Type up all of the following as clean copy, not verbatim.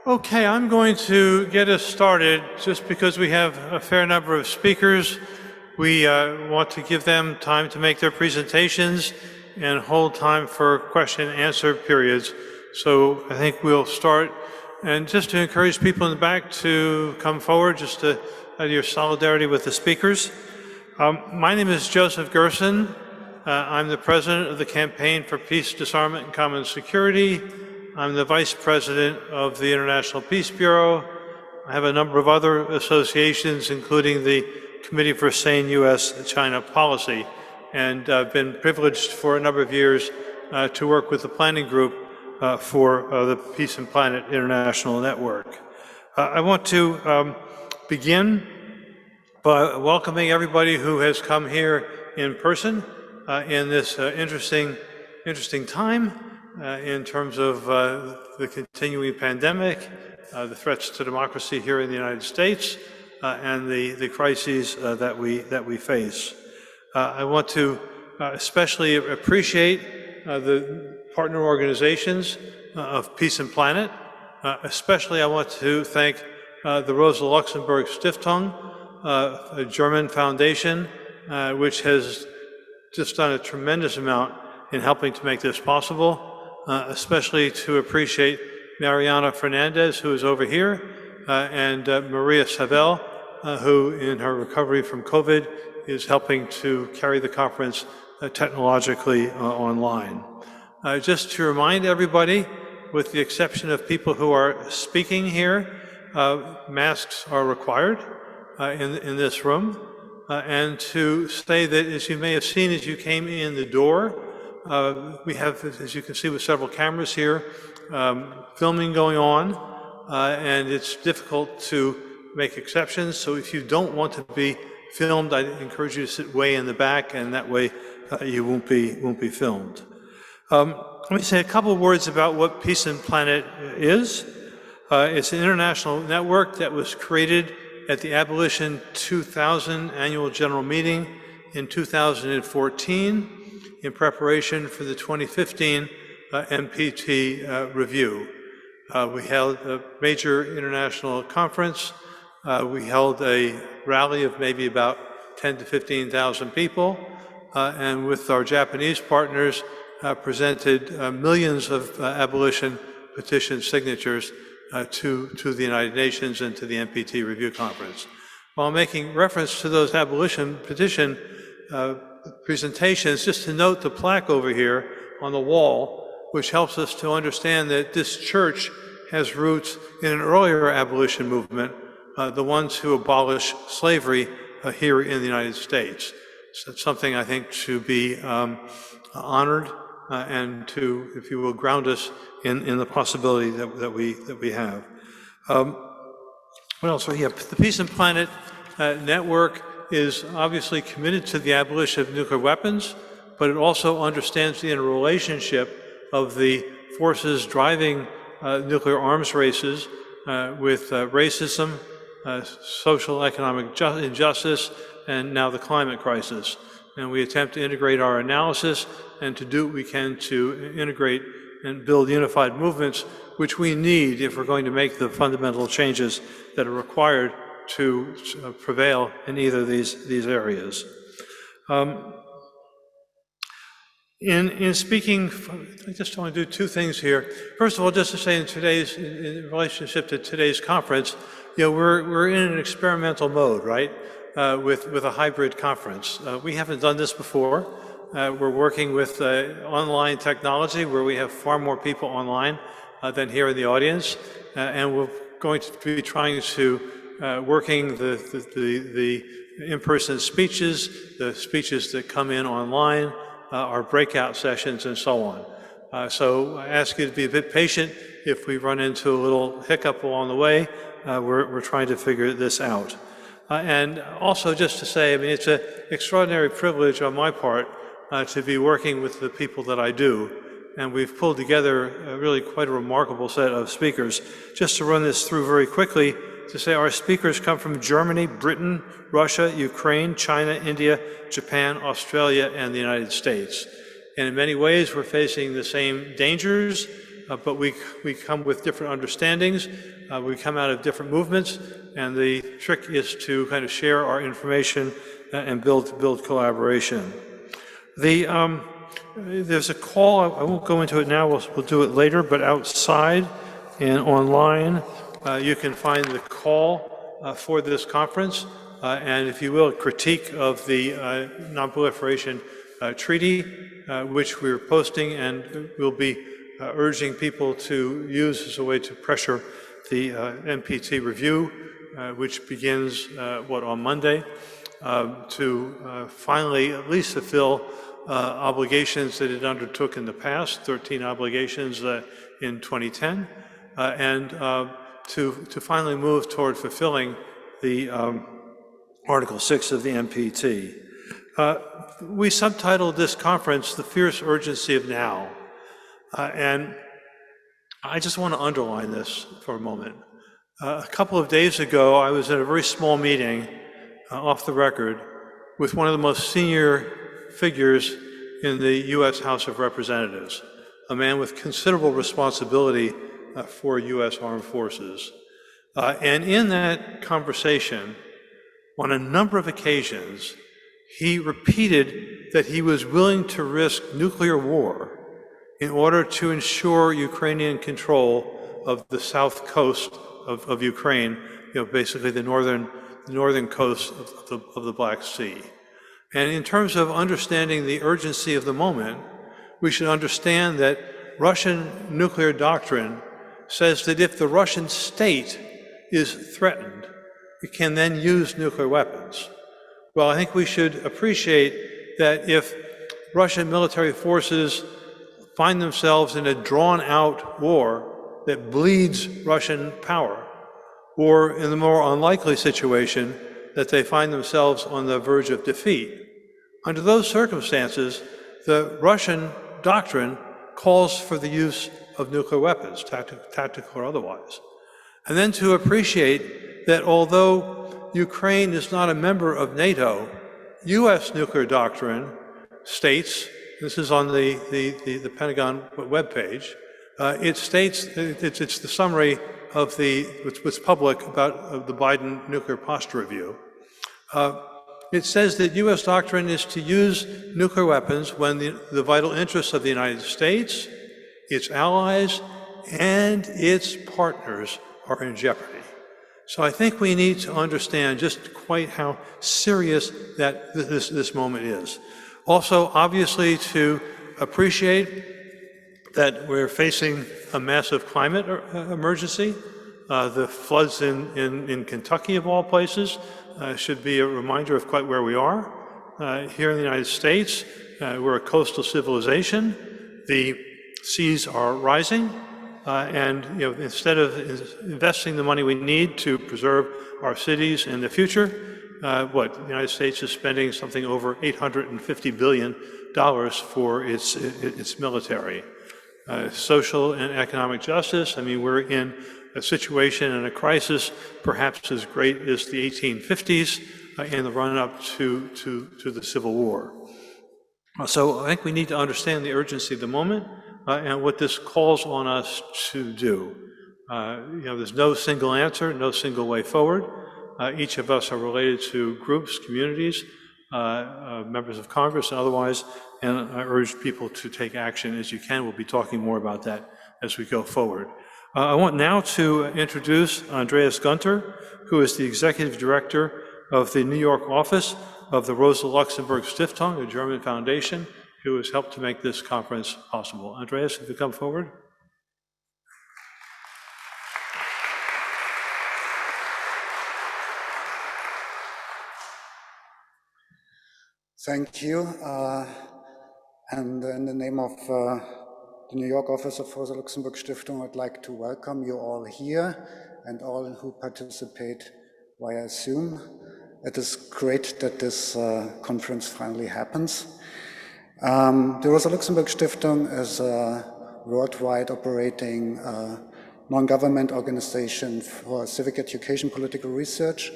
Okay, I'm going to get us started just because we have a fair number of speakers. We want to give them time to make their presentations and hold time for question and answer periods. So I think we'll start. And just to encourage people in the back to come forward, just to have your solidarity with the speakers. My name is Joseph Gerson. I'm the president of the Campaign for Peace, Disarmament, and Common Security. I'm the vice president of the International Peace Bureau. I have a number of other associations, including the Committee for Sane U.S.-China Policy, and I've been privileged for a number of years to work with the planning group for the Peace and Planet International Network. I want to begin by welcoming everybody who has come here in person in this interesting time in terms of the continuing pandemic, the threats to democracy here in the United States, and the crises that we face. I want to especially appreciate the partner organizations of Peace and Planet. Especially I want to thank the Rosa Luxemburg Stiftung, a German foundation, which has just done a tremendous amount in helping to make this possible. Especially to appreciate Mariana Fernandez, who is over here, and Maria Sabel, who in her recovery from COVID is helping to carry the conference technologically online. Just to remind everybody, with the exception of people who are speaking here, masks are required in this room, and to say that, as you may have seen as you came in the door, we have, as you can see with several cameras here, filming going on, and it's difficult to make exceptions. So if you don't want to be filmed, I encourage you to sit way in the back, and that way you won't be filmed. Let me say a couple of words about what Peace and Planet is. It's an international network that was created at the Abolition 2000 Annual General Meeting in 2014. In preparation for the 2015 MPT review. We held a major international conference. We held a rally of maybe about 10 to 15,000 people, and with our Japanese partners presented millions of abolition petition signatures to the United Nations and to the MPT review conference. While making reference to those abolition petition presentations, just to note the plaque over here on the wall, which helps us to understand that this church has roots in an earlier abolition movement, the ones who abolished slavery here in the United States. So it's something I think to be honored and to, if you will, ground us in the possibility that we have. What else? Yeah, the Peace and Planet Network is obviously committed to the abolition of nuclear weapons, but it also understands the interrelationship of the forces driving nuclear arms races with racism, social economic injustice, and now the climate crisis. And we attempt to integrate our analysis and to do what we can to integrate and build unified movements, which we need if we're going to make the fundamental changes that are required to prevail in either of these areas. In speaking, I just want to do two things here. First of all, just to say in relationship to today's conference, we're in an experimental mode, right? With a hybrid conference. We haven't done this before. We're working with online technology where we have far more people online than here in the audience, and we're going to be trying to working the in-person speeches, the speeches that come in online, our breakout sessions, and so on. So I ask you to be a bit patient if we run into a little hiccup along the way. We're trying to figure this out. And also just to say, I mean, it's an extraordinary privilege on my part to be working with the people that I do. And we've pulled together really quite a remarkable set of speakers. Just to run this through very quickly, to say our speakers come from Germany, Britain, Russia, Ukraine, China, India, Japan, Australia, and the United States. And in many ways, we're facing the same dangers, but we come with different understandings. We come out of different movements, and the trick is to kind of share our information and build collaboration. There's a call, I won't go into it now, we'll do it later, but outside and online, you can find the call for this conference, and if you will, a critique of the Non-Proliferation Treaty, which we're posting and we'll be urging people to use as a way to pressure the NPT review, which begins, on Monday, to finally at least fulfill obligations that it undertook in the past, 13 obligations in 2010, and to finally move toward fulfilling the Article 6 of the NPT. We subtitled this conference, The Fierce Urgency of Now. And I just want to underline this for a moment. A couple of days ago, I was at a very small meeting, off the record, with one of the most senior figures in the U.S. House of Representatives, a man with considerable responsibility for U.S. armed forces. And in that conversation, on a number of occasions, he repeated that he was willing to risk nuclear war in order to ensure Ukrainian control of the south coast of Ukraine, basically the northern coast of the Black Sea. And in terms of understanding the urgency of the moment, we should understand that Russian nuclear doctrine says that if the Russian state is threatened, it can then use nuclear weapons. Well, I think we should appreciate that if Russian military forces find themselves in a drawn-out war that bleeds Russian power, or in the more unlikely situation that they find themselves on the verge of defeat, under those circumstances, the Russian doctrine calls for the use of nuclear weapons, tactical or otherwise. And then to appreciate that although Ukraine is not a member of NATO, U.S. nuclear doctrine states, this is on the Pentagon webpage, it states, it's the summary of what's public about the Biden nuclear posture review. It says that U.S. doctrine is to use nuclear weapons when the vital interests of the United States, its allies, and its partners are in jeopardy. So I think we need to understand just quite how serious that this moment is. Also, obviously, to appreciate that we're facing a massive climate emergency. The floods in Kentucky, of all places, should be a reminder of quite where we are. Here in the United States, we're a coastal civilization. The seas are rising, and instead of investing the money we need to preserve our cities in the future, the United States is spending something over $850 billion for its military. Social and economic justice, we're in a situation and a crisis perhaps as great as the 1850s in the run-up to the Civil War. So I think we need to understand the urgency of the moment and what this calls on us to do. There's no single answer, no single way forward. Each of us are related to groups, communities, members of Congress and otherwise, and I urge people to take action as you can. We'll be talking more about that as we go forward. I want now to introduce Andreas Gunter, who is the Executive Director of the New York office of the Rosa Luxemburg Stiftung, a German foundation, who has helped to make this conference possible. Andreas, if you come forward. Thank you. And in the name of the New York office of Rosa Luxemburg Stiftung, I'd like to welcome you all here and all who participate via Zoom. It is great that this conference finally happens. The Rosa Luxemburg Stiftung is a worldwide operating non-government organization for civic education, political research.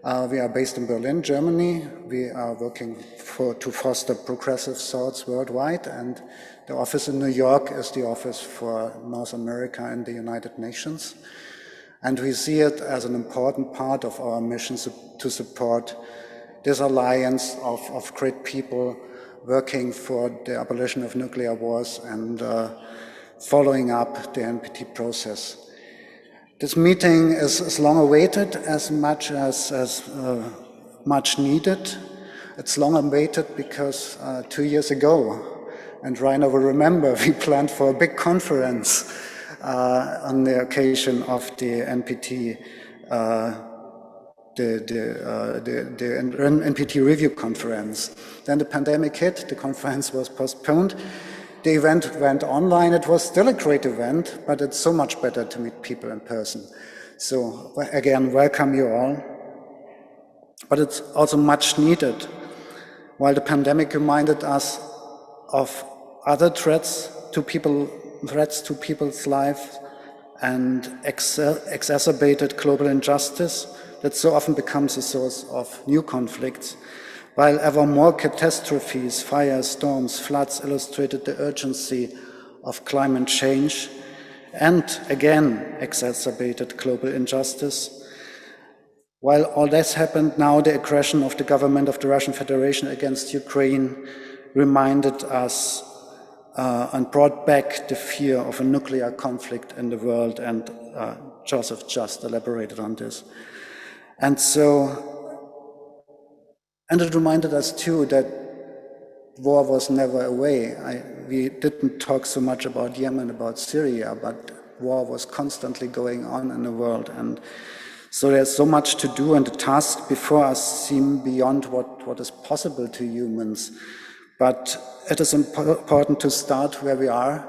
We are based in Berlin, Germany. We are working to foster progressive thoughts worldwide, and the office in New York is the office for North America and the United Nations. And we see it as an important part of our mission to support this alliance of great people working for the abolition of nuclear wars and following up the NPT process. This meeting is long awaited as much much needed. It's long awaited because 2 years ago, and Reiner will remember, we planned for a big conference on the occasion of the NPT, the NPT review conference. Then the pandemic hit, the conference was postponed. The event went online. It was still a great event, but it's so much better to meet people in person. So again, welcome you all. But it's also much needed. While the pandemic reminded us of other threats to people's lives and exacerbated global injustice that so often becomes a source of new conflicts, while ever more catastrophes, fires, storms, floods illustrated the urgency of climate change and again exacerbated global injustice. While all this happened, now the aggression of the government of the Russian Federation against Ukraine reminded us and brought back the fear of a nuclear conflict in the world, and Joseph just elaborated on this. And it reminded us too that war was never away. We didn't talk so much about Yemen, about Syria, but war was constantly going on in the world. And so there's so much to do, and the tasks before us seem beyond what is possible to humans. But it is important to start where we are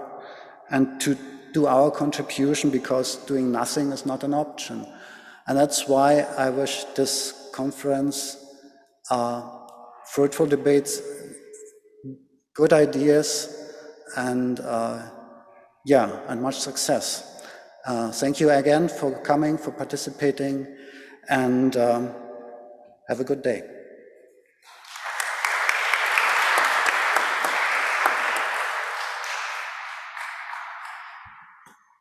and to do our contribution, because doing nothing is not an option. And that's why I wish this conference fruitful debates, good ideas, and and much success. Thank you again for coming, for participating, and have a good day.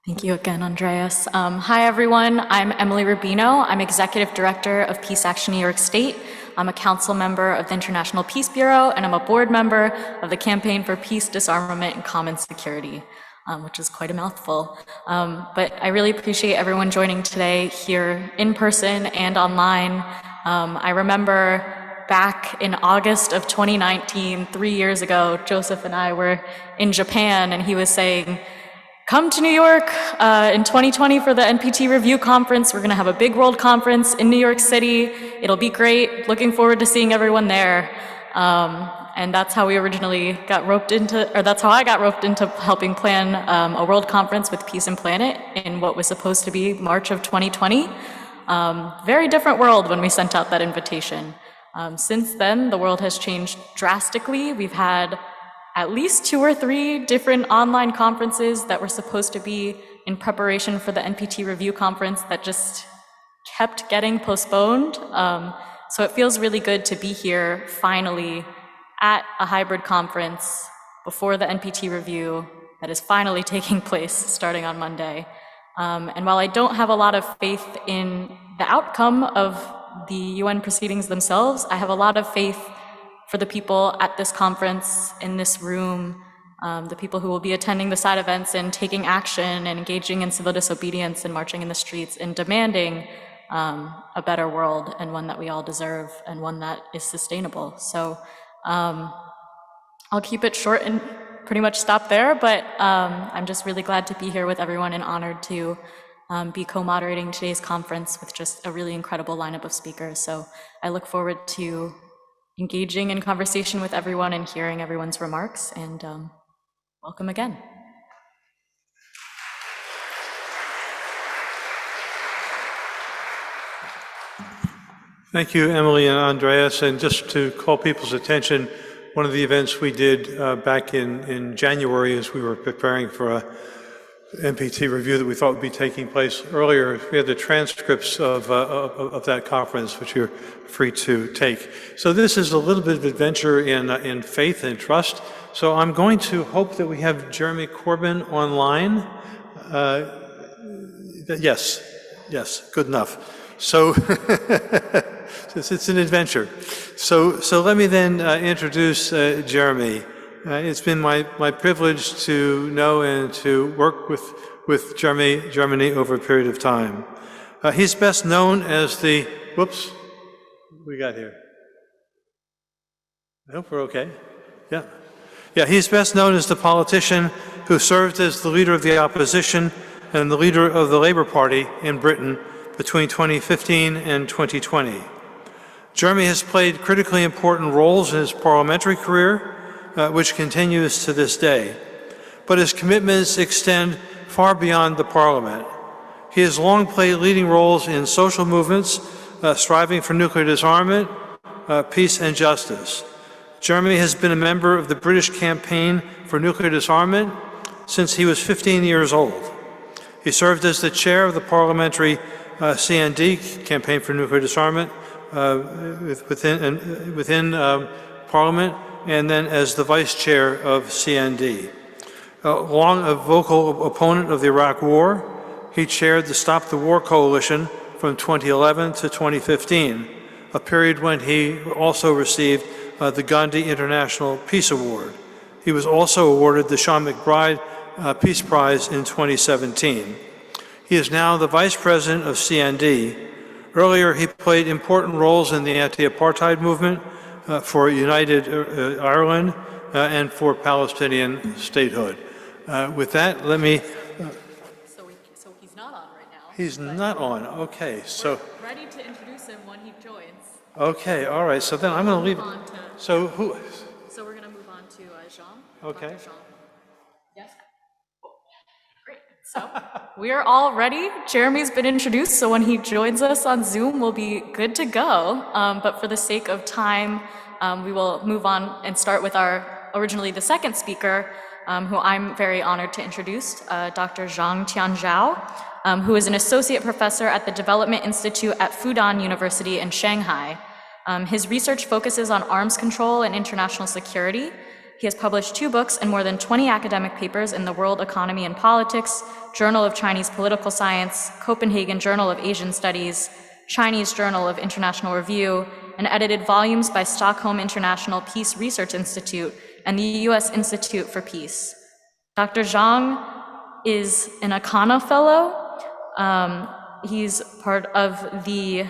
Thank you again, Andreas. Hi, everyone. I'm Emily Rubino. I'm Executive Director of Peace Action New York State. I'm a council member of the International Peace Bureau, and I'm a board member of the Campaign for Peace, Disarmament, and Common Security, which is quite a mouthful. But I really appreciate everyone joining today here in person and online. I remember back in August of 2019, 3 years ago, Joseph and I were in Japan, and he was saying, come to New York in 2020 for the NPT Review Conference. We're going to have a big world conference in New York City. It'll be great. Looking forward to seeing everyone there. And that's how we originally got roped into, or that's how I got roped into helping plan a world conference with Peace and Planet in what was supposed to be March of 2020. Very different world when we sent out that invitation. Since then, the world has changed drastically. We've had at least 2 or 3 different online conferences that were supposed to be in preparation for the NPT Review Conference that just kept getting postponed. So it feels really good to be here finally at a hybrid conference before the NPT Review that is finally taking place starting on Monday. And while I don't have a lot of faith in the outcome of the UN proceedings themselves, I have a lot of faith for the people at this conference, in this room, the people who will be attending the side events and taking action and engaging in civil disobedience and marching in the streets and demanding a better world, and one that we all deserve and one that is sustainable. So I'll keep it short and pretty much stop there, but I'm just really glad to be here with everyone and honored to be co-moderating today's conference with just a really incredible lineup of speakers. So I look forward to engaging in conversation with everyone and hearing everyone's remarks, and welcome again. Thank you, Emily and Andreas. And just to call people's attention, one of the events we did back in January as we were preparing for NPT review that we thought would be taking place earlier. We had the transcripts of that conference, which you're free to take. So this is a little bit of adventure in faith and trust. So I'm going to hope that we have Jeremy Corbin online. Yes, good enough. So it's an adventure. So let me then introduce Jeremy. It's been my privilege to know and to work with Germany over a period of time. He's best known as the, whoops, what we got here? I hope we're okay. Yeah, he's best known as the politician who served as the leader of the opposition and the leader of the Labour Party in Britain between 2015 and 2020. Jeremy has played critically important roles in his parliamentary career, which continues to this day. But his commitments extend far beyond the Parliament. He has long played leading roles in social movements, striving for nuclear disarmament, peace and justice. Jeremy has been a member of the British campaign for nuclear disarmament since he was 15 years old. He served as the chair of the parliamentary CND, Campaign for Nuclear Disarmament, within Parliament, and then as the vice chair of CND. Long a vocal opponent of the Iraq War, he chaired the Stop the War Coalition from 2011 to 2015, a period when he also received the Gandhi International Peace Award. He was also awarded the Sean McBride Peace Prize in 2017. He is now the vice president of CND. Earlier, he played important roles in the anti-apartheid movement, for United Ireland, and for Palestinian statehood. With that, let me... So he's not on right now. He's not on, okay. So ready to introduce him when he joins. Okay, all right, so then I'm going to leave... So who... So we're going to move on to Jean. Okay. Dr. Jean. Yes. Great. So we are all ready. Jeremy's been introduced, so when he joins us on Zoom, we'll be good to go. But for the sake of time, we will move on and start with originally the second speaker, who I'm very honored to introduce, Dr. Zhang Tianzhao, who is an associate professor at the Development Institute at Fudan University in Shanghai. His research focuses on arms control and international security. He has published 2 books and more than 20 academic papers in the World Economy and Politics, Journal of Chinese Political Science, Copenhagen Journal of Asian Studies, Chinese Journal of International Review, and edited volumes by Stockholm International Peace Research Institute and the U.S. Institute for Peace. Dr. Zhang is an Akana Fellow. He's part of the,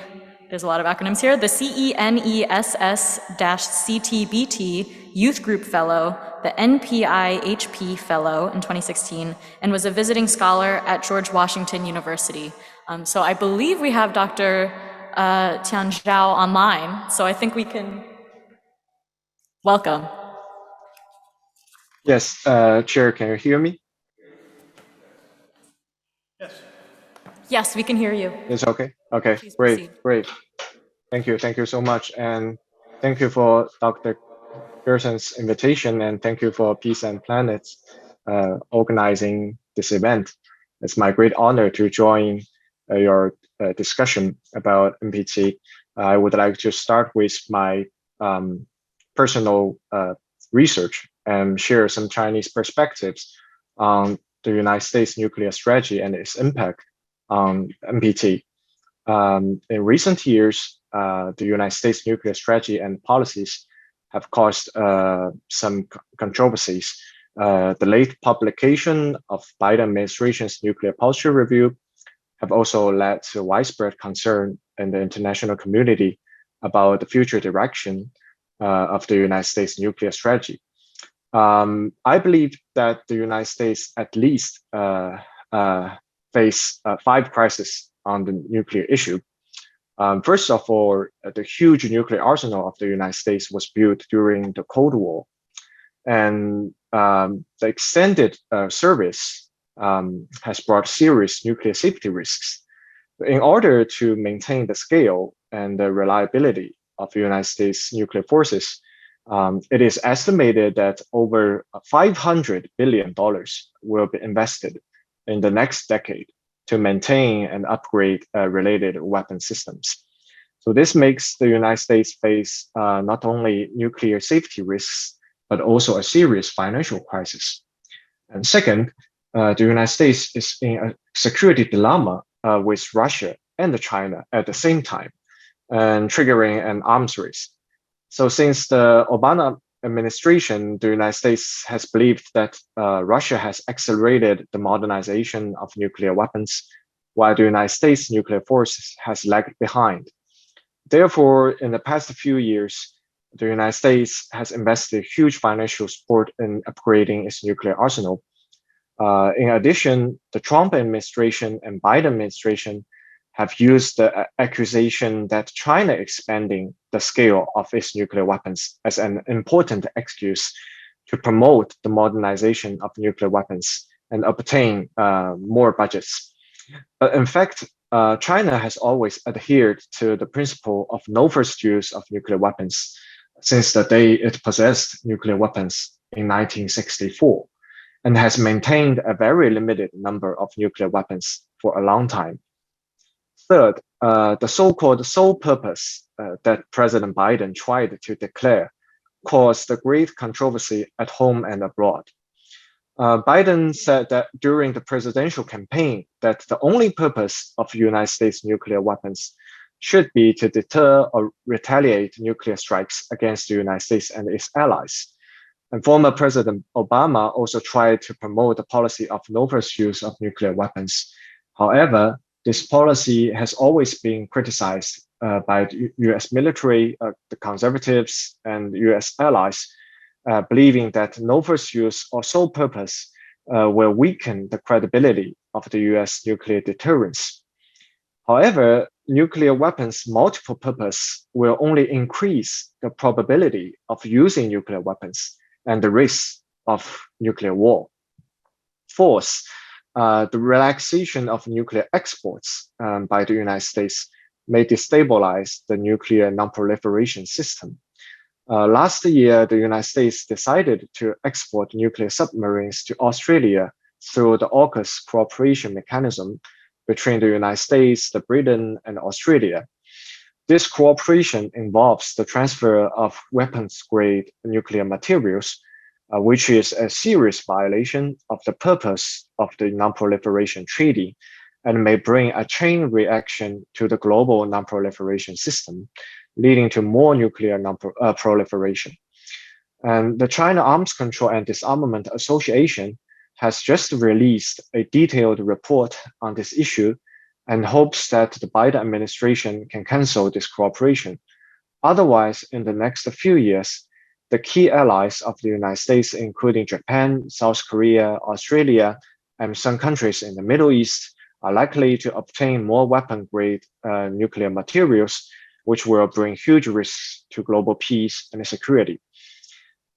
there's a lot of acronyms here, the CENESS-CTBT Youth Group Fellow, the NPIHP Fellow in 2016, and was a visiting scholar at George Washington University. So I believe we have Dr. Tianzhao online, so I think we can welcome. Yes, Chair, can you hear me? Yes. Yes, we can hear you. It's okay. Okay, Please proceed. great. Thank you so much, and thank you for Dr. Gerson's invitation, and thank you for Peace and Planets organizing this event. It's my great honor to join your discussion about NPT. I would like to start with my personal research and share some Chinese perspectives on the United States nuclear strategy and its impact on NPT. In recent years, the United States nuclear strategy and policies have caused some controversies. The late publication of Biden administration's nuclear posture review have also led to widespread concern in the international community about the future direction of the United States nuclear strategy. I believe that the United States at least face 5 crises on the nuclear issue. First of all, the huge nuclear arsenal of the United States was built during the Cold War, and the extended service has brought serious nuclear safety risks. In order to maintain the scale and the reliability of the United States nuclear forces, it is estimated that over $500 billion will be invested in the next decade to maintain and upgrade related weapon systems. So this makes the United States face not only nuclear safety risks, but also a serious financial crisis. And second, the United States is in a security dilemma with Russia and China at the same time, and triggering an arms race. So since the Obama administration, the United States has believed that Russia has accelerated the modernization of nuclear weapons, while the United States nuclear force has lagged behind. Therefore, in the past few years, the United States has invested huge financial support in upgrading its nuclear arsenal. In addition, the Trump administration and Biden administration have used the accusation that China expanding the scale of its nuclear weapons as an important excuse to promote the modernization of nuclear weapons and obtain more budgets. But in fact, China has always adhered to the principle of no first use of nuclear weapons since the day it possessed nuclear weapons in 1964, and has maintained a very limited number of nuclear weapons for a long time. Third, the so-called sole purpose that President Biden tried to declare caused a great controversy at home and abroad. Biden said that during the presidential campaign that the only purpose of United States nuclear weapons should be to deter or retaliate nuclear strikes against the United States and its allies. And former President Obama also tried to promote a policy of no first use of nuclear weapons. However, this policy has always been criticized by the US military, the conservatives, and US allies, believing that no first use or sole purpose will weaken the credibility of the US nuclear deterrence. However, nuclear weapons' multiple purpose will only increase the probability of using nuclear weapons and the risk of nuclear war. Fourth, the relaxation of nuclear exports by the United States may destabilize the nuclear non-proliferation system. Last year, the United States decided to export nuclear submarines to Australia through the AUKUS cooperation mechanism between the United States, Britain, and Australia. This cooperation involves the transfer of weapons-grade nuclear materials, which is a serious violation of the purpose of the Non-Proliferation Treaty and may bring a chain reaction to the global non-proliferation system, leading to more nuclear proliferation. And the China Arms Control and Disarmament Association has just released a detailed report on this issue and hopes that the Biden administration can cancel this cooperation. Otherwise, in the next few years, the key allies of the United States, including Japan, South Korea, Australia, and some countries in the Middle East, are likely to obtain more weapon-grade nuclear materials, which will bring huge risks to global peace and security.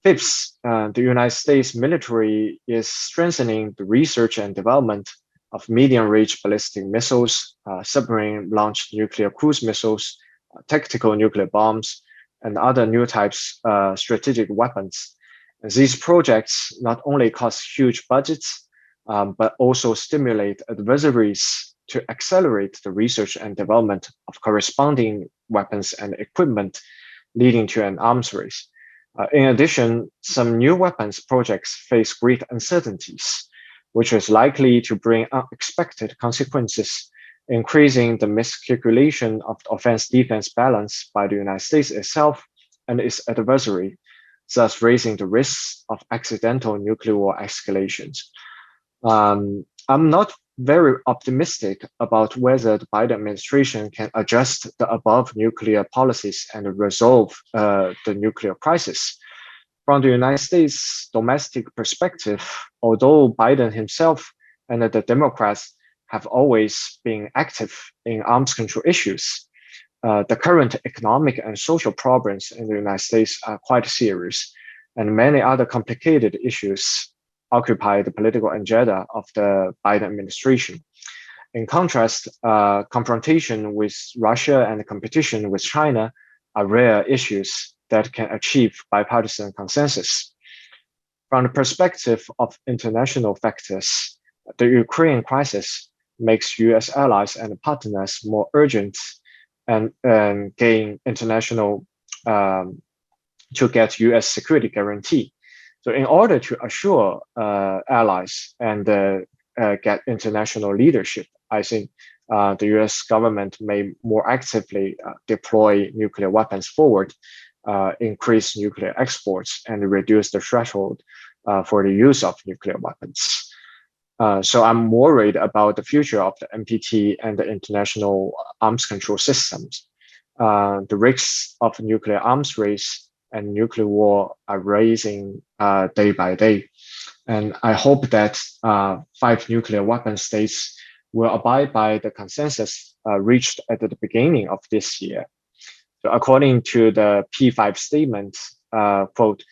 Fifth, the United States military is strengthening the research and development of medium-range ballistic missiles, submarine-launched nuclear cruise missiles, tactical nuclear bombs, and other new types of strategic weapons. And these projects not only cost huge budgets, but also stimulate adversaries to accelerate the research and development of corresponding weapons and equipment, leading to an arms race. In addition, some new weapons projects face great uncertainties, which is likely to bring unexpected consequences, increasing the miscalculation of the offense-defense balance by the United States itself and its adversary, thus raising the risks of accidental nuclear war escalations. I'm not very optimistic about whether the Biden administration can adjust the above nuclear policies and resolve the nuclear crisis. From the United States domestic perspective, although Biden himself and the Democrats have always been active in arms control issues, the current economic and social problems in the United States are quite serious, and many other complicated issues occupy the political agenda of the Biden administration. In contrast, confrontation with Russia and competition with China are rare issues that can achieve bipartisan consensus. From the perspective of international factors, The Ukraine crisis makes US allies and partners more urgent and gain international to get US security guarantee. So in order to assure allies and get international leadership, I think the US government may more actively deploy nuclear weapons forward, increase nuclear exports, and reduce the threshold for the use of nuclear weapons. So I'm worried about the future of the NPT and the international arms control systems. The risks of nuclear arms race and nuclear war are rising day by day. And I hope that 5 nuclear weapon states will abide by the consensus reached at the beginning of this year. So according to the P5 statement, quote,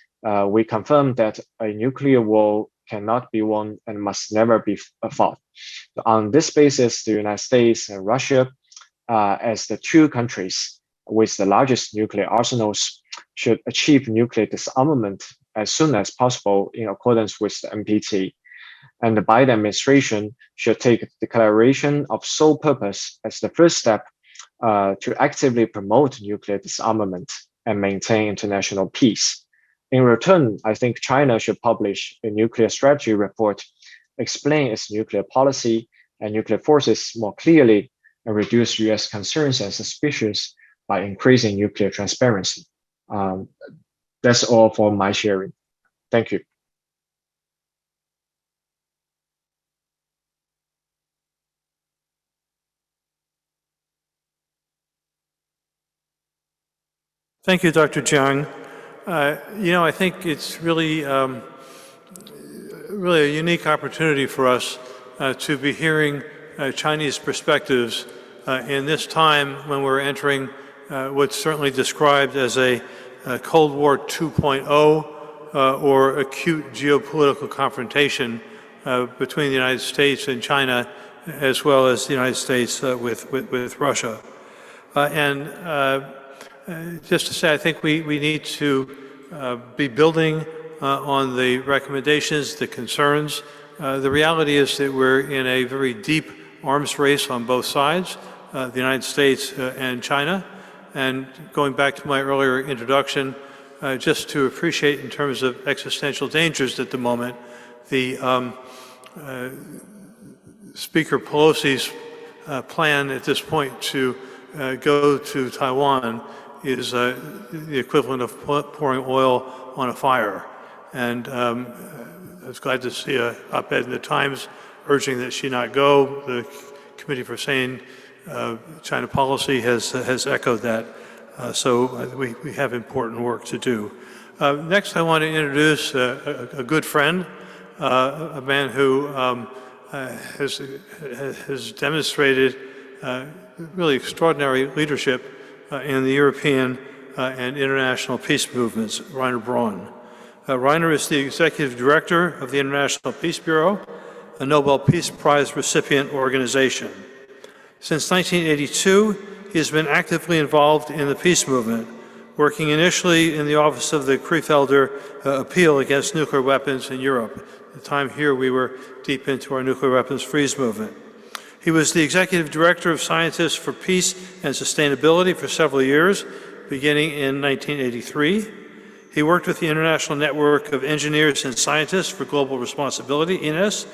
we confirm that a nuclear war cannot be won and must never be fought. So on this basis, the United States and Russia, as the 2 countries with the largest nuclear arsenals, should achieve nuclear disarmament as soon as possible in accordance with the NPT. And the Biden administration should take declaration of sole purpose as the first step to actively promote nuclear disarmament and maintain international peace. In return, I think China should publish a nuclear strategy report, explain its nuclear policy and nuclear forces more clearly, and reduce US concerns and suspicions by increasing nuclear transparency. That's all for my sharing. Thank you. Thank you, Dr. Jiang. I think it's really, really a unique opportunity for us to be hearing Chinese perspectives in this time when we're entering what's certainly described as a Cold War 2.0 or acute geopolitical confrontation between the United States and China, as well as the United States with Russia. Just to say, I think we need to be building on the recommendations, the concerns. The reality is that we're in a very deep arms race on both sides, the United States and China. And going back to my earlier introduction, just to appreciate in terms of existential dangers at the moment, the Speaker Pelosi's plan at this point to go to Taiwan is the equivalent of pouring oil on a fire. And I was glad to see an op-ed in the Times urging that she not go. The Committee for Sane China Policy has echoed that. So we have important work to do. Next, I want to introduce a good friend, a man who has demonstrated really extraordinary leadership in the European and international peace movements, Reiner Braun. Reiner is the Executive Director of the International Peace Bureau, a Nobel Peace Prize recipient organization. Since 1982, he has been actively involved in the peace movement, working initially in the office of the Krefelder Appeal against nuclear weapons in Europe. At the time here, we were deep into our nuclear weapons freeze movement. He was the Executive Director of Scientists for Peace and Sustainability for several years, beginning in 1983. He worked with the International Network of Engineers and Scientists for Global Responsibility, INES,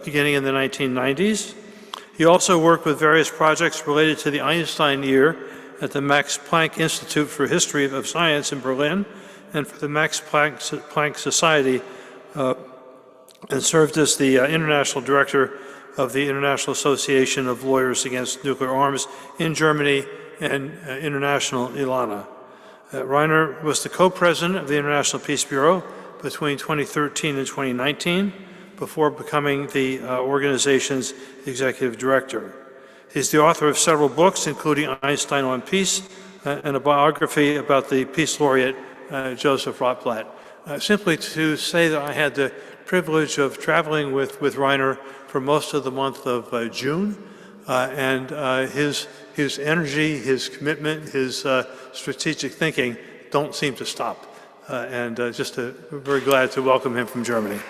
beginning in the 1990s. He also worked with various projects related to the Einstein Year at the Max Planck Institute for History of Science in Berlin and for the Max Planck Society, and served as the International Director of the International Association of Lawyers Against Nuclear Arms in Germany and International ILANA. Reiner was the co-president of the International Peace Bureau between 2013 and 2019, before becoming the organization's executive director. He's the author of several books, including Einstein on Peace and a biography about the Peace Laureate Joseph Rotblat. Simply to say that I had the privilege of traveling with Reiner for most of the month of June, and his energy, his commitment, his strategic thinking don't seem to stop. Just very glad to welcome him from Germany.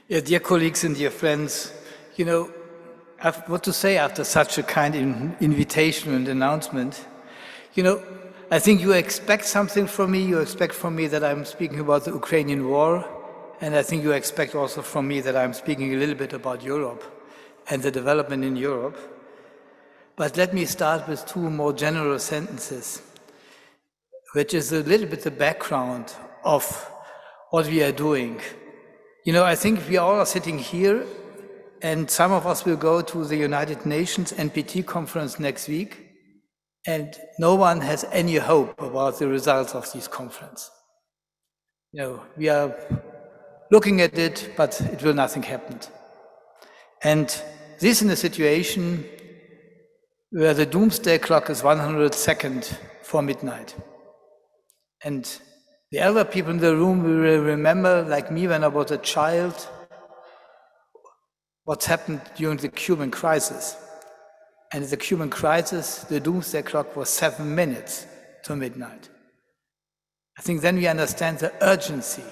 Yeah, dear colleagues and dear friends, you know, what to say after such a kind invitation and announcement? You know, I think you expect something from me. You expect from me that I'm speaking about the Ukrainian war, and I think you expect also from me that I'm speaking a little bit about Europe and the development in Europe. But let me start with two more general sentences, which is a little bit the background of what we are doing. You know, I think we all are sitting here, and some of us will go to the United Nations NPT conference next week, and no one has any hope about the results of this conference. You know, we are looking at it, but it will nothing happen. And this in a situation where the doomsday clock is 100 seconds for midnight. And the elder people in the room will remember, like me when I was a child, what's happened during the Cuban crisis. And in the Cuban crisis, the doomsday clock was 7 minutes to midnight. I think then we understand the urgency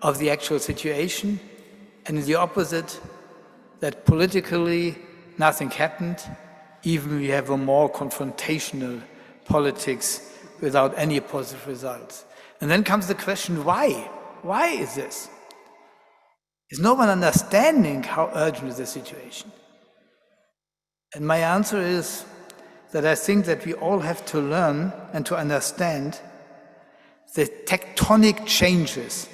of the actual situation, and the opposite, that politically nothing happened, even we have a more confrontational politics without any positive results. And then comes the question, why? Why is this? Is no one understanding how urgent is the situation? And my answer is that I think that we all have to learn and to understand the tectonic changes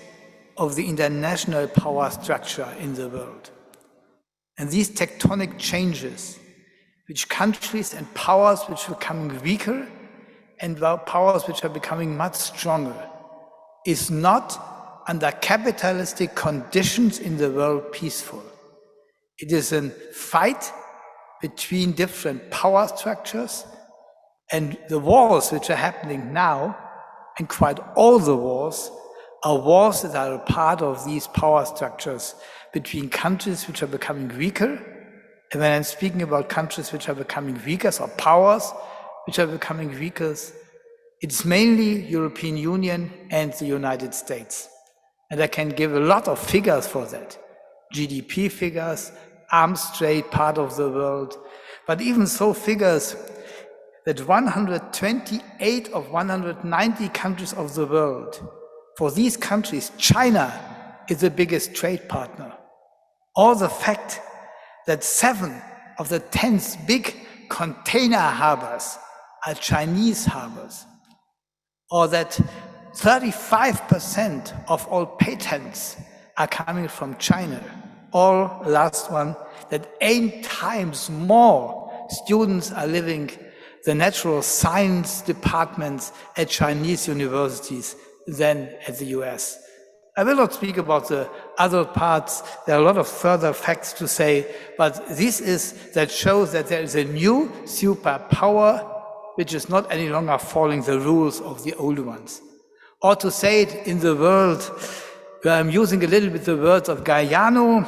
of the international power structure in the world. And these tectonic changes, which countries and powers which are becoming weaker and powers which are becoming much stronger, is not under capitalistic conditions in the world peaceful. It is a fight between different power structures, and the wars which are happening now, and quite all the wars, are wars that are a part of these power structures between countries which are becoming weaker. And when I'm speaking about countries which are becoming weaker, or powers which are becoming weaker, it's mainly European Union and the United States. And I can give a lot of figures for that. GDP figures, arms trade part of the world, but even so figures that 128 of 190 countries of the world, for these countries, China is the biggest trade partner. Or the fact that 7 of the 10 big container harbors are Chinese harbors. Or that 35% of all patents are coming from China. Or, last one, that 8 times more students are leaving the natural science departments at Chinese universities than at the US. I will not speak about the other parts. There are a lot of further facts to say, but that shows that there is a new superpower which is not any longer following the rules of the old ones. Or to say it in the world, where I'm using a little bit the words of Galliano,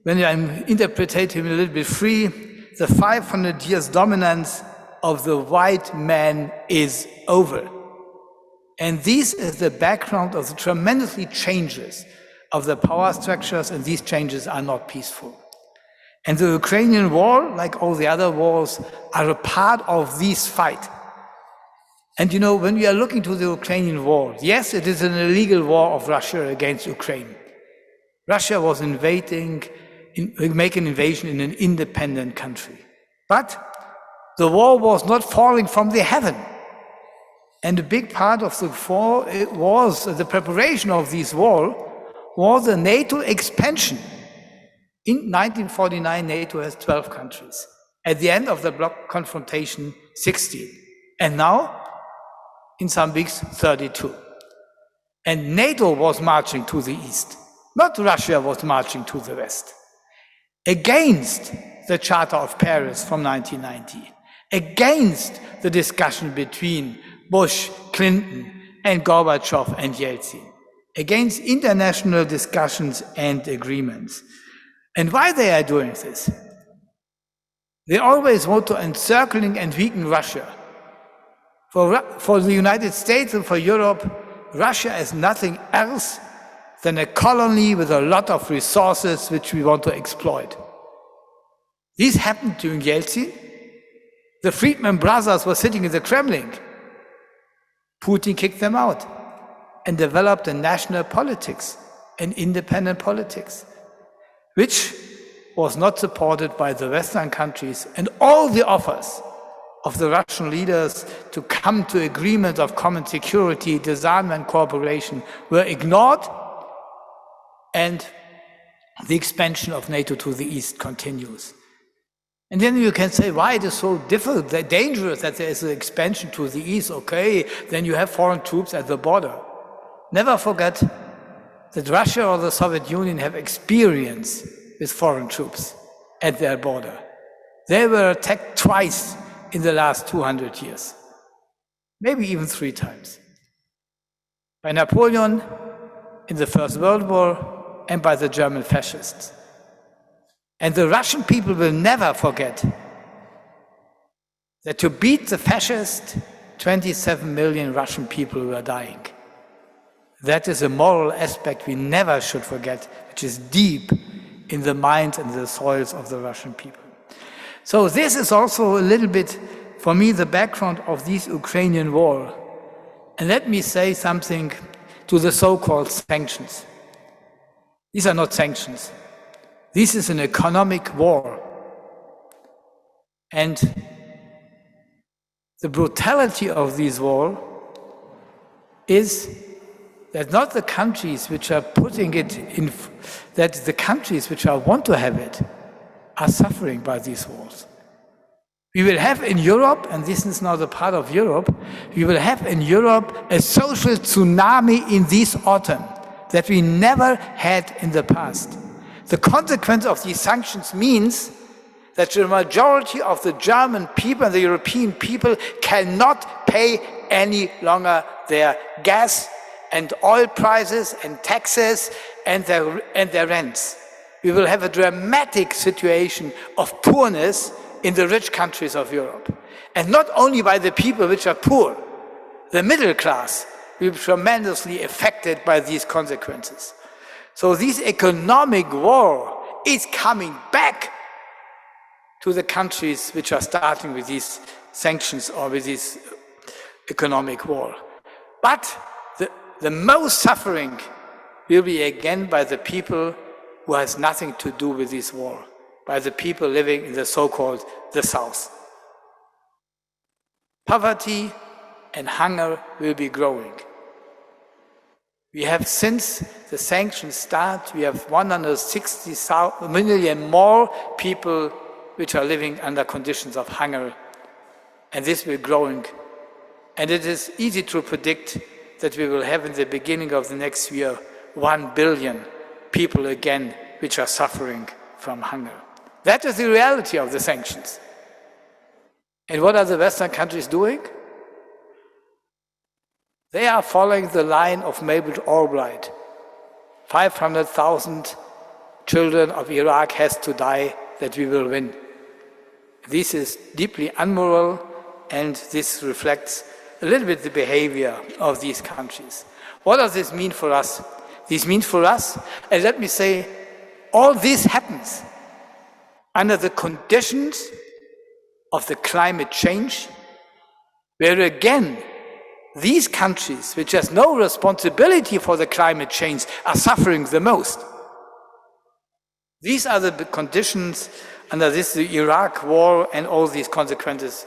when I'm interpreting him a little bit free, the 500 years dominance of the white man is over. And this is the background of the tremendously changes of the power structures, and these changes are not peaceful. And the Ukrainian war, like all the other wars, are a part of this fight. And you know, when we are looking to the Ukrainian war, yes, it is an illegal war of Russia against Ukraine. Russia was making an invasion in an independent country. But the war was not falling from the heaven. And a big part of the war was the preparation of this war was the NATO expansion. In 1949, NATO has 12 countries. At the end of the bloc confrontation, 16. And now, in some weeks, 32. And NATO was marching to the east. Not Russia was marching to the west. Against the Charter of Paris from 1990. Against the discussion between Bush, Clinton, and Gorbachev and Yeltsin. Against international discussions and agreements. And why they are doing this? They always want to encircle and weaken Russia. For the United States and for Europe, Russia is nothing else than a colony with a lot of resources which we want to exploit. This happened during Yeltsin. The Friedman brothers were sitting in the Kremlin. Putin kicked them out and developed a national politics, an independent politics, which was not supported by the Western countries, and all the offers of the Russian leaders to come to agreement of common security, disarmament, cooperation were ignored, and the expansion of NATO to the east continues. And then you can say, why it is so difficult, dangerous that there is an expansion to the east. Okay, then you have foreign troops at the border. Never forget that Russia or the Soviet Union have experience with foreign troops at their border. They were attacked twice in the last 200 years, maybe even 3 times. By Napoleon in the First World War and by the German fascists. And the Russian people will never forget that to beat the fascists, 27 million Russian people were dying. That is a moral aspect we never should forget, which is deep in the minds and the soils of the Russian people. So this is also a little bit, for me, the background of this Ukrainian war. And let me say something to the so-called sanctions. These are not sanctions. This is an economic war. And the brutality of this war is that not the countries which are putting it in, that the countries which want to have it are suffering by these wars. We will have in Europe, and this is now the part of Europe, we will have in Europe a social tsunami in this autumn that we never had in the past. The consequence of these sanctions means that the majority of the German people and the European people cannot pay any longer their gas and oil prices and taxes and their rents. We will have a dramatic situation of poorness in the rich countries of Europe. And not only by the people which are poor, the middle class will be tremendously affected by these consequences. So this economic war is coming back to the countries which are starting with these sanctions or with this economic war. But the most suffering will be again by the people who has nothing to do with this war, by the people living in the so-called the South. Poverty and hunger will be growing. We have, since the sanctions start, we have 160 million more people which are living under conditions of hunger, and this will growing. And it is easy to predict that we will have in the beginning of the next year 1 billion people again which are suffering from hunger. That is the reality of the sanctions. And what are the Western countries doing? They are following the line of Maywood Albright. 500,000 children of Iraq has to die that we will win. This is deeply immoral, and this reflects a little bit the behavior of these countries. What does this mean for us? This means for us, and let me say, all this happens under the conditions of the climate change, where again, these countries, which has no responsibility for the climate change, are suffering the most. These are the conditions under this, the Iraq war and all these consequences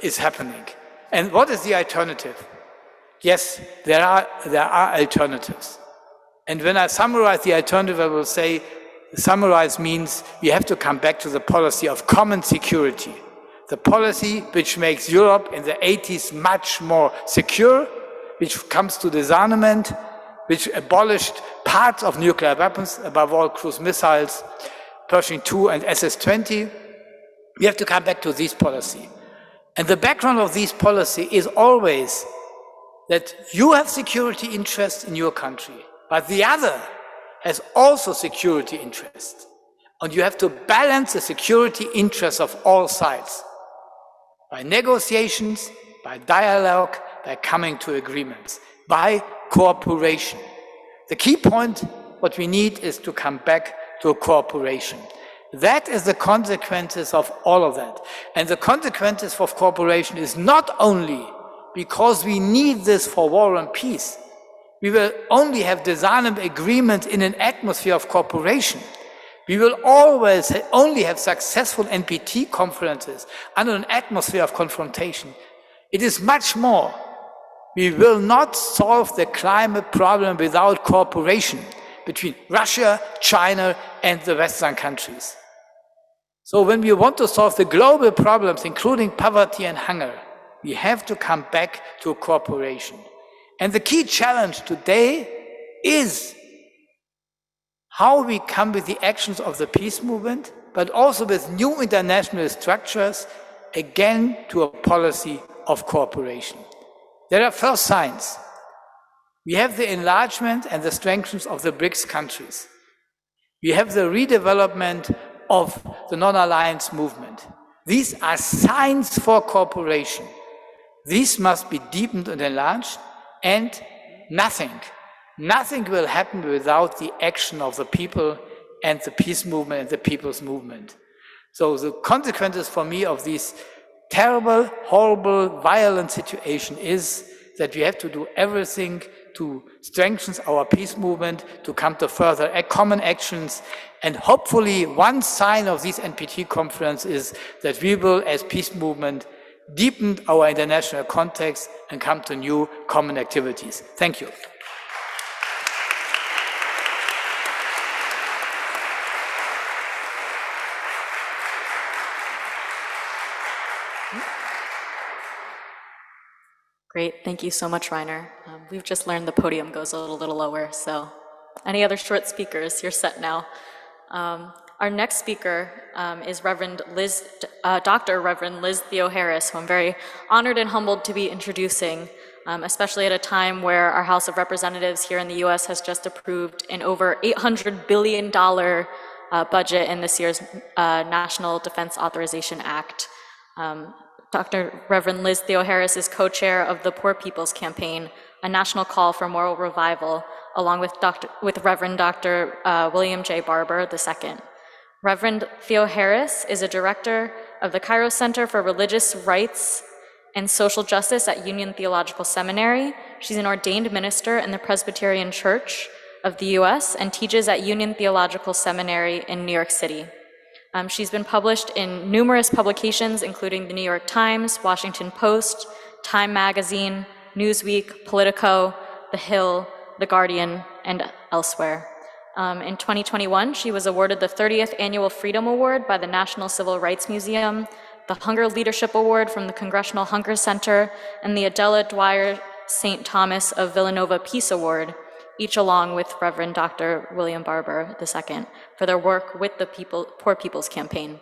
is happening. And what is the alternative? Yes, there are alternatives. And when I summarize the alternative, I will say, summarize means we have to come back to the policy of common security. The policy which makes Europe in the 80s much more secure, which comes to disarmament, which abolished parts of nuclear weapons, above all cruise missiles, Pershing II and SS-20. We have to come back to this policy. And the background of this policy is always that you have security interests in your country, but the other has also security interests. And you have to balance the security interests of all sides by negotiations, by dialogue, by coming to agreements, by cooperation. The key point, what we need is to come back to a cooperation. That is the consequences of all of that. And the consequences of cooperation is not only because we need this for war and peace. We will only have disarmament agreements in an atmosphere of cooperation. We will always only have successful NPT conferences under an atmosphere of confrontation. It is much more. We will not solve the climate problem without cooperation between Russia, China, and the Western countries. So when we want to solve the global problems, including poverty and hunger, we have to come back to cooperation. And the key challenge today is how we come with the actions of the peace movement, but also with new international structures, again to a policy of cooperation. There are first signs. We have the enlargement and the strengthening of the BRICS countries. We have the redevelopment of the non-alliance movement. These are signs for cooperation. These must be deepened and enlarged, and nothing will happen without the action of the people and the peace movement and the people's movement. So the consequences for me of this terrible, horrible, violent situation is that we have to do everything to strengthen our peace movement, to come to further common actions. And hopefully one sign of this NPT conference is that we will, as peace movement, deepen our international context and come to new common activities. Thank you. Great, thank you so much, Reiner. We've just learned the podium goes a little lower, so any other short speakers, you're set now. Our next speaker is Dr. Reverend Liz Theo-Harris, who I'm very honored and humbled to be introducing, especially at a time where our House of Representatives here in the US has just approved an over $800 billion budget in this year's National Defense Authorization Act. Dr. Reverend Liz Theo-Harris is co-chair of the Poor People's Campaign, a national call for moral revival, along with Reverend Dr. William J. Barber II. Reverend Theo-Harris is a director of the Cairo Center for Religious Rights and Social Justice at Union Theological Seminary. She's an ordained minister in the Presbyterian Church of the US and teaches at Union Theological Seminary in New York City. She's been published in numerous publications, including the New York Times, Washington Post, Time Magazine, Newsweek, Politico, The Hill, The Guardian, and elsewhere. In 2021, she was awarded the 30th Annual Freedom Award by the National Civil Rights Museum, the Hunger Leadership Award from the Congressional Hunger Center, and the Adela Dwyer St. Thomas of Villanova Peace Award, each along with Reverend Dr. William Barber II, for their work with the Poor People's Campaign.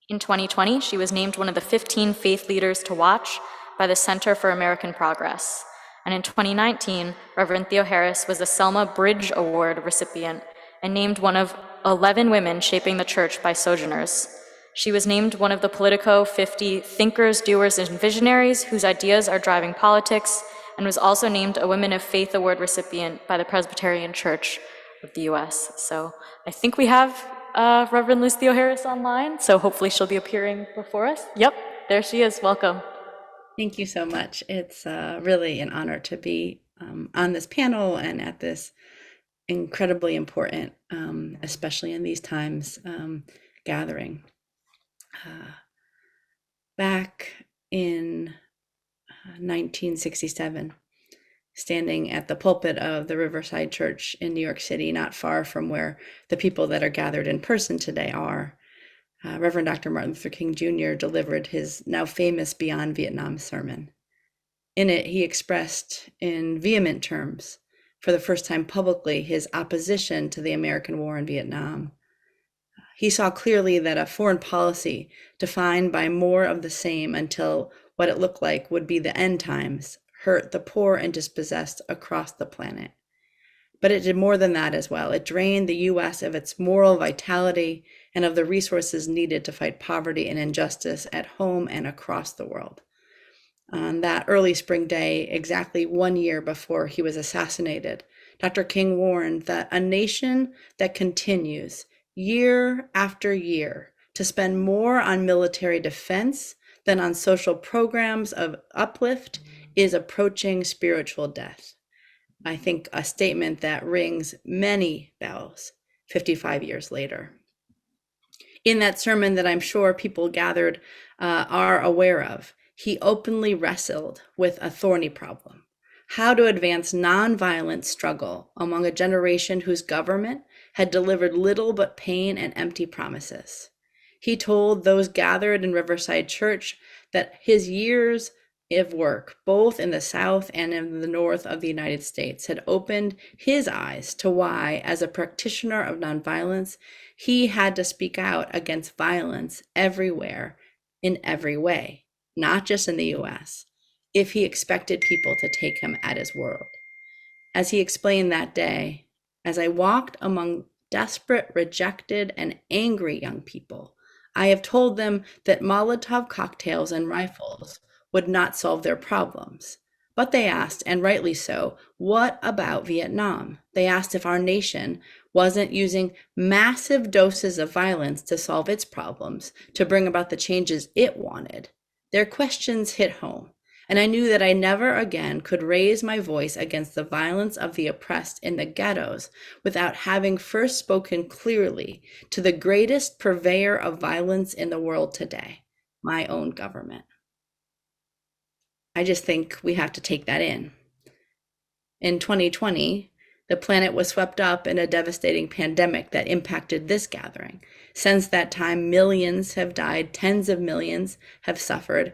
In 2020, she was named one of the 15 faith leaders to watch by the Center for American Progress. And in 2019, Reverend Theo-Harris was a Selma Bridge Award recipient and named one of 11 women shaping the church by Sojourners. She was named one of the Politico 50 thinkers, doers, and visionaries whose ideas are driving politics, and was also named a Women of Faith Award recipient by the Presbyterian Church of the US. So I think we have Reverend Liz Theo-Harris online, so hopefully she'll be appearing before us. Yep, there she is, welcome. Thank you so much. It's really an honor to be on this panel and at this incredibly important, especially in these times, gathering. Back in 1967, standing at the pulpit of the Riverside Church in New York City, not far from where the people that are gathered in person today are, Reverend Dr. Martin Luther King Jr. delivered his now famous Beyond Vietnam sermon. In it, he expressed in vehement terms, for the first time publicly, his opposition to the American war in Vietnam. He saw clearly that a foreign policy defined by more of the same until what it looked like would be the end times hurt the poor and dispossessed across the planet. But it did more than that as well. It drained the U.S. of its moral vitality and of the resources needed to fight poverty and injustice at home and across the world. On that early spring day, exactly 1 year before he was assassinated, Dr. King warned that a nation that continues year after year to spend more on military defense than on social programs of uplift is approaching spiritual death. I think a statement that rings many bells 55 years later. In that sermon that I'm sure people gathered are aware of, he openly wrestled with a thorny problem: how to advance nonviolent struggle among a generation whose government had delivered little but pain and empty promises. He told those gathered in Riverside Church that his years of work, both in the South and in the North of the United States, had opened his eyes to why, as a practitioner of nonviolence, he had to speak out against violence everywhere, in every way, not just in the US, if he expected people to take him at his word. As he explained that day, as I walked among desperate, rejected, and angry young people, I have told them that Molotov cocktails and rifles would not solve their problems. But they asked, and rightly so, what about Vietnam? They asked if our nation wasn't using massive doses of violence to solve its problems, to bring about the changes it wanted. Their questions hit home, and I knew that I never again could raise my voice against the violence of the oppressed in the ghettos without having first spoken clearly to the greatest purveyor of violence in the world today, my own government. I just think we have to take that in. In 2020, the planet was swept up in a devastating pandemic that impacted this gathering. Since that time, millions have died, tens of millions have suffered.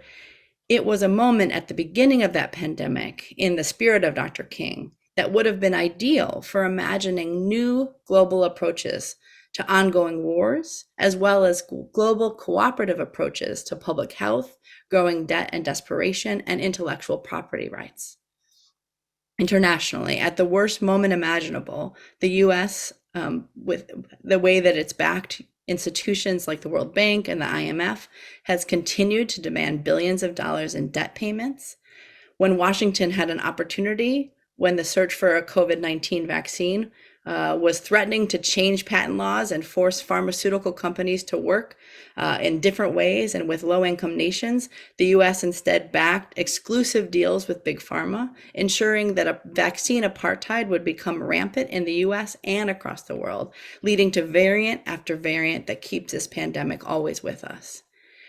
It was a moment at the beginning of that pandemic, in the spirit of Dr. King, that would have been ideal for imagining new global approaches to ongoing wars, as well as global cooperative approaches to public health, growing debt and desperation, and intellectual property rights. Internationally, at the worst moment imaginable, the US, with the way that it's backed institutions like the World Bank and the IMF, has continued to demand billions of dollars in debt payments. When Washington had an opportunity, when the search for a COVID-19 vaccine was threatening to change patent laws and force pharmaceutical companies to work in different ways and with low-income nations, the US instead backed exclusive deals with Big Pharma, ensuring that a vaccine apartheid would become rampant in the US and across the world, leading to variant after variant that keeps this pandemic always with us.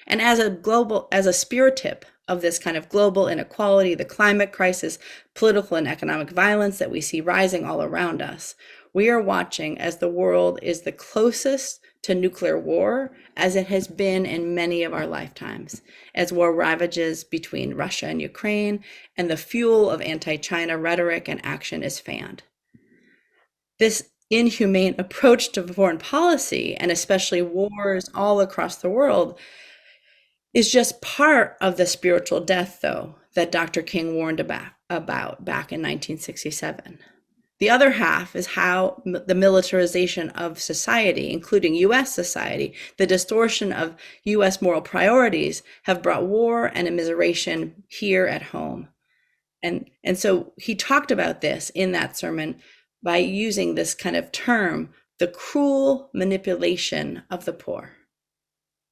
And as a spirit tip of this kind of global inequality, the climate crisis, political and economic violence that we see rising all around us, we are watching as the world is the closest to nuclear war as it has been in many of our lifetimes, as war ravages between Russia and Ukraine, and the fuel of anti-China rhetoric and action is fanned. This inhumane approach to foreign policy, and especially wars all across the world, is just part of the spiritual death, though, that Dr. King warned about back in 1967. The other half is how the militarization of society, including US society, the distortion of US moral priorities, have brought war and immiseration here at home. And so he talked about this in that sermon by using this kind of term, the cruel manipulation of the poor.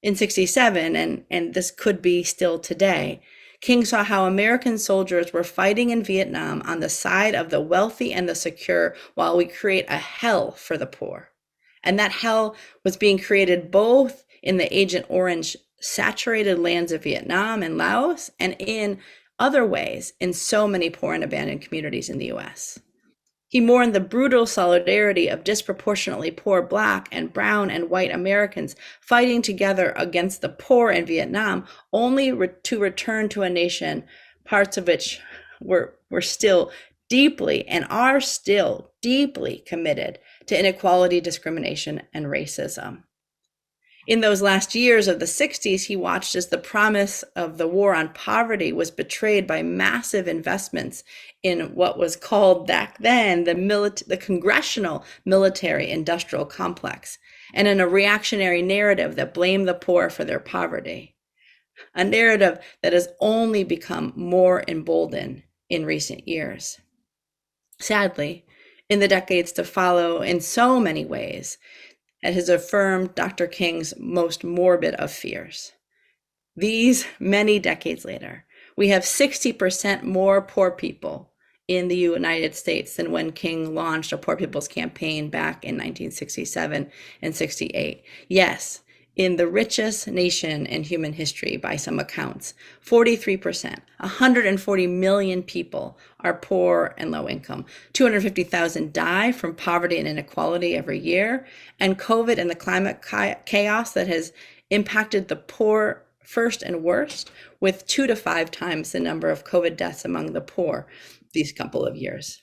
In 67, and this could be still today, King saw how American soldiers were fighting in Vietnam on the side of the wealthy and the secure while we create a hell for the poor. And that hell was being created both in the Agent Orange saturated lands of Vietnam and Laos, and in other ways in so many poor and abandoned communities in the US. He mourned the brutal solidarity of disproportionately poor Black and brown and white Americans fighting together against the poor in Vietnam, only to return to a nation, parts of which were still deeply and are still deeply committed to inequality, discrimination, and racism. In those last years of the 60s, he watched as the promise of the war on poverty was betrayed by massive investments in what was called back then the congressional military industrial complex, and in a reactionary narrative that blamed the poor for their poverty, a narrative that has only become more emboldened in recent years. Sadly, in the decades to follow in so many ways. It has affirmed Dr. King's most morbid of fears. These many decades later, we have 60% more poor people in the United States than when King launched a Poor People's Campaign back in 1967 and 68. Yes, in the richest nation in human history by some accounts, 43%, 140 million people are poor and low income. 250,000 die from poverty and inequality every year, and COVID and the climate chaos that has impacted the poor first and worst, with 2 to 5 times the number of COVID deaths among the poor these couple of years.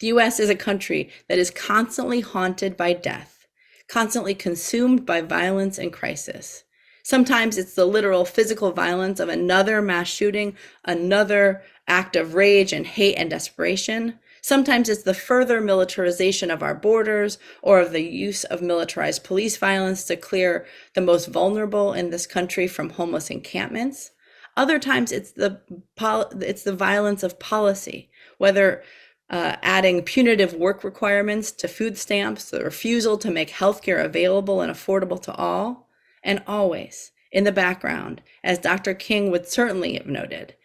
The US is a country that is constantly haunted by death, constantly consumed by violence and crisis. Sometimes it's the literal physical violence of another mass shooting, another act of rage and hate and desperation. Sometimes it's the further militarization of our borders or of the use of militarized police violence to clear the most vulnerable in this country from homeless encampments. Other times it's the violence of policy, whether adding punitive work requirements to food stamps, the refusal to make healthcare available and affordable to all, and always in the background, as Dr. King would certainly have noted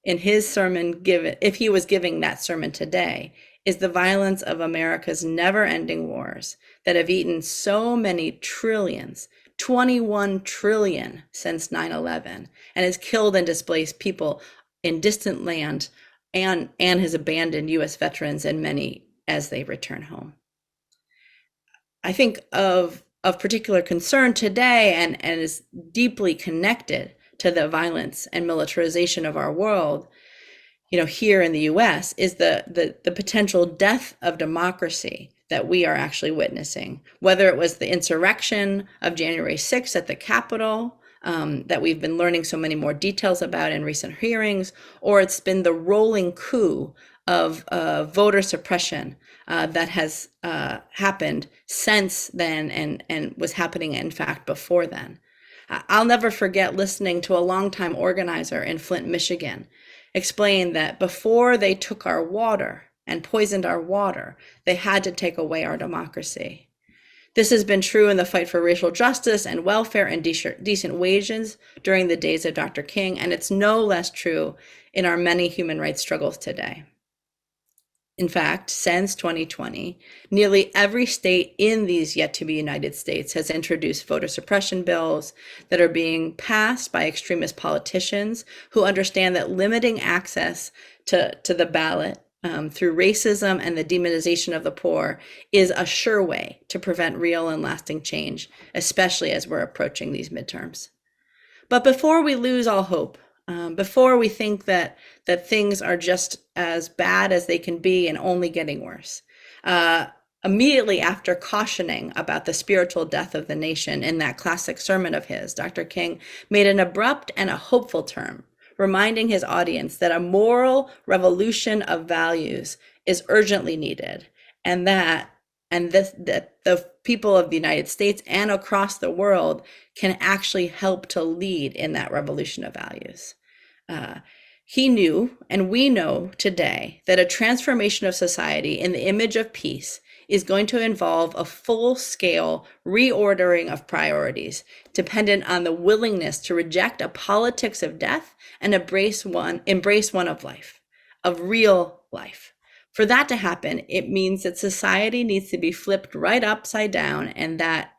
in his sermon, if he was giving that sermon today, is the violence of America's never-ending wars that have eaten so many trillions, 21 trillion since 9/11, and has killed and displaced people in distant land and has abandoned US veterans and many as they return home. I think of particular concern today and is deeply connected to the violence and militarization of our world, here in the US, is the potential death of democracy that we are actually witnessing, whether it was the insurrection of January 6th at the Capitol, that we've been learning so many more details about in recent hearings, or it's been the rolling coup of voter suppression that has happened since then and was happening, in fact, before then. I'll never forget listening to a longtime organizer in Flint, Michigan, explain that before they took our water and poisoned our water, they had to take away our democracy. This has been true in the fight for racial justice and welfare and decent wages during the days of Dr. King, and it's no less true in our many human rights struggles today. In fact, since 2020, nearly every state in these yet-to-be United States has introduced voter suppression bills that are being passed by extremist politicians who understand that limiting access to the ballot through racism and the demonization of the poor is a sure way to prevent real and lasting change, especially as we're approaching these midterms. But before we lose all hope, before we think that things are just as bad as they can be and only getting worse, immediately after cautioning about the spiritual death of the nation in that classic sermon of his, Dr. King made an abrupt and a hopeful turn, reminding his audience that a moral revolution of values is urgently needed, and that the people of the United States and across the world can actually help to lead in that revolution of values. He knew, and we know today, that a transformation of society in the image of peace is going to involve a full-scale reordering of priorities, dependent on the willingness to reject a politics of death and embrace one of life, of real life. For that to happen, it means that society needs to be flipped right upside down, and that,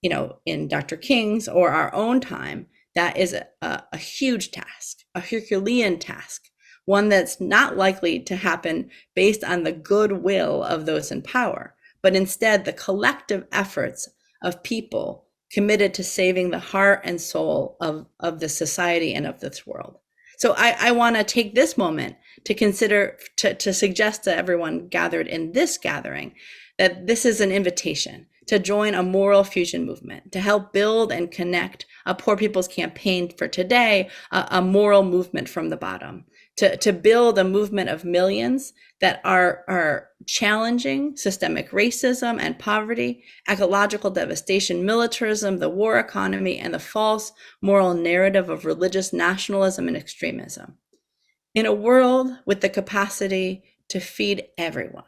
in Dr. King's or our own time, that is a huge task, a Herculean task, one that's not likely to happen based on the goodwill of those in power, but instead the collective efforts of people committed to saving the heart and soul of the society and of this world. So I want to take this moment to consider, to suggest to everyone gathered in this gathering that this is an invitation to join a moral fusion movement, to help build and connect a Poor People's Campaign for today, a moral movement from the bottom, to build a movement of millions that are challenging systemic racism and poverty, ecological devastation, militarism, the war economy, and the false moral narrative of religious nationalism and extremism. In a world with the capacity to feed everyone,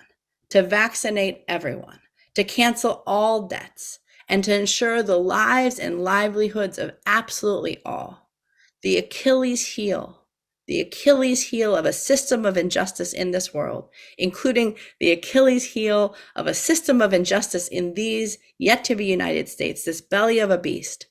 to vaccinate everyone, to cancel all debts, and to ensure the lives and livelihoods of absolutely all. The Achilles heel of a system of injustice in this world, including the Achilles heel of a system of injustice in these yet to be United States, this belly of a beast,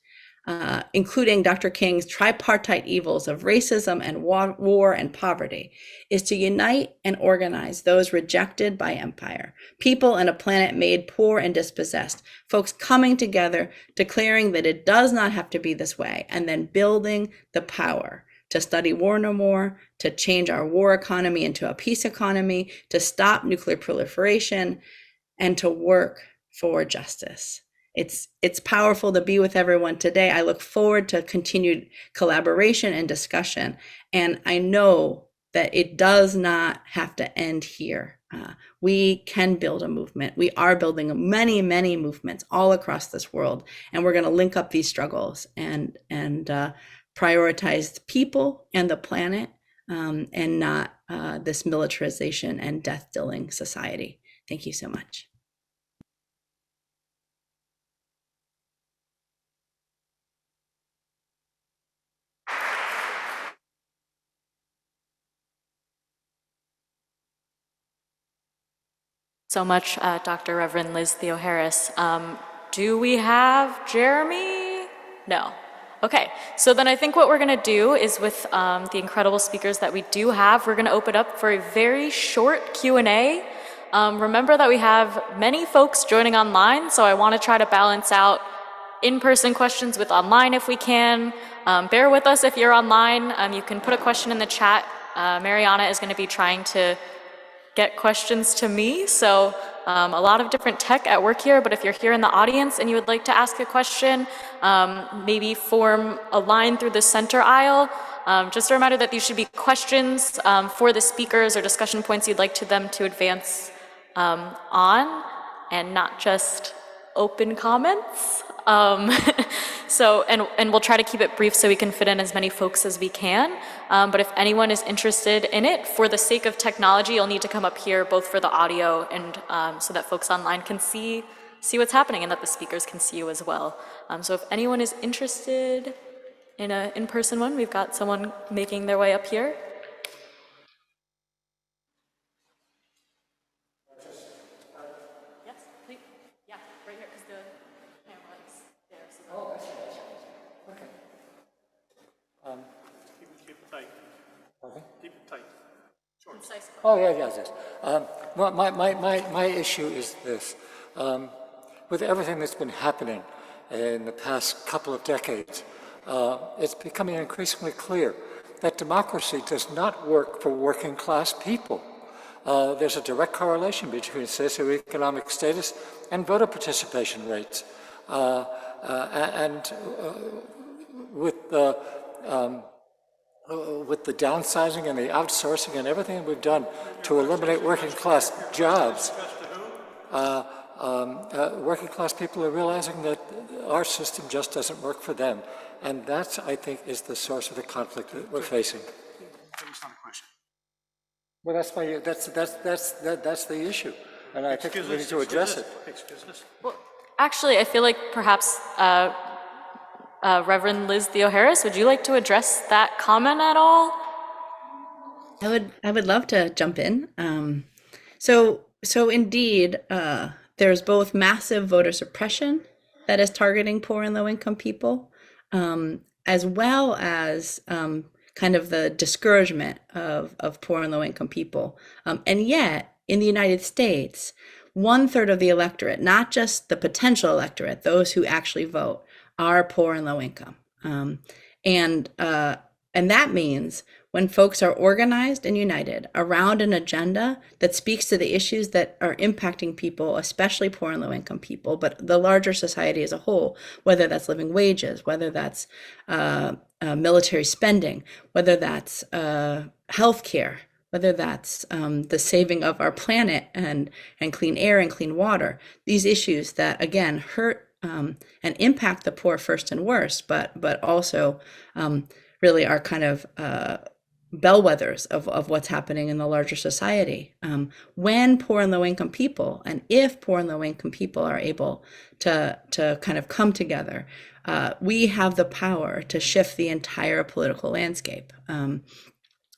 including Dr. King's tripartite evils of racism and war and poverty, is to unite and organize those rejected by empire, people on a planet made poor and dispossessed, folks coming together, declaring that it does not have to be this way, and then building the power to study war no more, to change our war economy into a peace economy, to stop nuclear proliferation, and to work for justice. It's powerful to be with everyone today. I look forward to continued collaboration and discussion. And I know that it does not have to end here. We can build a movement. We are building many, many movements all across this world. And we're going to link up these struggles and prioritize the people and the planet, and not this militarization and death-dealing society. Thank you so much. So much, Dr. Reverend Liz Theo-Harris. Do we have Jeremy? No. Okay, so then I think what we're gonna do is with the incredible speakers that we do have, we're gonna open up for a very short Q&A. Remember that we have many folks joining online, so I wanna try to balance out in-person questions with online if we can. Bear with us if you're online. You can put a question in the chat. Mariana is gonna be trying to get questions to me. So a lot of different tech at work here, but if you're here in the audience and you would like to ask a question, maybe form a line through the center aisle. Just a reminder that these should be questions for the speakers or discussion points you'd like them to advance on, and not just open comments. And we'll try to keep it brief so we can fit in as many folks as we can. But if anyone is interested in it, for the sake of technology, you'll need to come up here both for the audio and so that folks online can see what's happening and that the speakers can see you as well. So if anyone is interested in an in-person one, we've got someone making their way up here. Yes, please. Yeah, right here, because the camera is there. So oh, I see. Okay. Keep it tight. Okay. Keep it tight. Short. concise. Oh, yes. My issue is this. With everything that's been happening in the past couple of decades, it's becoming increasingly clear that democracy does not work for working class people. There's a direct correlation between socioeconomic status and voter participation rates. With the downsizing and the outsourcing and everything we've done to eliminate working class jobs, working class people are realizing that our system just doesn't work for them. And that, I think, is the source of the conflict that we're facing. That's not a question. Well, that's the issue. And I think we need to address it. Excuse us. Well, actually, I feel like perhaps Reverend Liz Theo-Harris, would you like to address that comment at all? I would love to jump in. So indeed, there's both massive voter suppression that is targeting poor and low income people, as well as kind of the discouragement of poor and low income people. And yet, in the United States, 1/3 of the electorate, not just the potential electorate, those who actually vote, are poor and low income. And that means when folks are organized and united around an agenda that speaks to the issues that are impacting people, especially poor and low income people, but the larger society as a whole, whether that's living wages, whether that's military spending, whether that's healthcare, whether that's the saving of our planet and clean air and clean water, these issues that, again, hurt and impact the poor first and worst, but also really are kind of bellwethers of what's happening in the larger society. When poor and low income people, and if poor and low income people are able to kind of come together, we have the power to shift the entire political landscape.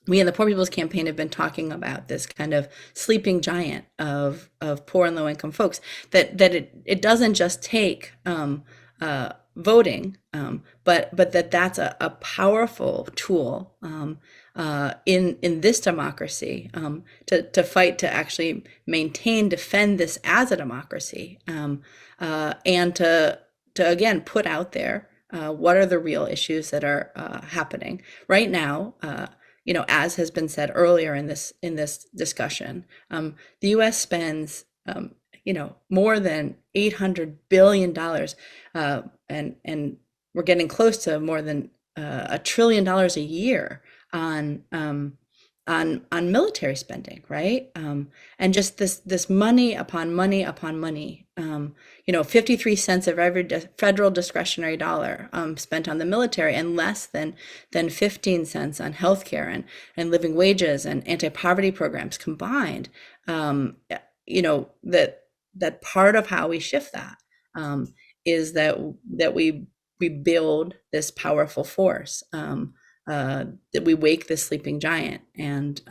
We in the Poor People's Campaign have been talking about this kind of sleeping giant of poor and low income folks, that it doesn't just take voting, but that's a powerful tool in this democracy to fight to actually defend this as a democracy, and to again put out there what are the real issues that are happening right now. As has been said earlier in this discussion, the U.S. spends more than $800 billion, and we're getting close to more than $1 trillion a year on military spending, right? And just this money upon money upon money. 53 cents of every federal discretionary dollar spent on the military, and less than 15 cents on healthcare and living wages and anti-poverty programs combined. That part of how we shift that is that we build this powerful force, that we wake this sleeping giant, and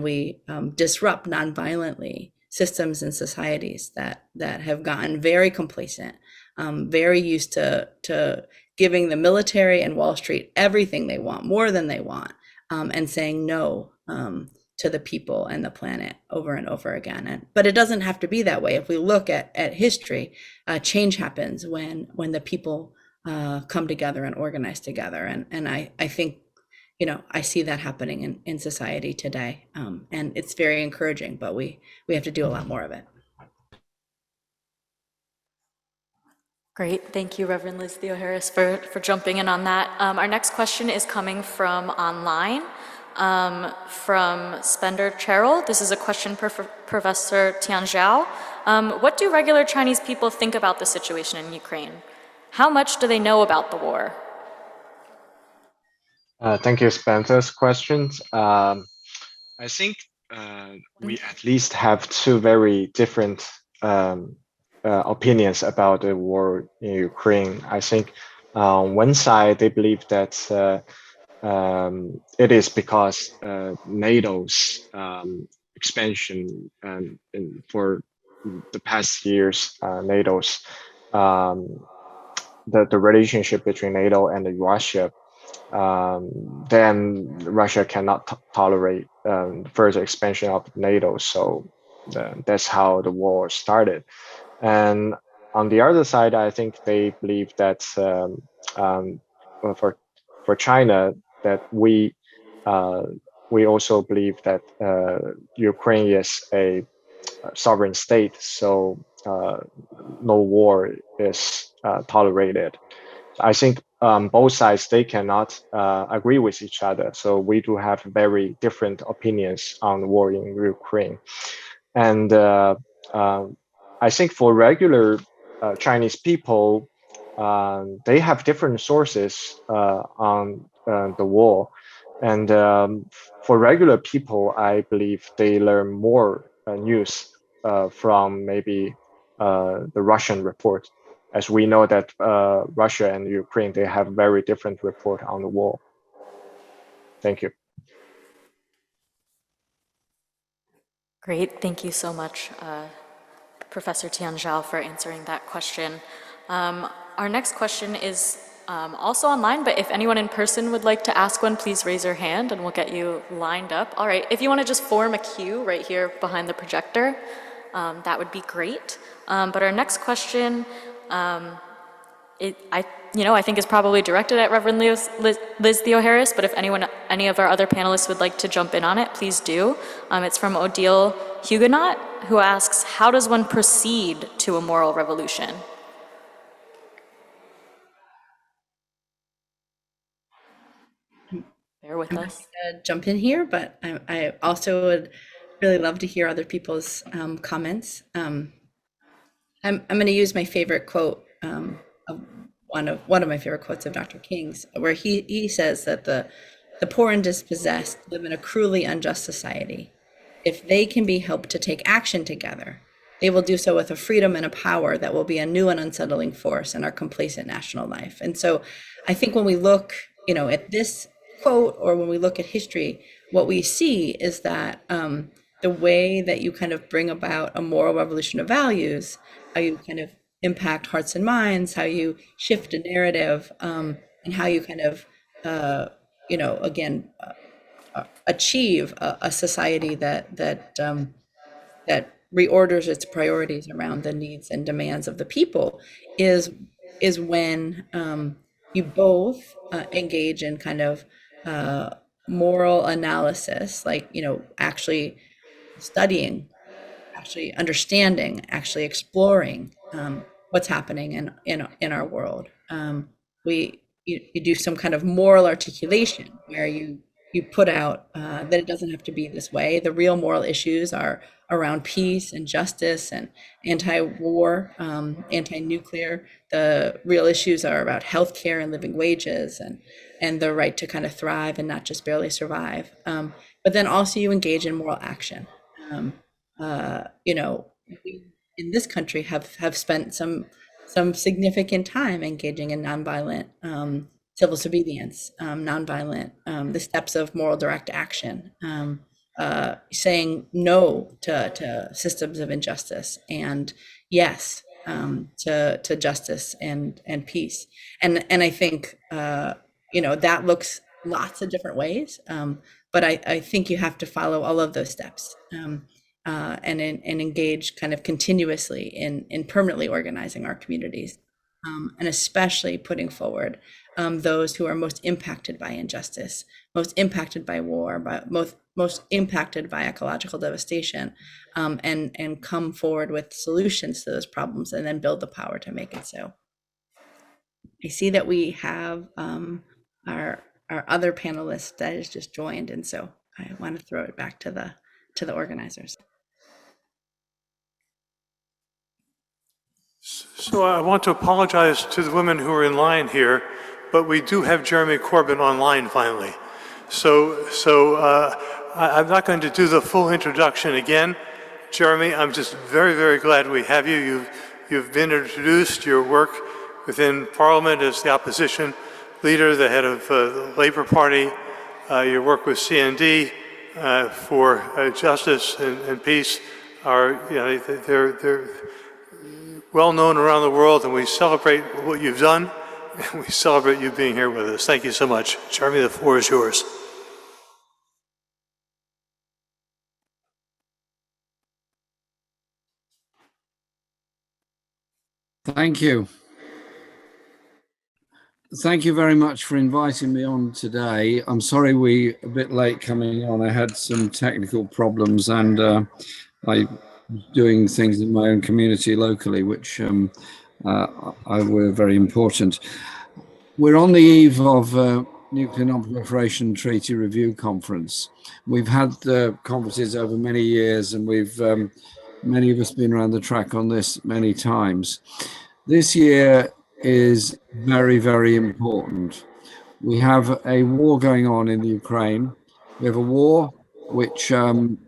we disrupt nonviolently systems and societies that have gotten very complacent, very used to giving the military and Wall Street everything they want, more than they want, and saying no to the people and the planet over and over again. But it doesn't have to be that way. If we look at history, change happens when the people come together and organize together. And I think, I see that happening in society today. And it's very encouraging, but we have to do a lot more of it. Great. Thank you, Reverend Liz Theo-Harris, for jumping in on that. Our next question is coming from online, from Spender Cheryl. This is a question for Professor Tian Zhao. What do regular Chinese people think about the situation in Ukraine? How much do they know about the war? Thank you, Spencer's questions. I think we at least have two very different opinions about the war in Ukraine. I think on one side, they believe that it is because NATO's expansion for the past years, NATO's the relationship between NATO and Russia, then Russia cannot tolerate further expansion of NATO. So that's how the war started. And on the other side, I think they believe that for China, that we also believe that Ukraine is a sovereign state, so no war is tolerated. I think both sides, they cannot agree with each other. So we do have very different opinions on the war in Ukraine. And I think for regular Chinese people, they have different sources on the war. And for regular people, I believe they learn more news from maybe the Russian report, as we know that Russia and Ukraine, they have very different report on the war. Thank you. Great. Thank you so much, Professor Tian Zhao, for answering that question. Our next question is also online, but if anyone in person would like to ask one, please raise your hand and we'll get you lined up. All right, if you want to just form a queue right here behind the projector, that would be great. But our next question, I think is probably directed at Reverend Liz Theo-Harris, but if any of our other panelists would like to jump in on it, please do. It's from Odile Huguenot, who asks, how does one proceed to a moral revolution? Bear with us. Jump in here, but I also would really love to hear other people's comments. I'm going to use my favorite quote, of one of my favorite quotes of Dr. King's, where he says that the the poor and dispossessed live in a cruelly unjust society. If they can be helped to take action together, they will do so with a freedom and a power that will be a new and unsettling force in our complacent national life. And so I think when we look, at this quote, or when we look at history, what we see is that the way that you kind of bring about a moral revolution of values, how you kind of impact hearts and minds, how you shift a narrative, and how you kind of, again, achieve a society that reorders its priorities around the needs and demands of the people is when you both engage in kind of moral analysis, like actually studying, actually understanding, actually exploring what's happening in our world. You do some kind of moral articulation where you put out that it doesn't have to be this way. The real moral issues are around peace and justice and anti-war, anti-nuclear. The real issues are about healthcare and living wages and the right to kind of thrive and not just barely survive. But then also you engage in moral action. We in this country have spent some significant time engaging in nonviolent civil disobedience, nonviolent, the steps of moral direct action, saying no to systems of injustice and yes to justice and peace. And I think that looks lots of different ways, but I think you have to follow all of those steps. And engage kind of continuously in permanently organizing our communities, and especially putting forward those who are most impacted by injustice, most impacted by war, most impacted by ecological devastation, and come forward with solutions to those problems and then build the power to make it so. I see that we have our other panelist that has just joined, and so I want to throw it back to the organizers. So I want to apologize to the women who are in line here, but we do have Jeremy Corbyn online finally. I'm not going to do the full introduction again. Jeremy, I'm just very, very glad we have you. You've been introduced, your work within Parliament as the opposition leader, the head of the Labour Party, your work with CND for justice and peace are, they're well known around the world, and we celebrate what you've done, and we celebrate you being here with us. Thank you so much. Jeremy, the floor is yours. Thank you. Thank you very much for inviting me on today. I'm sorry we're a bit late coming on. I had some technical problems, and I was doing things in my own community locally, which were very important. We're on the eve of Nuclear Non-Proliferation Treaty Review Conference. We've had conferences over many years, and we've many of us been around the track on this many times. This year is very, very important. We have a war going on in the Ukraine. We have a war which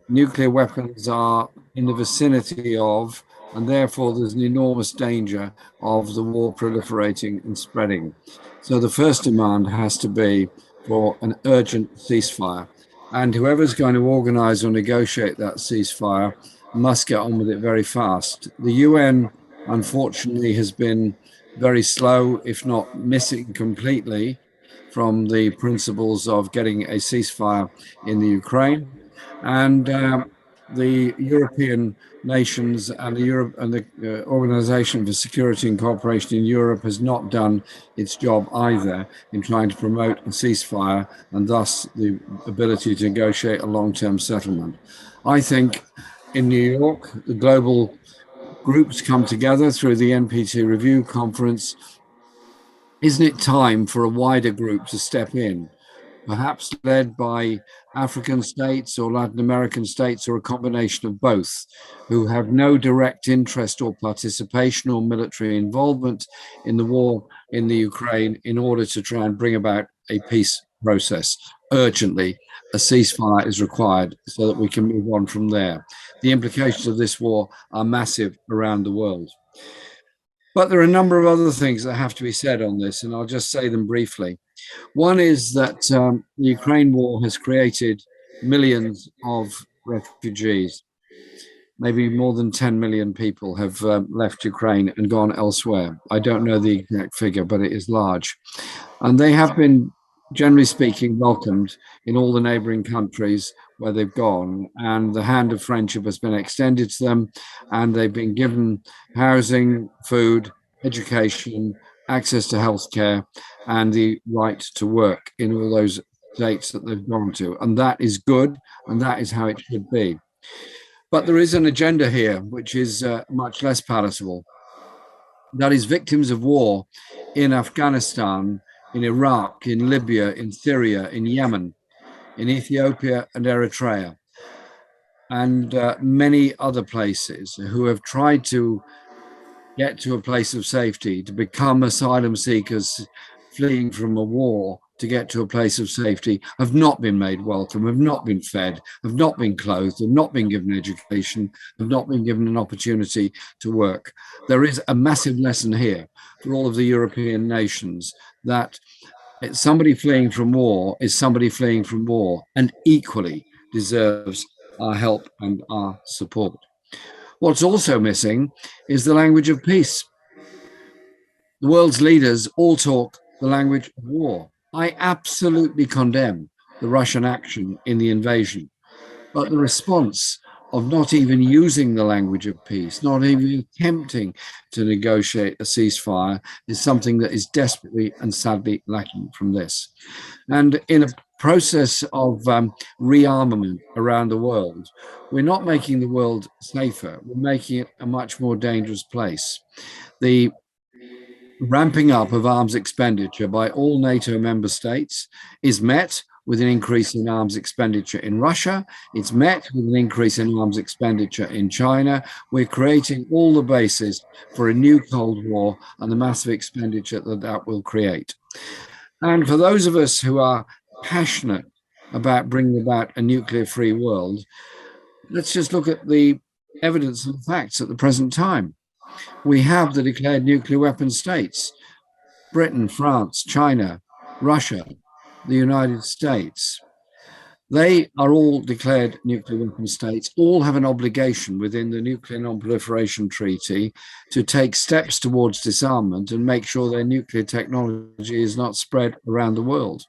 nuclear weapons are in the vicinity of, and therefore there's an enormous danger of the war proliferating and spreading. So the first demand has to be for an urgent ceasefire. And whoever's going to organize or negotiate that ceasefire must get on with it very fast. The UN, unfortunately, has been very slow, if not missing completely, from the principles of getting a ceasefire in the Ukraine. And the European nations and the Organization for Security and Cooperation in Europe has not done its job either in trying to promote a ceasefire and thus the ability to negotiate a long-term settlement. I think in New York, the global groups come together through the NPT Review Conference. Isn't it time for a wider group to step in, perhaps led by African states or Latin American states, or a combination of both, who have no direct interest or participation or military involvement in the war in the Ukraine, in order to try and bring about a peace process? urgently a ceasefire is required so that we can move on from there. The implications of this war are massive around the world. But there are a number of other things that have to be said on this, and I'll just say them briefly. One is that the Ukraine war has created millions of refugees. Maybe more than 10 million people have left Ukraine and gone elsewhere. I don't know the exact figure, but it is large. And they have been, generally speaking, welcomed in all the neighboring countries where they've gone. And the hand of friendship has been extended to them, and they've been given housing, food, education, access to healthcare, and the right to work in all those states that they've gone to. And that is good, and that is how it should be. But there is an agenda here which is much less palatable. That is victims of war in Afghanistan, in Iraq, in Libya, in Syria, in Yemen, in Ethiopia and Eritrea, and many other places who have tried to get to a place of safety, to become asylum seekers fleeing from a war to get to a place of safety, have not been made welcome, have not been fed, have not been clothed, have not been given education, have not been given an opportunity to work. There is a massive lesson here for all of the European nations that somebody fleeing from war is somebody fleeing from war and equally deserves our help and our support. What's also missing is the language of peace. The world's leaders all talk the language of war. I absolutely condemn the Russian action in the invasion, but the response of not even using the language of peace, not even attempting to negotiate a ceasefire, is something that is desperately and sadly lacking from this. And in a process of rearmament around the world, we're not making the world safer, we're making it a much more dangerous place. The ramping up of arms expenditure by all NATO member states is met with an increase in arms expenditure in Russia. It's met with an increase in arms expenditure in China. We're creating all the basis for a new Cold War and the massive expenditure that that will create. And for those of us who are passionate about bringing about a nuclear-free world, let's just look at the evidence and facts at the present time. We have the declared nuclear weapon states: Britain, France, China, Russia, the United States. They are all declared nuclear weapon states, all have an obligation within the Nuclear Non-Proliferation Treaty to take steps towards disarmament and make sure their nuclear technology is not spread around the world.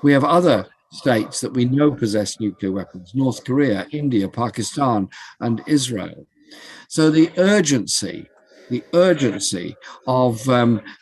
We have other states that we know possess nuclear weapons: North Korea, India, Pakistan, and Israel. So the urgency of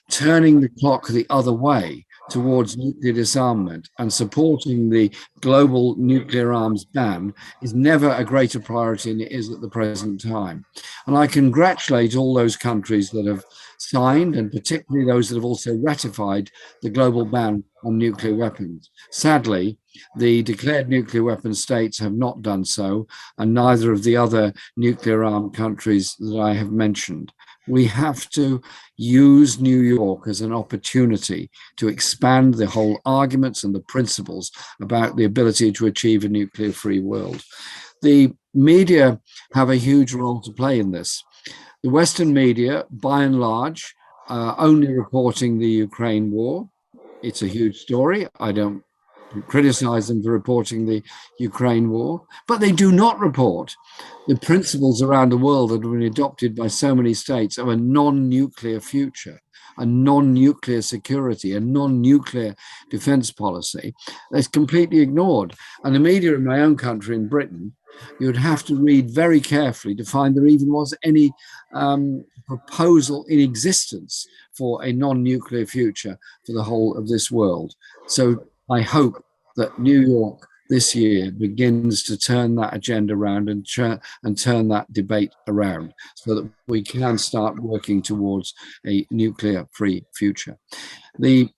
turning the clock the other way towards nuclear disarmament and supporting the global nuclear arms ban is never a greater priority than it is at the present time. And I congratulate all those countries that have signed, and particularly those that have also ratified, the global ban on nuclear weapons. Sadly, the declared nuclear weapon states have not done so, and neither of the other nuclear armed countries that I have mentioned. We have to use New York as an opportunity to expand the whole arguments and the principles about the ability to achieve a nuclear-free world. The media have a huge role to play in this. The Western media, by and large, only reporting the Ukraine war. It's a huge story. I don't criticize them for reporting the Ukraine war, but they do not report the principles around the world that have been adopted by so many states of a non-nuclear future, a non-nuclear security, a non-nuclear defense policy. That's completely ignored. And the media in my own country, in Britain, you'd have to read very carefully to find there even was any proposal in existence for a non-nuclear future for the whole of this world. So I hope that New York this year begins to turn that agenda around and turn that debate around so that we can start working towards a nuclear-free future. The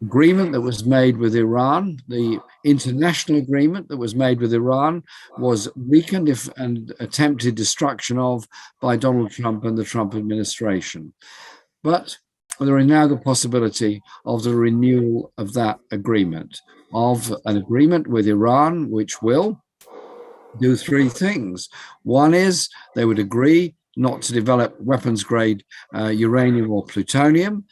agreement that was made with Iran, the international agreement that was made with Iran, was weakened and attempted destruction of by Donald Trump and the Trump administration. But there is now the possibility of the renewal of that agreement, of an agreement with Iran, which will do three things. One is they would agree not to develop weapons grade uranium or plutonium.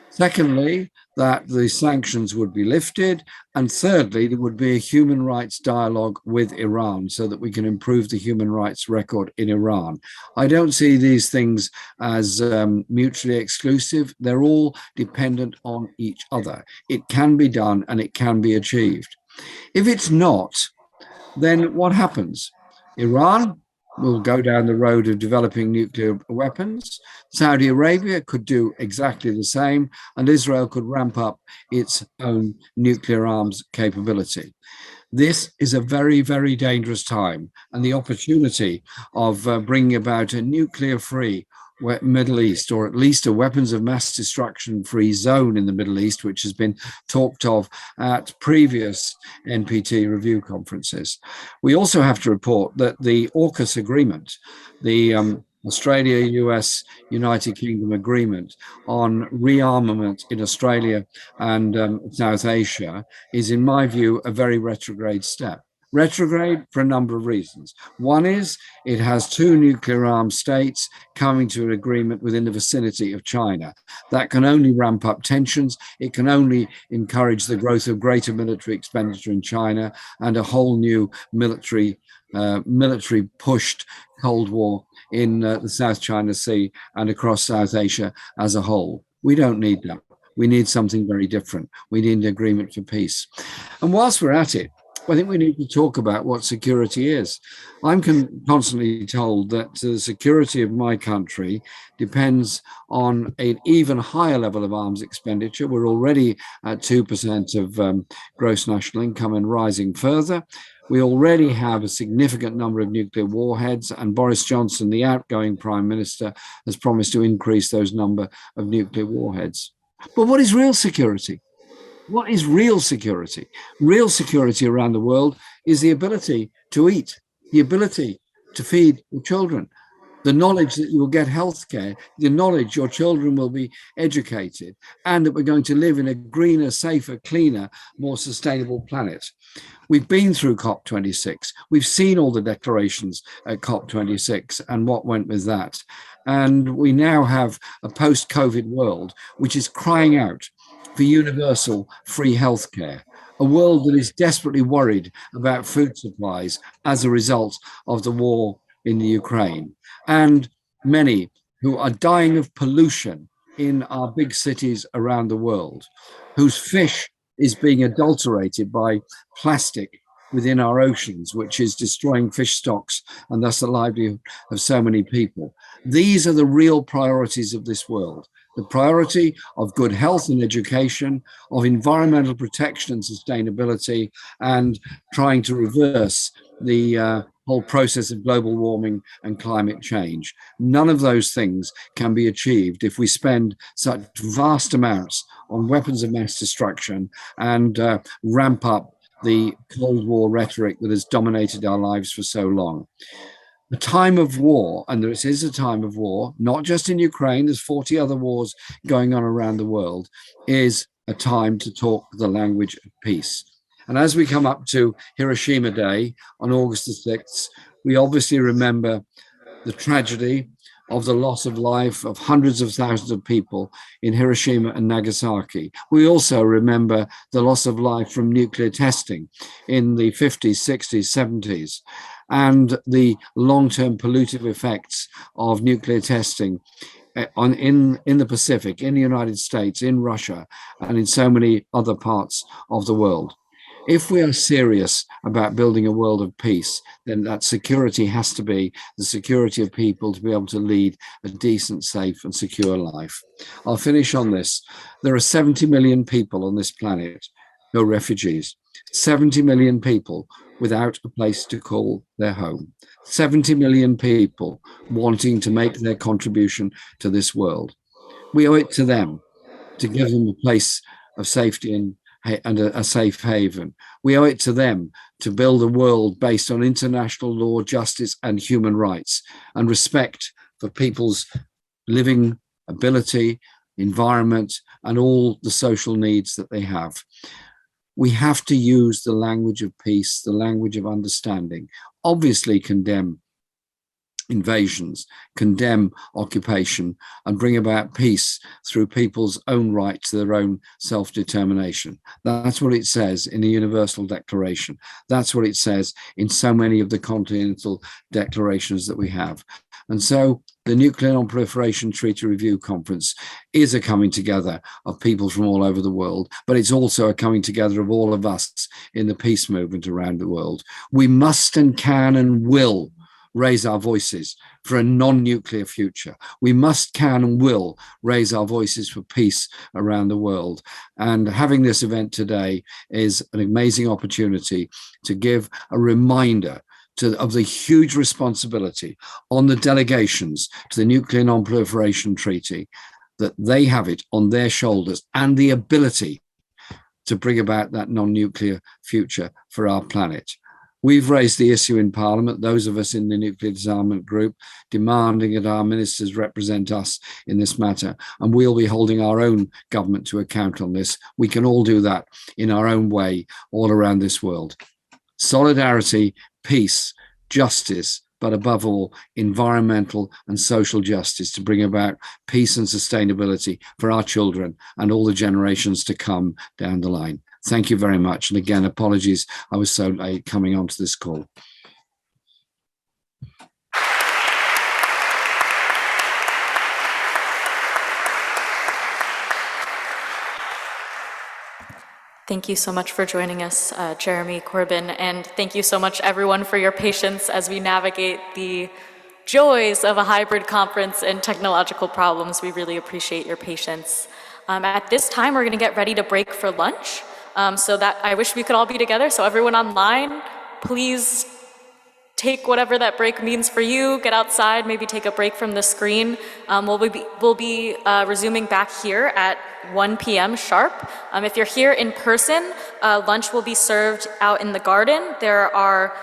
Secondly, that the sanctions would be lifted. And thirdly, there would be a human rights dialogue with Iran so that we can improve the human rights record in Iran. I don't see these things as mutually exclusive. They're all dependent on each other. It can be done and it can be achieved. If it's not, then what happens? Iran will go down the road of developing nuclear weapons. Saudi Arabia could do exactly the same, and Israel could ramp up its own nuclear arms capability. This is a very, very dangerous time, and the opportunity of bringing about a nuclear-free Middle East, or at least a weapons of mass destruction free zone in the Middle East, which has been talked of at previous NPT review conferences. We also have to report that the AUKUS agreement, the Australia, US, United Kingdom agreement on rearmament in Australia and South Asia is, in my view, a very retrograde step. Retrograde for a number of reasons. One is it has two nuclear armed states coming to an agreement within the vicinity of China. That can only ramp up tensions. It can only encourage the growth of greater military expenditure in China and a whole new military pushed Cold War in the South China Sea and across South Asia as a whole. We don't need that. We need something very different. We need an agreement for peace. And whilst we're at it, I think we need to talk about what security is. I'm constantly told that the security of my country depends on an even higher level of arms expenditure. We're already at 2% of gross national income and rising further. We already have a significant number of nuclear warheads, and Boris Johnson, the outgoing Prime Minister, has promised to increase those number of nuclear warheads. But what is real security? What is real security? Real security around the world is the ability to eat, the ability to feed your children, the knowledge that you will get healthcare, the knowledge your children will be educated, and that we're going to live in a greener, safer, cleaner, more sustainable planet. We've been through COP26. We've seen all the declarations at COP26 and what went with that. And we now have a post-COVID world which is crying out for universal free healthcare, a world that is desperately worried about food supplies as a result of the war in the Ukraine, and many who are dying of pollution in our big cities around the world, whose fish is being adulterated by plastic within our oceans, which is destroying fish stocks and thus the livelihood of so many people. These are the real priorities of this world. The priority of good health and education, of environmental protection and sustainability, and trying to reverse the whole process of global warming and climate change. None of those things can be achieved if we spend such vast amounts on weapons of mass destruction and ramp up the Cold War rhetoric that has dominated our lives for so long. A time of war, and this is a time of war, not just in Ukraine, there's 40 other wars going on around the world, is a time to talk the language of peace. And as we come up to Hiroshima Day on August the 6th, we obviously remember the tragedy of the loss of life of hundreds of thousands of people in Hiroshima and Nagasaki. We also remember the loss of life from nuclear testing in the 50s, 60s, 70s, and the long-term pollutive effects of nuclear testing in the Pacific, in the United States, in Russia, and in so many other parts of the world. If we are serious about building a world of peace, then that security has to be the security of people to be able to lead a decent, safe, and secure life. I'll finish on this. There are 70 million people on this planet who are refugees. 70 million people without a place to call their home. 70 million people wanting to make their contribution to this world. We owe it to them to give them a place of safety and a safe haven. We owe it to them to build a world based on international law, justice, and human rights, and respect for people's living ability, environment, and all the social needs that they have. We have to use the language of peace, the language of understanding, obviously condemn invasions, condemn occupation, and bring about peace through people's own right to their own self-determination. That's what it says in the Universal Declaration. That's what it says in so many of the continental declarations that we have. And so the Nuclear Non-Proliferation Treaty Review Conference is a coming together of people from all over the world, but it's also a coming together of all of us in the peace movement around the world. We must and can and will raise our voices for a non-nuclear future. We must, can, and will raise our voices for peace around the world. And having this event today is an amazing opportunity to give a reminder of the huge responsibility on the delegations to the Nuclear Non-Proliferation Treaty, that they have it on their shoulders, and the ability to bring about that non-nuclear future for our planet. We've raised the issue in Parliament, those of us in the Nuclear Disarmament Group, demanding that our ministers represent us in this matter, and we'll be holding our own government to account on this. We can all do that in our own way all around this world. Solidarity, peace, justice, but above all, environmental and social justice to bring about peace and sustainability for our children and all the generations to come down the line. Thank you very much. And again, apologies, I was so late coming onto this call. Thank you so much for joining us, Jeremy Corbyn, and thank you so much, everyone, for your patience as we navigate the joys of a hybrid conference and technological problems. We really appreciate your patience. At this time, we're going to get ready to break for lunch. So that I wish we could all be together. So everyone online, please take whatever that break means for you. Get outside, maybe take a break from the screen. We'll be resuming back here at 1 p.m. sharp. If you're here in person, lunch will be served out in the garden. There are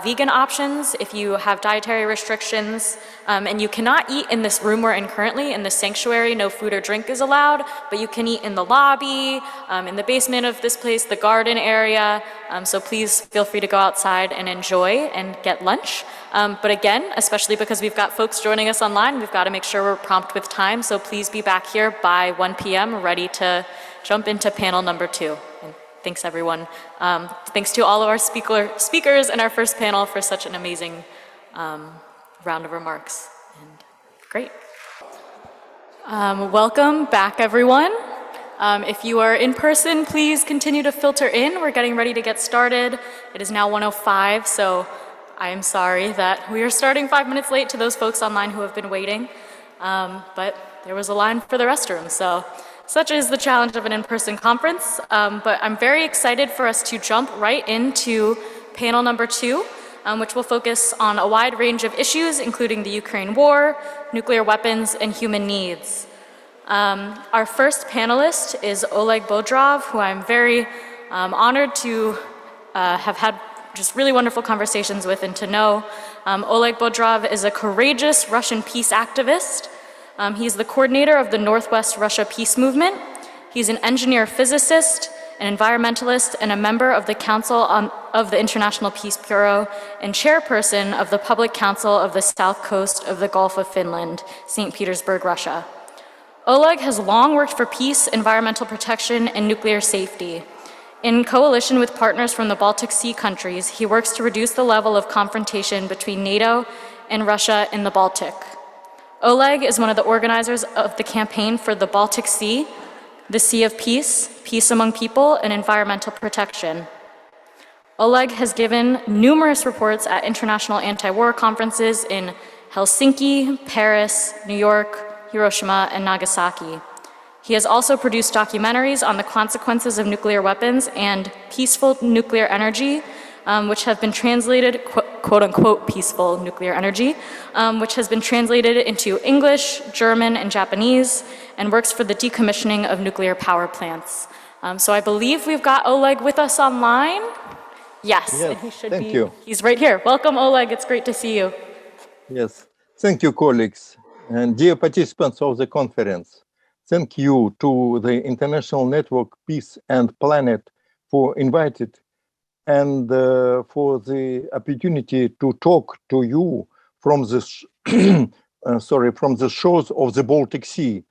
vegan options if you have dietary restrictions, and you cannot eat in this room we're in currently, in the sanctuary. No food or drink is allowed, but you can eat in the lobby, in the basement of this place, the garden area. So please feel free to go outside and enjoy and get lunch. But again, especially because we've got folks joining us online, we've got to make sure we're prompt with time. So please be back here by 1 p.m. ready to jump into panel number 2. And thanks, everyone. Thanks to all of our speakers and our first panel for such an amazing round of remarks. And great. Welcome back, everyone. If you are in person, please continue to filter in. We're getting ready to get started. It is now 1:05, so I am sorry that we are starting 5 minutes late to those folks online who have been waiting. But there was a line for the restroom, so such is the challenge of an in-person conference. But I'm very excited for us to jump right into panel number 2, which will focus on a wide range of issues, including the Ukraine war, nuclear weapons, and human needs. Our first panelist is Oleg Bodrov, who I'm very honored to have had just really wonderful conversations with and to know. Oleg Bodrov is a courageous Russian peace activist. He's the coordinator of the Northwest Russia Peace Movement. He's an engineer physicist, an environmentalist, and a member of the Council of the International Peace Bureau and chairperson of the Public Council of the South Coast of the Gulf of Finland, St. Petersburg, Russia. Oleg has long worked for peace, environmental protection, and nuclear safety. In coalition with partners from the Baltic Sea countries, he works to reduce the level of confrontation between NATO and Russia in the Baltic. Oleg is one of the organizers of the campaign for the Baltic Sea, the Sea of Peace, Peace Among People, and Environmental Protection. Oleg has given numerous reports at international anti-war conferences in Helsinki, Paris, New York, Hiroshima, and Nagasaki. He has also produced documentaries on the consequences of nuclear weapons and peaceful nuclear energy, which have been translated, quote-unquote peaceful nuclear energy, which has been translated into English, German, and Japanese, and works for the decommissioning of nuclear power plants. So I believe we've got Oleg with us online. Yes, and he should thank you. He's right here. Welcome, Oleg. It's great to see you. Yes, thank you, colleagues, and dear participants of the conference. Thank you to the International Network Peace and Planet for inviting and for the opportunity to talk to you from the from the shores of the Baltic Sea,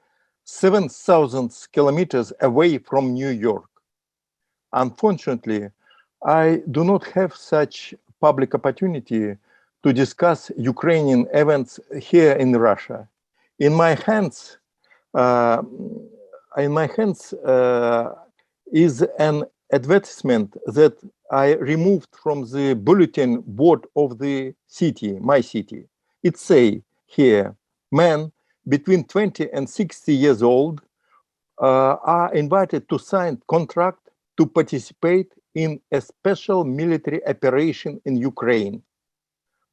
7,000 kilometers away from New York. Unfortunately, I do not have such public opportunity to discuss Ukrainian events here in Russia. In my hands, is an advertisement that I removed from the bulletin board of the city, my city. It say here, men between 20 and 60 years old are invited to sign contract to participate in a special military operation in Ukraine.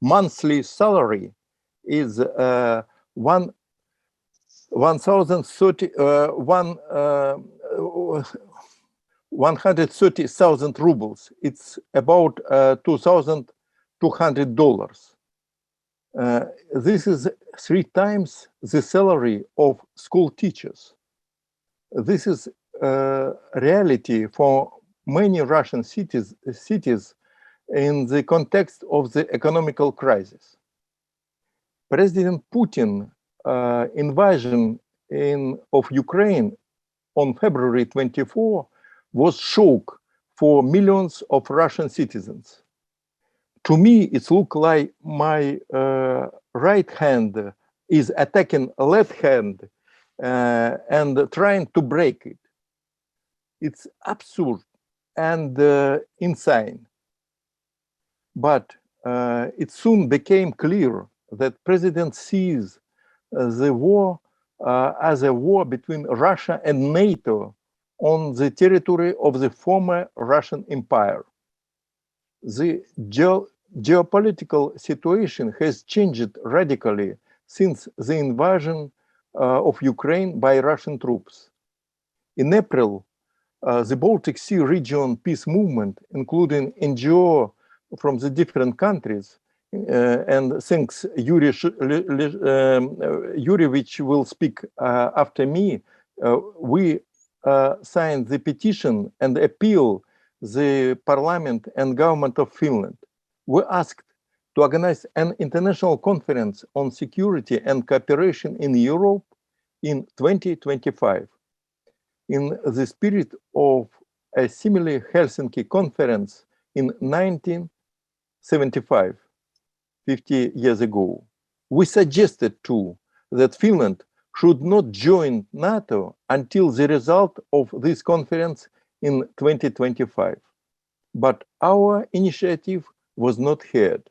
Monthly salary is 130,000 rubles. It's about $2,200. This is 3 times the salary of school teachers. This is reality for many Russian cities in the context of the economical crisis. President Putin invasion of Ukraine on February 24 was shock for millions of Russian citizens. To me, it looks like my right hand is attacking left hand and trying to break it. It's absurd and insane. But it soon became clear that President sees the war as a war between Russia and NATO on the territory of the former Russian Empire. The geopolitical situation has changed radically since the invasion of Ukraine by Russian troops. In April, the Baltic Sea region peace movement, including NGO from the different countries, and thanks Yurievich will speak after me, we signed the petition and appeal the parliament and government of Finland. We asked to organize an international conference on security and cooperation in Europe in 2025. In the spirit of a similar Helsinki conference in 1975, 50 years ago, we suggested too that Finland should not join NATO until the result of this conference in 2025. But our initiative was not heard.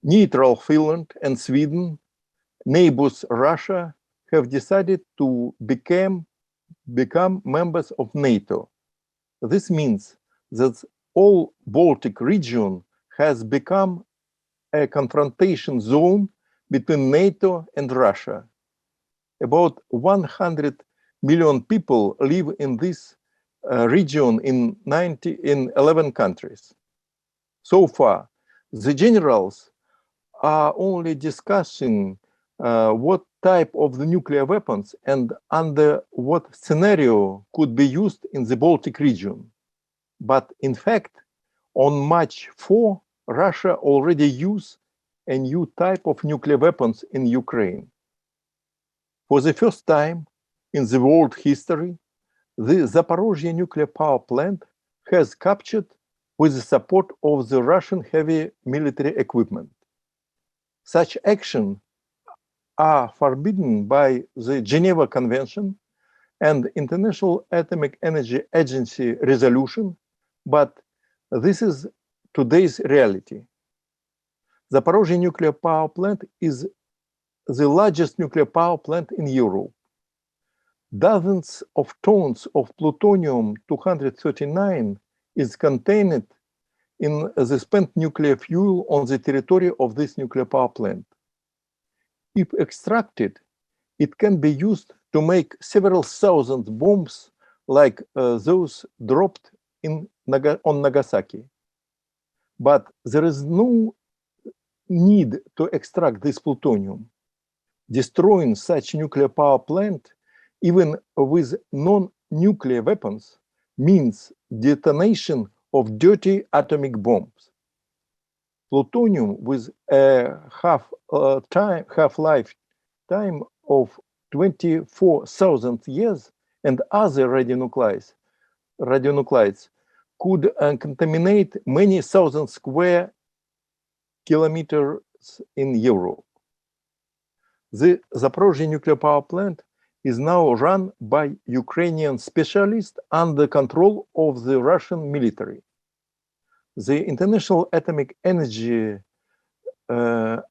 Neutral Finland and Sweden, neighbors Russia, have decided to become members of NATO. This means that all Baltic region has become a confrontation zone between NATO and Russia. About 100 million people live in this region in 11 countries. So far, the generals are only discussing what type of the nuclear weapons and under what scenario could be used in the Baltic region. But in fact, on March 4, Russia already used a new type of nuclear weapons in Ukraine. For the first time in the world history, the Zaporozhye nuclear power plant has captured with the support of the Russian heavy military equipment. Such actions are forbidden by the Geneva Convention and International Atomic Energy Agency resolution, but this is today's reality. The Zaporozhye nuclear power plant is the largest nuclear power plant in Europe. Dozens of tons of plutonium-239 is contained in the spent nuclear fuel on the territory of this nuclear power plant. If extracted, it can be used to make several thousand bombs like those dropped on Nagasaki. But there is no need to extract this plutonium. Destroying such nuclear power plant, even with non-nuclear weapons, means detonation of dirty atomic bombs. Plutonium with a half-life time of 24,000 years and other radionuclides could contaminate many thousand square kilometers in Europe. The Zaporozhye nuclear power plant is now run by Ukrainian specialists under control of the Russian military. The International Atomic Energy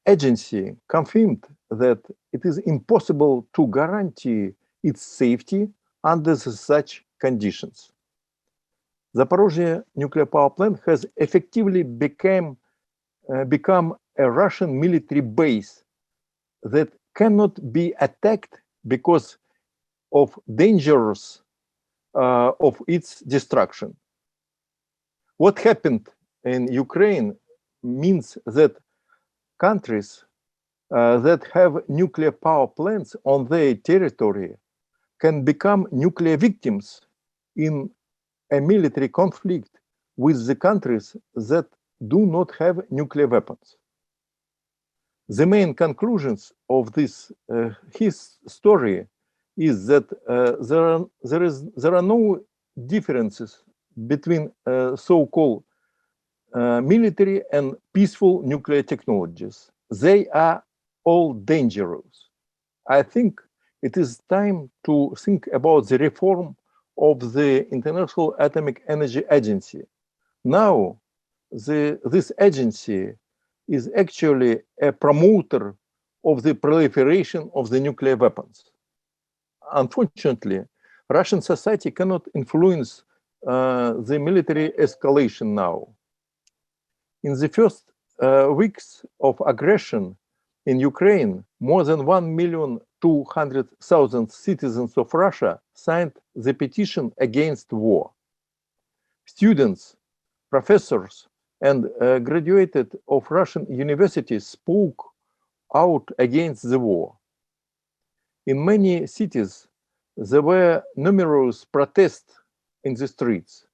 Agency confirmed that it is impossible to guarantee its safety under such conditions. Zaporozhye nuclear power plant has effectively become a Russian military base that cannot be attacked because of dangers of its destruction. What happened in Ukraine means that countries that have nuclear power plants on their territory can become nuclear victims in a military conflict with the countries that do not have nuclear weapons. The main conclusions of this his story is that there are no differences between so-called military and peaceful nuclear technologies. They are all dangerous. I think it is time to think about the reform of the International Atomic Energy Agency. Now, this agency is actually a promoter of the proliferation of the nuclear weapons. Unfortunately, Russian society cannot influence the military escalation now. In the first weeks of aggression in Ukraine, more than 1,200,000 citizens of Russia signed the petition against war. Students, professors, and graduates of Russian universities spoke out against the war. In many cities, there were numerous protests in the streets.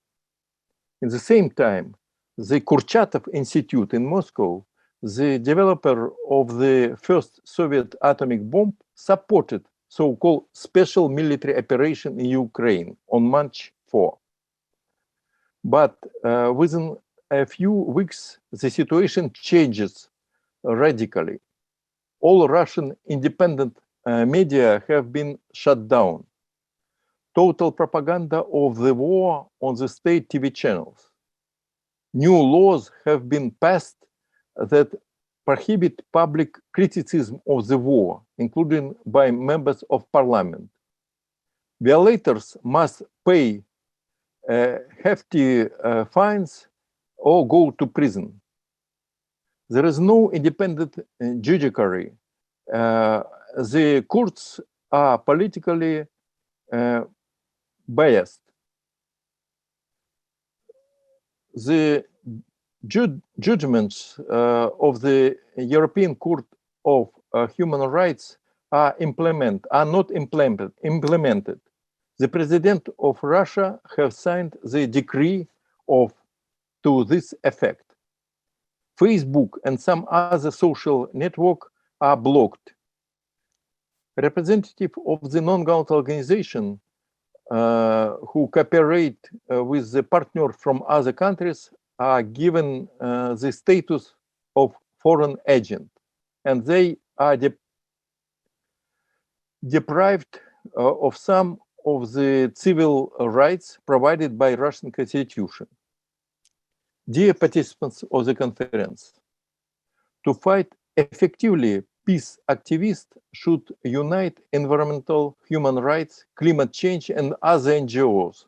In the same time, the Kurchatov Institute in Moscow, the developer of the first Soviet atomic bomb, supported so-called special military operation in Ukraine on March 4. But within a few weeks, the situation changes radically. All Russian independent media have been shut down. Total propaganda of the war on the state TV channels. New laws have been passed that prohibit public criticism of the war, including by members of parliament. Violators must pay hefty fines or go to prison. There is no independent judiciary. The courts are politically biased. The judgments of the European Court of Human Rights are not implemented. The President of Russia has signed the decree to this effect. Facebook and some other social network are blocked. Representatives of the non-governmental organization who cooperate with the partner from other countries are given the status of foreign agent, and they are deprived of some of the civil rights provided by Russian Constitution. Dear participants of the conference, to fight effectively, peace activists should unite environmental, human rights, climate change, and other NGOs.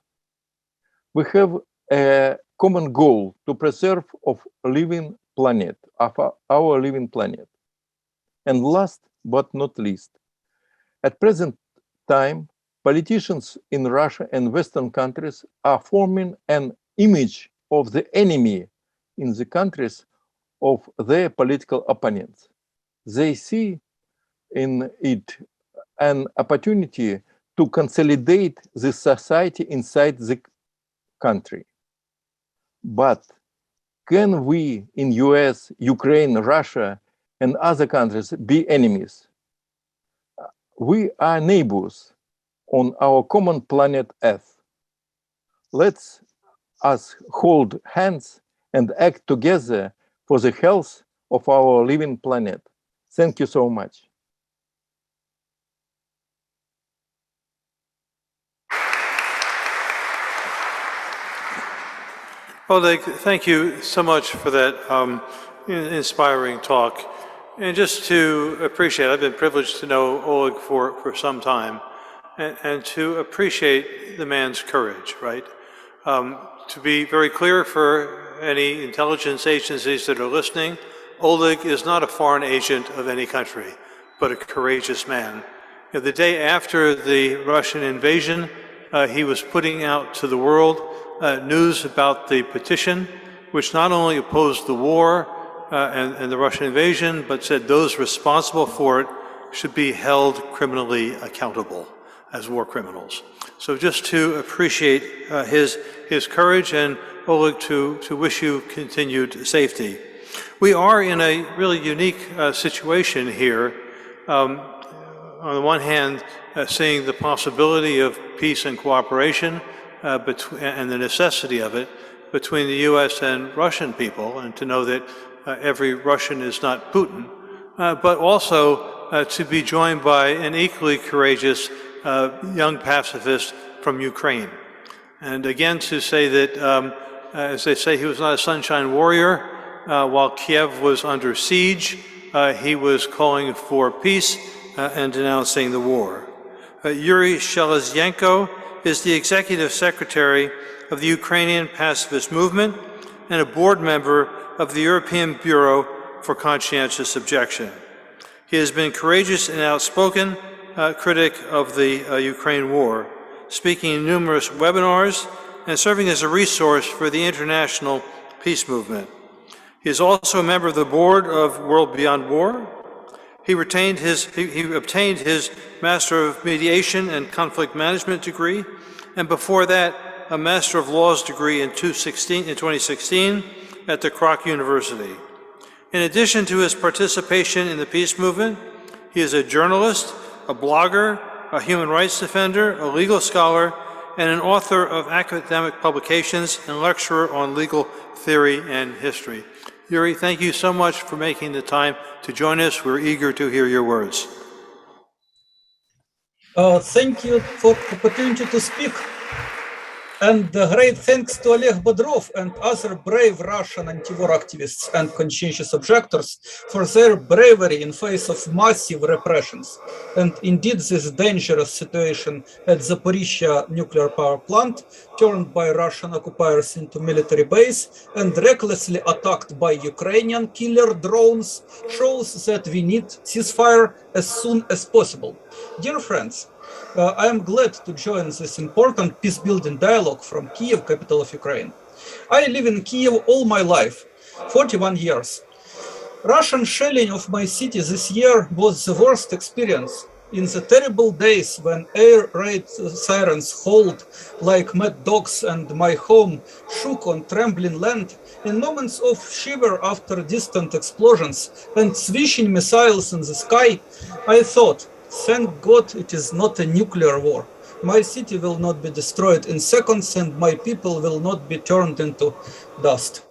We have a common goal to preserve our living planet. And last but not least, at present time, politicians in Russia and Western countries are forming an image of the enemy in the countries of their political opponents. They see in it an opportunity to consolidate the society inside the country. But can we in US, Ukraine, Russia, and other countries be enemies? We are neighbors on our common planet Earth. Let's us hold hands and act together for the health of our living planet. Thank you so much. Oleg, thank you so much for that inspiring talk. And just to appreciate, I've been privileged to know Oleg for some time, and to appreciate the man's courage, right? To be very clear for any intelligence agencies that are listening, Oleg is not a foreign agent of any country, but a courageous man. You know, the day after the Russian invasion, he was putting out to the world news about the petition, which not only opposed the war and the Russian invasion, but said those responsible for it should be held criminally accountable as war criminals. So just to appreciate his courage, and Oleg, to wish you continued safety. We are in a really unique situation here. On the one hand, seeing the possibility of peace and cooperation and the necessity of it between the US and Russian people, and to know that every Russian is not Putin, but also to be joined by an equally courageous young pacifist from Ukraine. And again, to say that, as they say, he was not a sunshine warrior. While Kiev was under siege, he was calling for peace and denouncing the war. Yuri Shelezyenko is the executive secretary of the Ukrainian pacifist movement and a board member of the European Bureau for Conscientious Objection. He has been courageous and outspoken critic of the Ukraine war, speaking in numerous webinars and serving as a resource for the international peace movement. He is also a member of the board of World Beyond War. He obtained his Master of Mediation and Conflict Management degree, and before that, a Master of Laws degree in 2016 at the Kroc University. In addition to his participation in the peace movement, he is a journalist, a blogger, a human rights defender, a legal scholar, and an author of academic publications and lecturer on legal theory and history. Yuri, thank you so much for making the time to join us. We're eager to hear your words. Thank you for the opportunity to speak. And great thanks to Oleg Bodrov and other brave Russian anti-war activists and conscientious objectors for their bravery in face of massive repressions. And indeed, this dangerous situation at Zaporizhzhia nuclear power plant, turned by Russian occupiers into military base and recklessly attacked by Ukrainian killer drones, shows that we need ceasefire as soon as possible. Dear friends, I am glad to join this important peace-building dialogue from Kiev, capital of Ukraine. I live in Kiev all my life, 41 years. Russian shelling of my city this year was the worst experience. In the terrible days when air raid sirens howled like mad dogs and my home shook on trembling land, in moments of shiver after distant explosions and swishing missiles in the sky, I thought, thank God it is not a nuclear war. My city will not be destroyed in seconds and my people will not be turned into dust.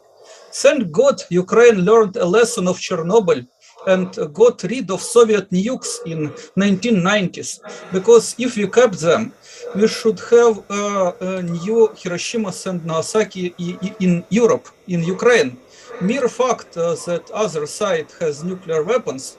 Thank God Ukraine learned a lesson of Chernobyl and got rid of Soviet nukes in 1990s, because if we kept them, we should have new Hiroshima and Nagasaki in Europe, in Ukraine. Mere fact that other side has nuclear weapons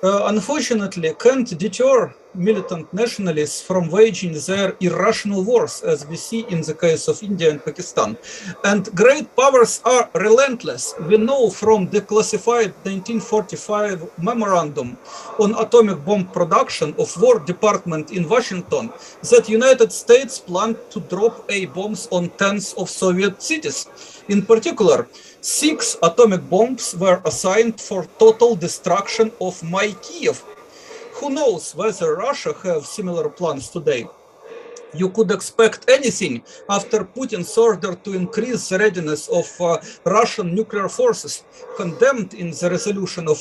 unfortunately can't deter militant nationalists from waging their irrational wars, as we see in the case of India and Pakistan. And great powers are relentless. We know from the classified 1945 memorandum on atomic bomb production of War Department in Washington that United States planned to drop A-bombs on tens of Soviet cities. In particular, 6 atomic bombs were assigned for total destruction of my Kiev. who knows whether Russia have similar plans today? You could expect anything after Putin's order to increase the readiness of Russian nuclear forces, condemned in the resolution of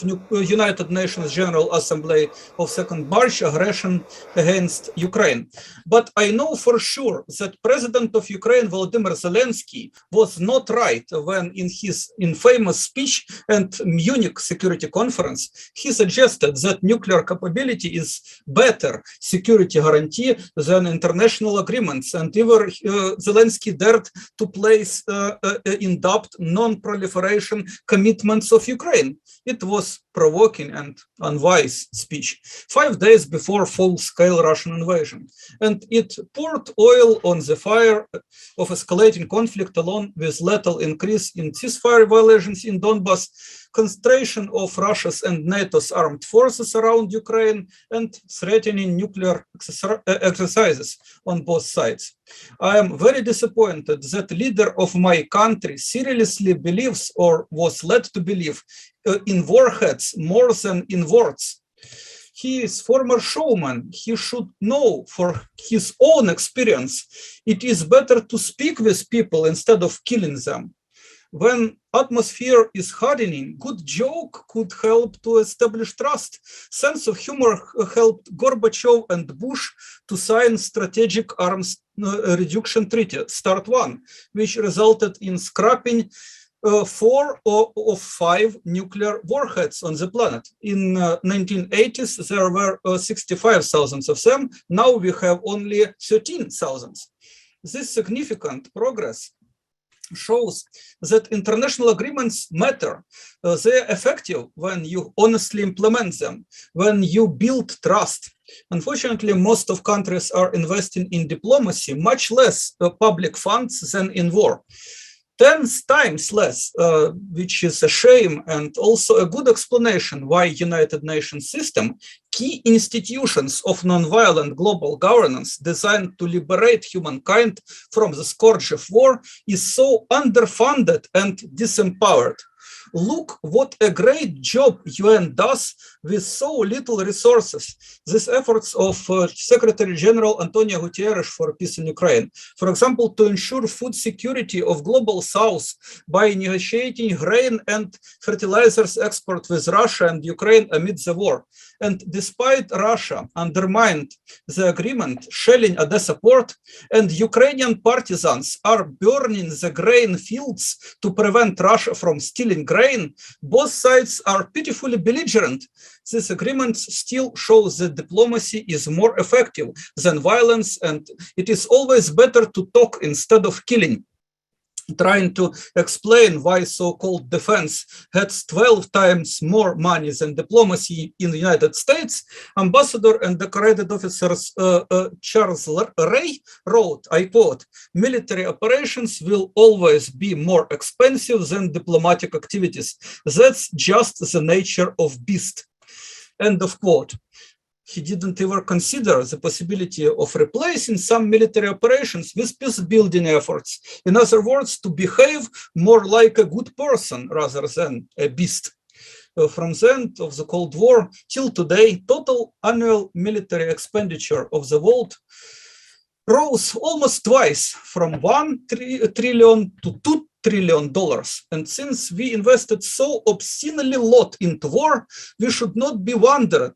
United Nations General Assembly of 2nd March aggression against Ukraine. But I know for sure that President of Ukraine, Volodymyr Zelensky, was not right when in his infamous speech at Munich Security Conference, he suggested that nuclear capability is better security guarantee than international agreements, and even Zelensky dared to place in doubt non-proliferation commitments of Ukraine. It was provoking and unwise speech 5 days before full-scale Russian invasion, and it poured oil on the fire of escalating conflict along with lethal increase in ceasefire violations in Donbass, concentration of Russia's and NATO's armed forces around Ukraine, and threatening nuclear exercises on both sides. I am very disappointed that the leader of my country seriously believes or was led to believe in warheads more than in words. He is former showman. He should know for his own experience it is better to speak with people instead of killing them. When atmosphere is hardening, good joke could help to establish trust. Sense of humor helped Gorbachev and Bush to sign Strategic Arms Reduction Treaty, START 1, which resulted in scrapping 4 of 5 nuclear warheads on the planet. In 1980s, there were 65,000 of them. Now we have only 13,000. This significant progress shows that international agreements matter. They're effective when you honestly implement them, when you build trust. Unfortunately, most of countries are investing in diplomacy much less public funds than in war. 10 times less, which is a shame and also a good explanation why United Nations system, key institutions of nonviolent global governance designed to liberate humankind from the scourge of war, is so underfunded and disempowered. Look what a great job UN does with so little resources. These efforts of Secretary General Antonio Guterres for peace in Ukraine, for example, to ensure food security of global south by negotiating grain and fertilizers export with Russia and Ukraine amid the war. And despite Russia undermined the agreement, shelling Odessa port, and Ukrainian partisans are burning the grain fields to prevent Russia from stealing grain, both sides are pitifully belligerent. This agreement still shows that diplomacy is more effective than violence, and it is always better to talk instead of killing. Trying to explain why so-called defense has 12 times more money than diplomacy in the United States, Ambassador and decorated officers Charles Ray wrote, I quote, "Military operations will always be more expensive than diplomatic activities. That's just the nature of beast." End of quote. He didn't ever consider the possibility of replacing some military operations with peace-building efforts. In other words, to behave more like a good person rather than a beast. From the end of the Cold War till today, total annual military expenditure of the world rose almost twice, from $1 trillion to $2 trillion. And since we invested so obscenely lot into war, we should not be wondered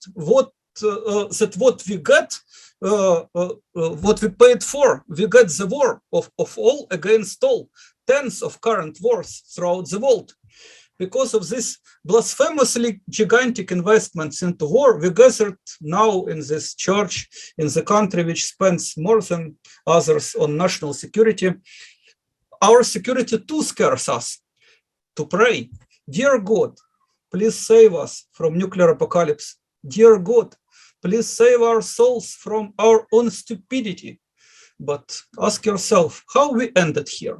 that what we get, what we paid for, we get the war of all against all, tens of current wars throughout the world. Because of this blasphemously gigantic investments into war, we gathered now in this church, in the country which spends more than others on national security. Our security too scares us to pray. Dear God, please save us from nuclear apocalypse. Dear God, please save our souls from our own stupidity. But ask yourself how we ended here.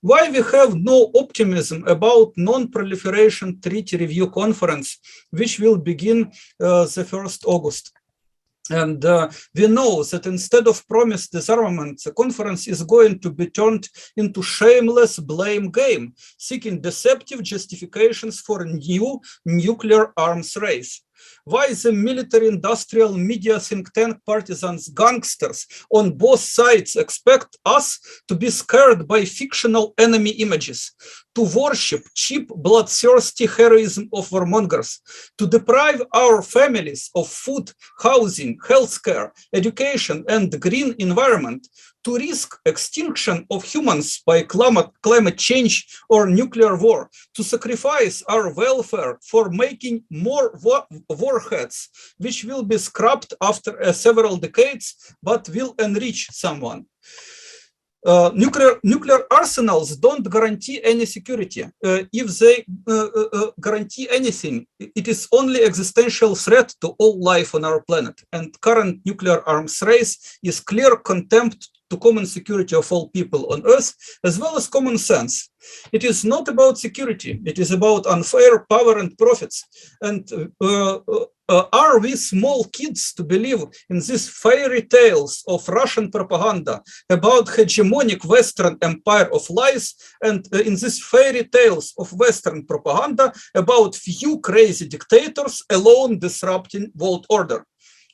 Why we have no optimism about non-proliferation treaty review conference, which will begin the 1st August. And we know that instead of promised disarmament, the conference is going to be turned into shameless blame game, seeking deceptive justifications for a new nuclear arms race. Why the military, industrial, media, think tank, partisans, gangsters on both sides expect us to be scared by fictional enemy images, to worship cheap, bloodthirsty heroism of warmongers, to deprive our families of food, housing, healthcare, education, and green environment, to risk extinction of humans by climate change or nuclear war, to sacrifice our welfare for making more warheads, which will be scrapped after several decades, but will enrich someone. Nuclear arsenals don't guarantee any security. If they guarantee anything, it is only existential threat to all life on our planet. And current nuclear arms race is clear contempt to common security of all people on Earth, as well as common sense. It is not about security. It is about unfair power and profits. And are we small kids to believe in these fairy tales of Russian propaganda about hegemonic Western empire of lies, and in these fairy tales of Western propaganda about few crazy dictators alone disrupting world order?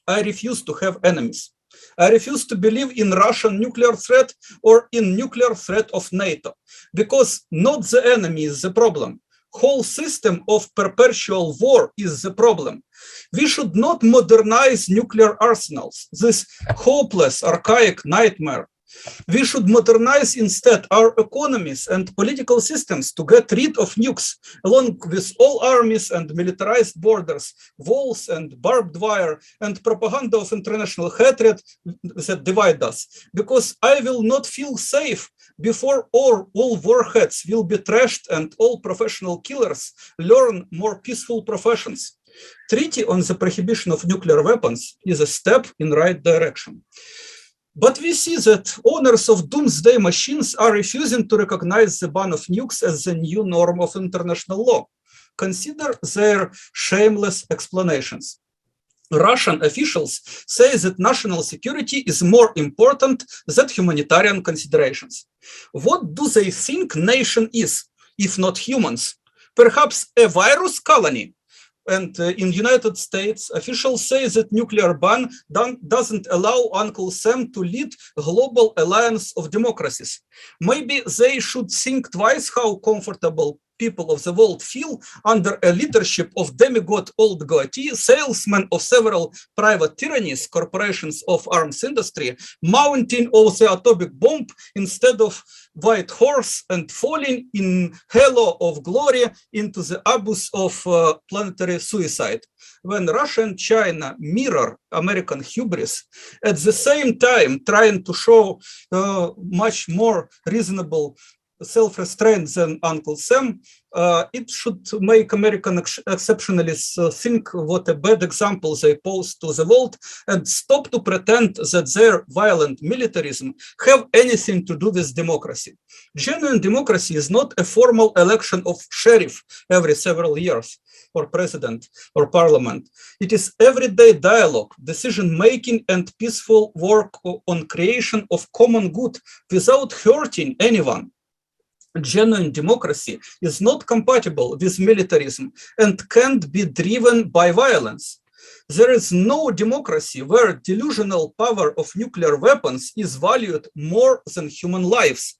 I refuse to have enemies. I refuse to believe in Russian nuclear threat or in nuclear threat of NATO, because not the enemy is the problem. Whole system of perpetual war is the problem. We should not modernize nuclear arsenals, this hopeless, archaic nightmare. We should modernize instead our economies and political systems to get rid of nukes, along with all armies and militarized borders, walls and barbed wire, and propaganda of international hatred that divide us. Because I will not feel safe before all warheads will be trashed and all professional killers learn more peaceful professions. Treaty on the prohibition of nuclear weapons is a step in the right direction. But we see that owners of doomsday machines are refusing to recognize the ban of nukes as the new norm of international law. Consider their shameless explanations. Russian officials say that national security is more important than humanitarian considerations. What do they think nation is, if not humans? Perhaps a virus colony? And in the United States, officials say that nuclear ban doesn't allow Uncle Sam to lead a global alliance of democracies. Maybe they should think twice how comfortable people of the world feel under a leadership of demigod old goatee, salesmen of several private tyrannies, corporations of arms industry, mounting of the atomic bomb instead of white horse and falling in halo of glory into the abyss of planetary suicide. When Russia and China mirror American hubris, at the same time trying to show much more reasonable self-restraint than Uncle Sam, it should make American exceptionalists think what a bad example they pose to the world and stop to pretend that their violent militarism have anything to do with democracy. Genuine democracy is not a formal election of sheriff every several years, or president, or parliament. It is everyday dialogue, decision-making, and peaceful work on creation of common good without hurting anyone. Genuine democracy is not compatible with militarism and can't be driven by violence. There is no democracy where delusional power of nuclear weapons is valued more than human lives.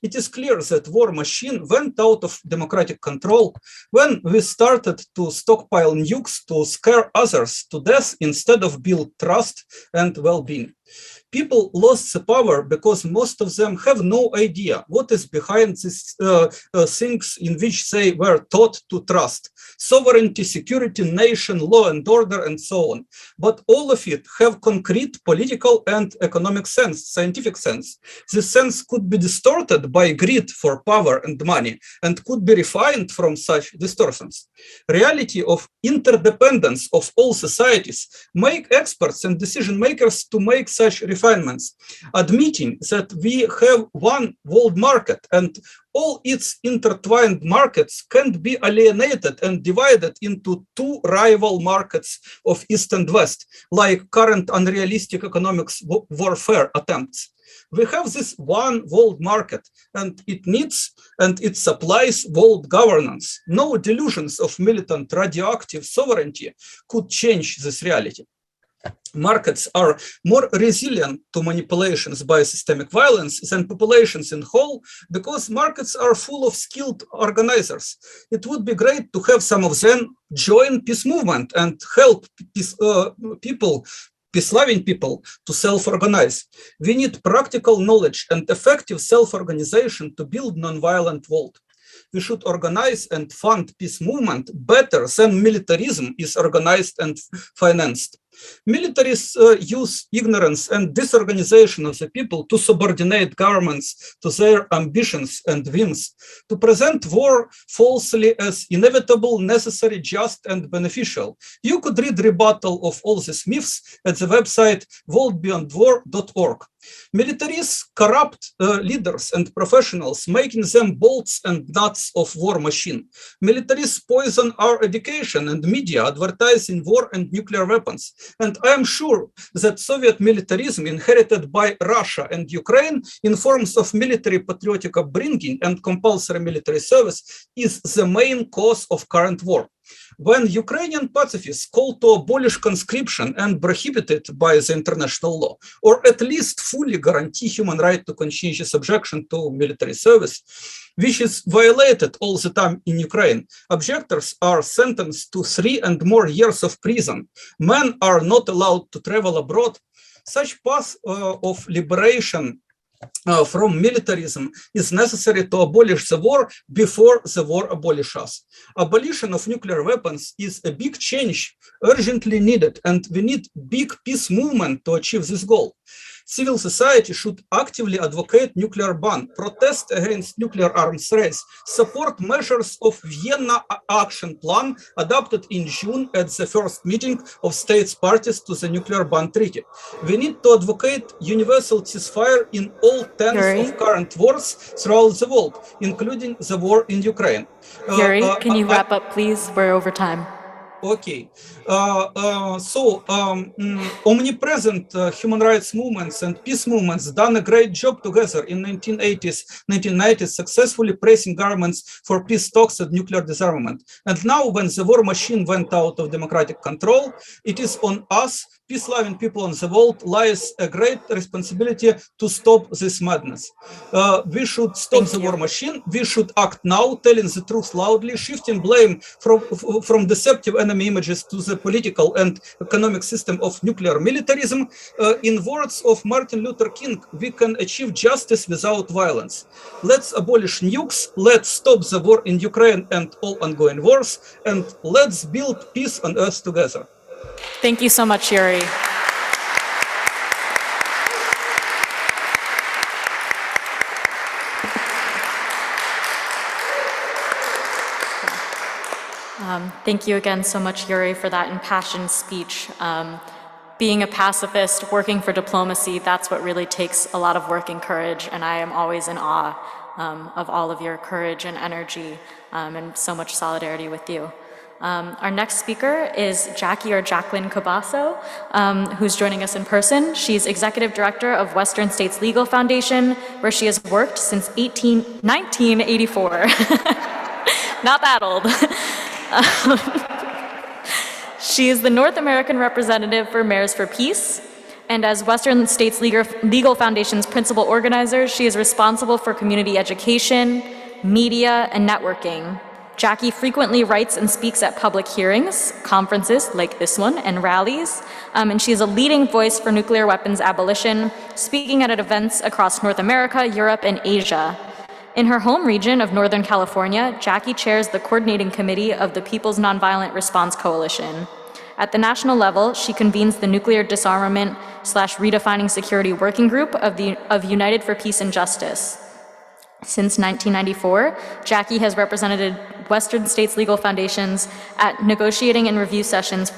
It is clear that war machine went out of democratic control when we started to stockpile nukes to scare others to death instead of build trust and well-being. People lost the power because most of them have no idea what is behind these things in which they were taught to trust. Sovereignty, security, nation, law and order, and so on. But all of it have concrete political and economic sense, scientific sense. This sense could be distorted by greed for power and money and could be refined from such distortions. Reality of interdependence of all societies make experts and decision makers to make such refinements, admitting that we have one world market and all its intertwined markets can't be alienated and divided into two rival markets of East and West, like current unrealistic economics warfare attempts. We have this one world market, and it needs and it supplies world governance. No delusions of militant radioactive sovereignty could change this reality. Markets are more resilient to manipulations by systemic violence than populations in whole, because markets are full of skilled organizers. It would be great to have some of them join peace movement and help peace-loving people to self-organize. We need practical knowledge and effective self-organization to build non-violent world. We should organize and fund peace movement better than militarism is organized and financed. Militaries use ignorance and disorganization of the people to subordinate governments to their ambitions and whims, to present war falsely as inevitable, necessary, just, and beneficial. You could read rebuttal of all these myths at the website worldbeyondwar.org. Militaries corrupt leaders and professionals, making them bolts and nuts of war machine. Militaries poison our education and media, advertising war and nuclear weapons. And I am sure that Soviet militarism inherited by Russia and Ukraine in forms of military patriotic upbringing and compulsory military service is the main cause of current war. When Ukrainian pacifists call to abolish conscription and prohibit it by the international law, or at least fully guarantee human right to conscientious objection to military service, which is violated all the time in Ukraine, objectors are sentenced to 3 and more years of prison. Men are not allowed to travel abroad. Such path of liberation from militarism is necessary to abolish the war before the war abolishes us. Abolition of nuclear weapons is a big change urgently needed, and we need big peace movement to achieve this goal. Civil society should actively advocate nuclear ban, protest against nuclear arms race, support measures of Vienna Action Plan adopted in June at the first meeting of states parties to the nuclear ban treaty. We need to advocate universal ceasefire in all 10 of current wars throughout the world, including the war in Ukraine. Yuri, can you wrap up, please? We're over time. Okay, omnipresent human rights movements and peace movements done a great job together in 1980s, 1990s, successfully pressing governments for peace talks and nuclear disarmament. And now when the war machine went out of democratic control, it is on us, peace-loving people in the world, lies a great responsibility to stop this madness. We should stop the war machine. We should act now, telling the truth loudly, shifting blame from deceptive enemy images to the political and economic system of nuclear militarism. In words of Martin Luther King, we can achieve justice without violence. Let's abolish nukes, let's stop the war in Ukraine and all ongoing wars, and let's build peace on earth together. Thank you so much, Yuri. Thank you again so much, Yuri, for that impassioned speech. Being a pacifist, working for diplomacy, that's what really takes a lot of work and courage, and I am always in awe of all of your courage and energy and so much solidarity with you. Our next speaker is Jackie or Jacqueline Cabasso, who's joining us in person. She's Executive Director of Western States Legal Foundation, where she has worked since 1984. Not that old. She is the North American representative for Mayors for Peace, and as Western States Legal Foundation's principal organizer, she is responsible for community education, media, and networking. Jackie frequently writes and speaks at public hearings, conferences like this one, and rallies, and she is a leading voice for nuclear weapons abolition, speaking at events across North America, Europe, and Asia. In her home region of Northern California, Jackie chairs the coordinating committee of the People's Nonviolent Response Coalition. At the national level, she convenes the Nuclear Disarmament / Redefining Security Working Group of United for Peace and Justice. Since 1994, Jackie has represented Western States Legal Foundations at negotiating and review sessions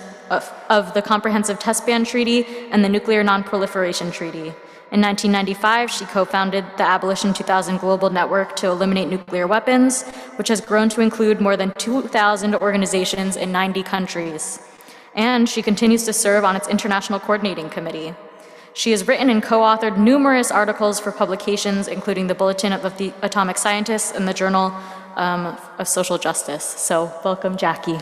of the Comprehensive Test Ban Treaty and the Nuclear Non-Proliferation Treaty. In 1995, she co-founded the Abolition 2000 Global Network to Eliminate Nuclear Weapons, which has grown to include more than 2,000 organizations in 90 countries. And she continues to serve on its International Coordinating Committee. She has written and co-authored numerous articles for publications, including the Bulletin of the Atomic Scientists and the Journal of Social Justice. So welcome, Jackie.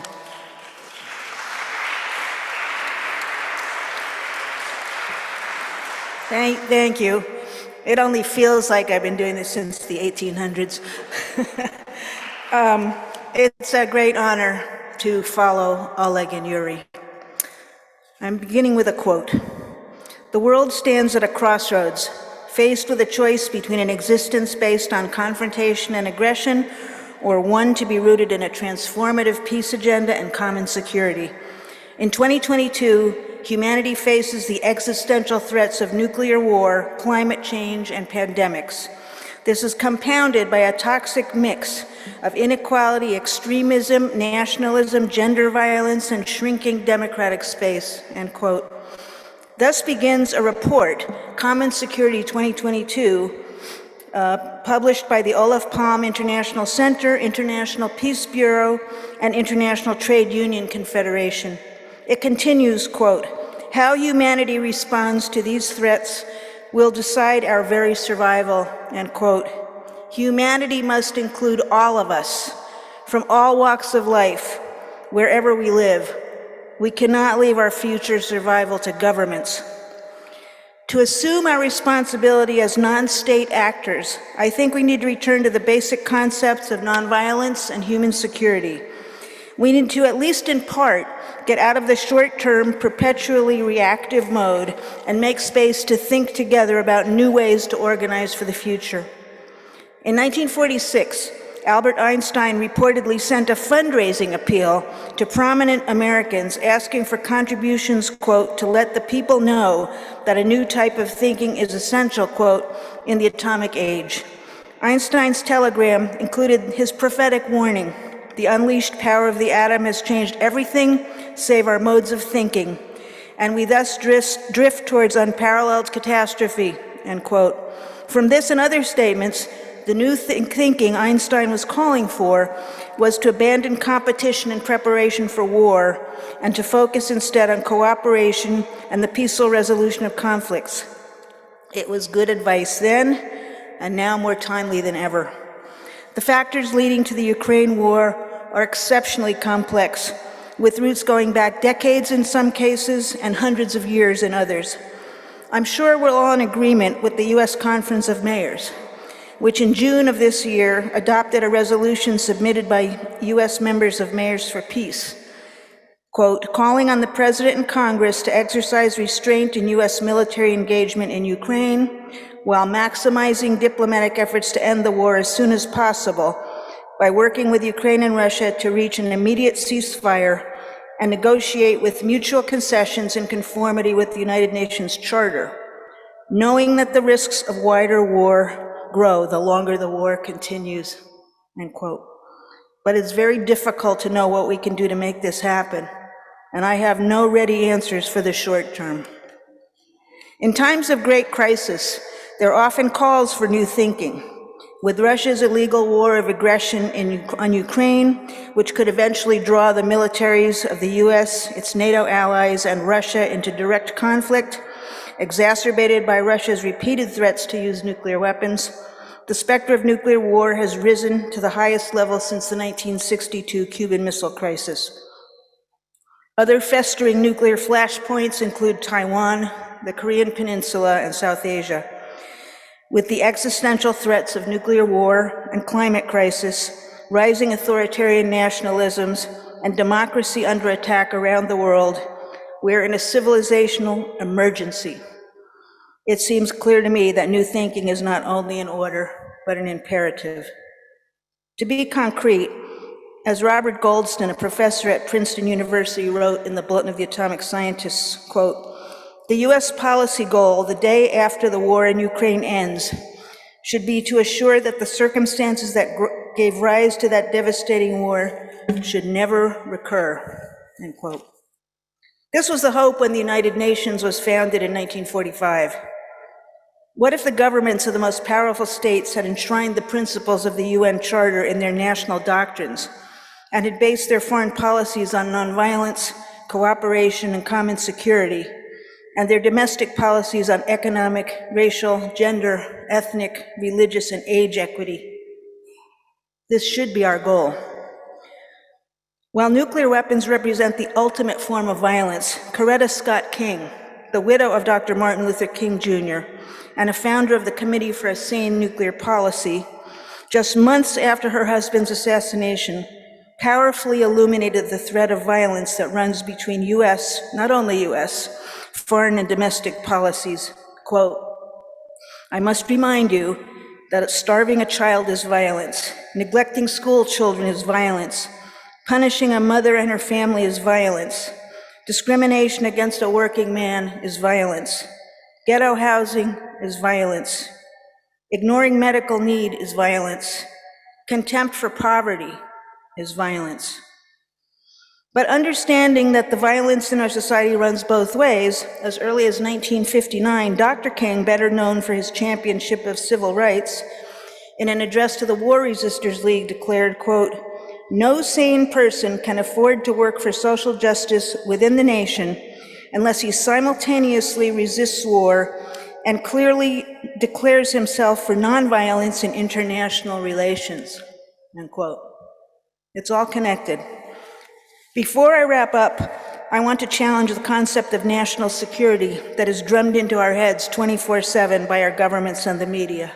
Thank you. It only feels like I've been doing this since the 1800s. It's a great honor to follow Oleg and Yuri. I'm beginning with a quote. The world stands at a crossroads, faced with a choice between an existence based on confrontation and aggression, or one to be rooted in a transformative peace agenda and common security. In 2022, humanity faces the existential threats of nuclear war, climate change, and pandemics. This is compounded by a toxic mix of inequality, extremism, nationalism, gender violence, and shrinking democratic space, end quote. Thus begins a report, Common Security 2022, published by the Olof Palme International Center, International Peace Bureau, and International Trade Union Confederation. It continues, quote, how humanity responds to these threats will decide our very survival, end quote. Humanity must include all of us, from all walks of life, wherever we live. We cannot leave our future survival to governments. To assume our responsibility as non-state actors, I think we need to return to the basic concepts of nonviolence and human security. We need to, at least in part, get out of the short-term, perpetually reactive mode and make space to think together about new ways to organize for the future. In 1946, Albert Einstein reportedly sent a fundraising appeal to prominent Americans asking for contributions, quote, to let the people know that a new type of thinking is essential, quote, in the atomic age. Einstein's telegram included his prophetic warning, the unleashed power of the atom has changed everything save our modes of thinking, and we thus drift towards unparalleled catastrophe, end quote. From this and other statements, the new thinking Einstein was calling for was to abandon competition in preparation for war and to focus instead on cooperation and the peaceful resolution of conflicts. It was good advice then, and now more timely than ever. The factors leading to the Ukraine war are exceptionally complex, with roots going back decades in some cases and hundreds of years in others. I'm sure we're all in agreement with the U.S. Conference of Mayors, which in June of this year adopted a resolution submitted by U.S. members of Mayors for Peace, quote, calling on the President and Congress to exercise restraint in U.S. military engagement in Ukraine while maximizing diplomatic efforts to end the war as soon as possible by working with Ukraine and Russia to reach an immediate ceasefire and negotiate with mutual concessions in conformity with the United Nations Charter, knowing that the risks of wider war grow the longer the war continues, end quote. But it's very difficult to know what we can do to make this happen, and I have no ready answers for the short term. In times of great crisis, there are often calls for new thinking. With Russia's illegal war of aggression on Ukraine, which could eventually draw the militaries of the US, its NATO allies, and Russia into direct conflict, exacerbated by Russia's repeated threats to use nuclear weapons, the specter of nuclear war has risen to the highest level since the 1962 Cuban Missile Crisis. Other festering nuclear flashpoints include Taiwan, the Korean Peninsula, and South Asia. With the existential threats of nuclear war and climate crisis, rising authoritarian nationalisms, and democracy under attack around the world, we're in a civilizational emergency. It seems clear to me that new thinking is not only an order, but an imperative. To be concrete, as Robert Goldston, a professor at Princeton University, wrote in the Bulletin of the Atomic Scientists, quote, the US policy goal the day after the war in Ukraine ends should be to assure that the circumstances that gave rise to that devastating war should never recur, end quote. This was the hope when the United Nations was founded in 1945. What if the governments of the most powerful states had enshrined the principles of the UN Charter in their national doctrines and had based their foreign policies on nonviolence, cooperation, and common security, and their domestic policies on economic, racial, gender, ethnic, religious, and age equity. This should be our goal. While nuclear weapons represent the ultimate form of violence, Coretta Scott King, the widow of Dr. Martin Luther King Jr., and a founder of the Committee for a Sane Nuclear Policy, just months after her husband's assassination, powerfully illuminated the thread of violence that runs between U.S., not only U.S., foreign and domestic policies. Quote, "I must remind you that starving a child is violence, neglecting school children is violence, punishing a mother and her family is violence, discrimination against a working man is violence, ghetto housing is violence, ignoring medical need is violence, contempt for poverty is violence." But understanding that the violence in our society runs both ways, as early as 1959, Dr. King, better known for his championship of civil rights, in an address to the War Resisters League declared, quote, "No sane person can afford to work for social justice within the nation unless he simultaneously resists war and clearly declares himself for nonviolence in international relations," end quote. It's all connected. Before I wrap up, I want to challenge the concept of national security that is drummed into our heads 24/7 by our governments and the media.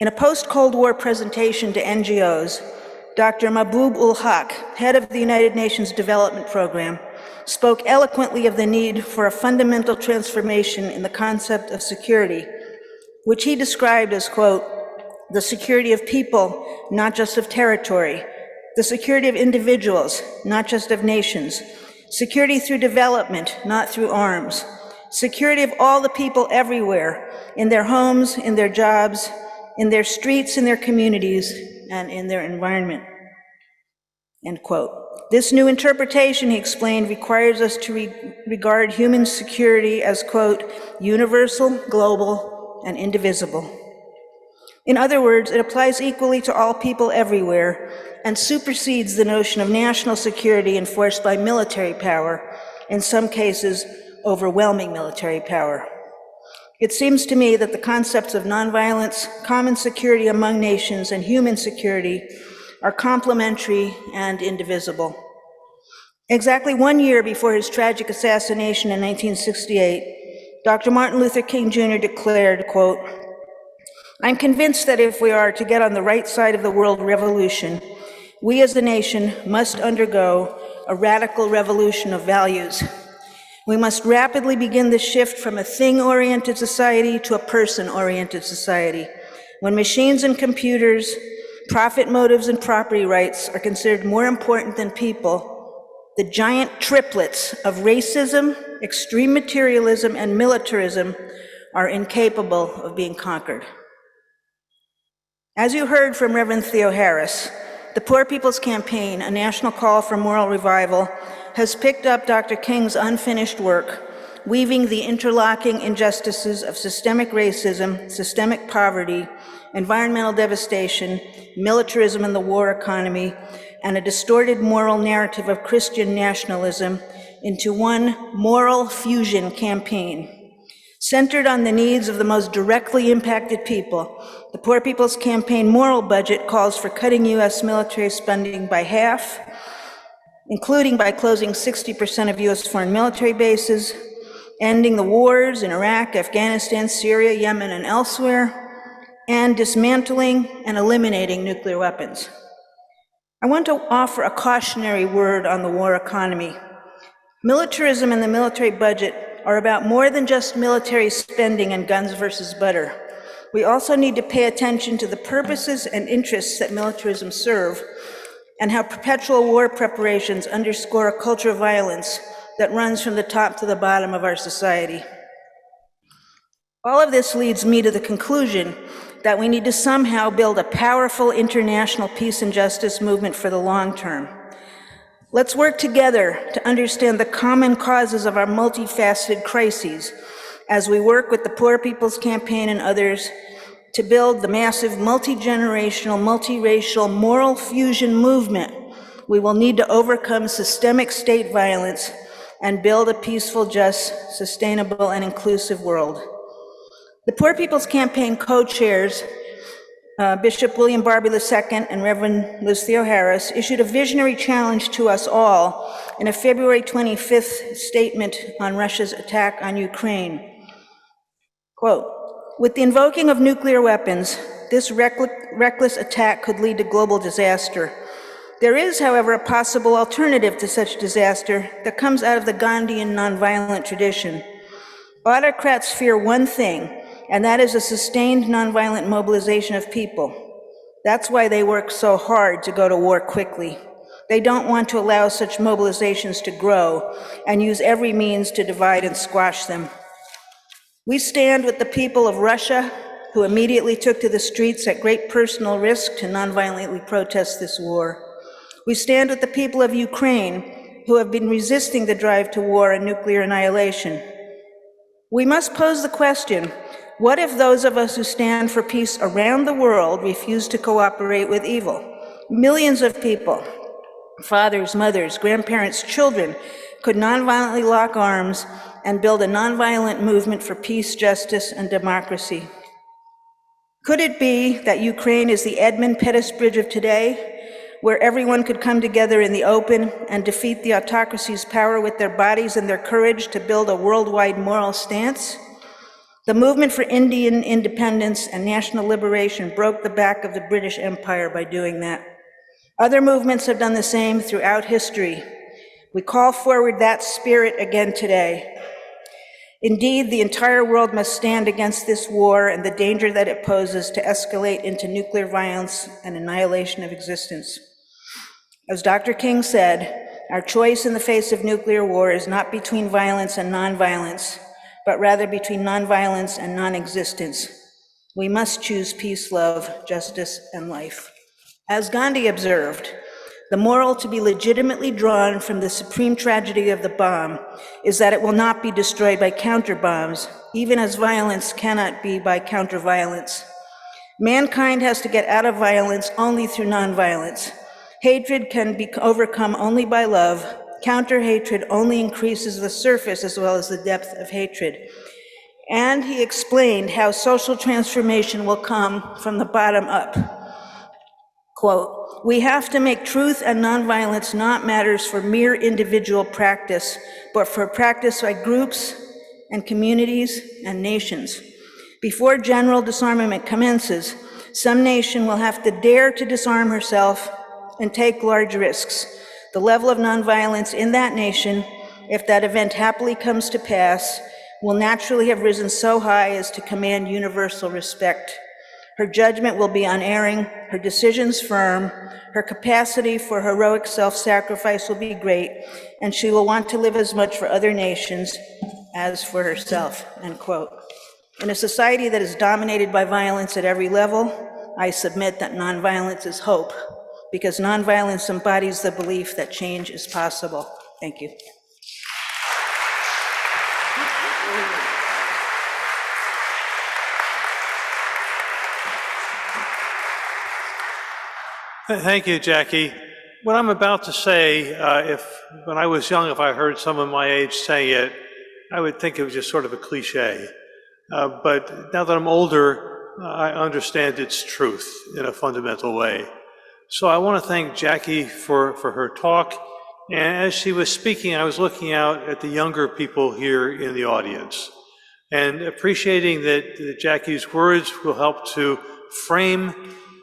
In a post-Cold War presentation to NGOs, Dr. Mahbub-ul-Haq, head of the United Nations Development Program, spoke eloquently of the need for a fundamental transformation in the concept of security, which he described as, quote, "the security of people, not just of territory, the security of individuals, not just of nations, security through development, not through arms, security of all the people everywhere, in their homes, in their jobs, in their streets, in their communities, and in their environment," end quote. This new interpretation, he explained, requires us to regard human security as, quote, "universal, global, and indivisible." In other words, it applies equally to all people everywhere and supersedes the notion of national security enforced by military power, in some cases, overwhelming military power. It seems to me that the concepts of nonviolence, common security among nations, and human security are complementary and indivisible. Exactly 1 year before his tragic assassination in 1968, Dr. Martin Luther King Jr. declared, quote, "I'm convinced that if we are to get on the right side of the world revolution, we as a nation must undergo a radical revolution of values. We must rapidly begin the shift from a thing-oriented society to a person-oriented society, when machines and computers, profit motives and property rights are considered more important than people. The giant triplets of racism, extreme materialism, and militarism are incapable of being conquered." As you heard from Reverend Theo Harris, the Poor People's Campaign, a national call for moral revival, has picked up Dr. King's unfinished work, weaving the interlocking injustices of systemic racism, systemic poverty, environmental devastation, militarism and the war economy, and a distorted moral narrative of Christian nationalism into one moral fusion campaign. Centered on the needs of the most directly impacted people, the Poor People's Campaign moral budget calls for cutting U.S. military spending by half, including by closing 60% of U.S. foreign military bases, ending the wars in Iraq, Afghanistan, Syria, Yemen, and elsewhere, and dismantling and eliminating nuclear weapons. I want to offer a cautionary word on the war economy. Militarism and the military budget are about more than just military spending and guns versus butter. We also need to pay attention to the purposes and interests that militarism serve, and how perpetual war preparations underscore a culture of violence that runs from the top to the bottom of our society. All of this leads me to the conclusion that we need to somehow build a powerful international peace and justice movement for the long term. Let's work together to understand the common causes of our multifaceted crises as we work with the Poor People's Campaign and others to build the massive multi-generational, multiracial, moral fusion movement we will need to overcome systemic state violence and build a peaceful, just, sustainable, and inclusive world. The Poor People's Campaign co-chairs, Bishop William Barbie II and Reverend Lucio Harris, issued a visionary challenge to us all in a February 25th statement on Russia's attack on Ukraine. Quote, "With the invoking of nuclear weapons, this reckless attack could lead to global disaster. There is, however, a possible alternative to such disaster that comes out of the Gandhian nonviolent tradition. Autocrats fear one thing, and that is a sustained nonviolent mobilization of people. That's why they work so hard to go to war quickly. They don't want to allow such mobilizations to grow and use every means to divide and squash them. We stand with the people of Russia, who immediately took to the streets at great personal risk to nonviolently protest this war. We stand with the people of Ukraine, who have been resisting the drive to war and nuclear annihilation. We must pose the question, what if those of us who stand for peace around the world refuse to cooperate with evil? Millions of people, fathers, mothers, grandparents, children, could nonviolently lock arms and build a nonviolent movement for peace, justice, and democracy. Could it be that Ukraine is the Edmund Pettus Bridge of today, where everyone could come together in the open and defeat the autocracy's power with their bodies and their courage to build a worldwide moral stance? The movement for Indian independence and national liberation broke the back of the British Empire by doing that. Other movements have done the same throughout history. We call forward that spirit again today. Indeed, the entire world must stand against this war and the danger that it poses to escalate into nuclear violence and annihilation of existence. As Dr. King said, our choice in the face of nuclear war is not between violence and nonviolence, but rather between nonviolence and non-existence. We must choose peace, love, justice, and life. As Gandhi observed, the moral to be legitimately drawn from the supreme tragedy of the bomb is that it will not be destroyed by counter-bombs, even as violence cannot be by counter-violence. Mankind has to get out of violence only through nonviolence. Hatred can be overcome only by love. Counter-hatred only increases the surface as well as the depth of hatred. And he explained how social transformation will come from the bottom up. Quote, "We have to make truth and nonviolence not matters for mere individual practice, but for practice by groups and communities and nations. Before general disarmament commences, some nation will have to dare to disarm herself and take large risks. The level of nonviolence in that nation, if that event happily comes to pass, will naturally have risen so high as to command universal respect. Her judgment will be unerring, her decisions firm, her capacity for heroic self-sacrifice will be great, and she will want to live as much for other nations as for herself," end quote. In a society that is dominated by violence at every level, I submit that nonviolence is hope, because nonviolence embodies the belief that change is possible. Thank you. Thank you, Jackie. What I'm about to say, when I was young, if I heard someone my age saying it, I would think it was just sort of a cliche. But now that I'm older, I understand its truth in a fundamental way. So I want to thank Jackie for her talk. And as she was speaking, I was looking out at the younger people here in the audience and appreciating that Jackie's words will help to frame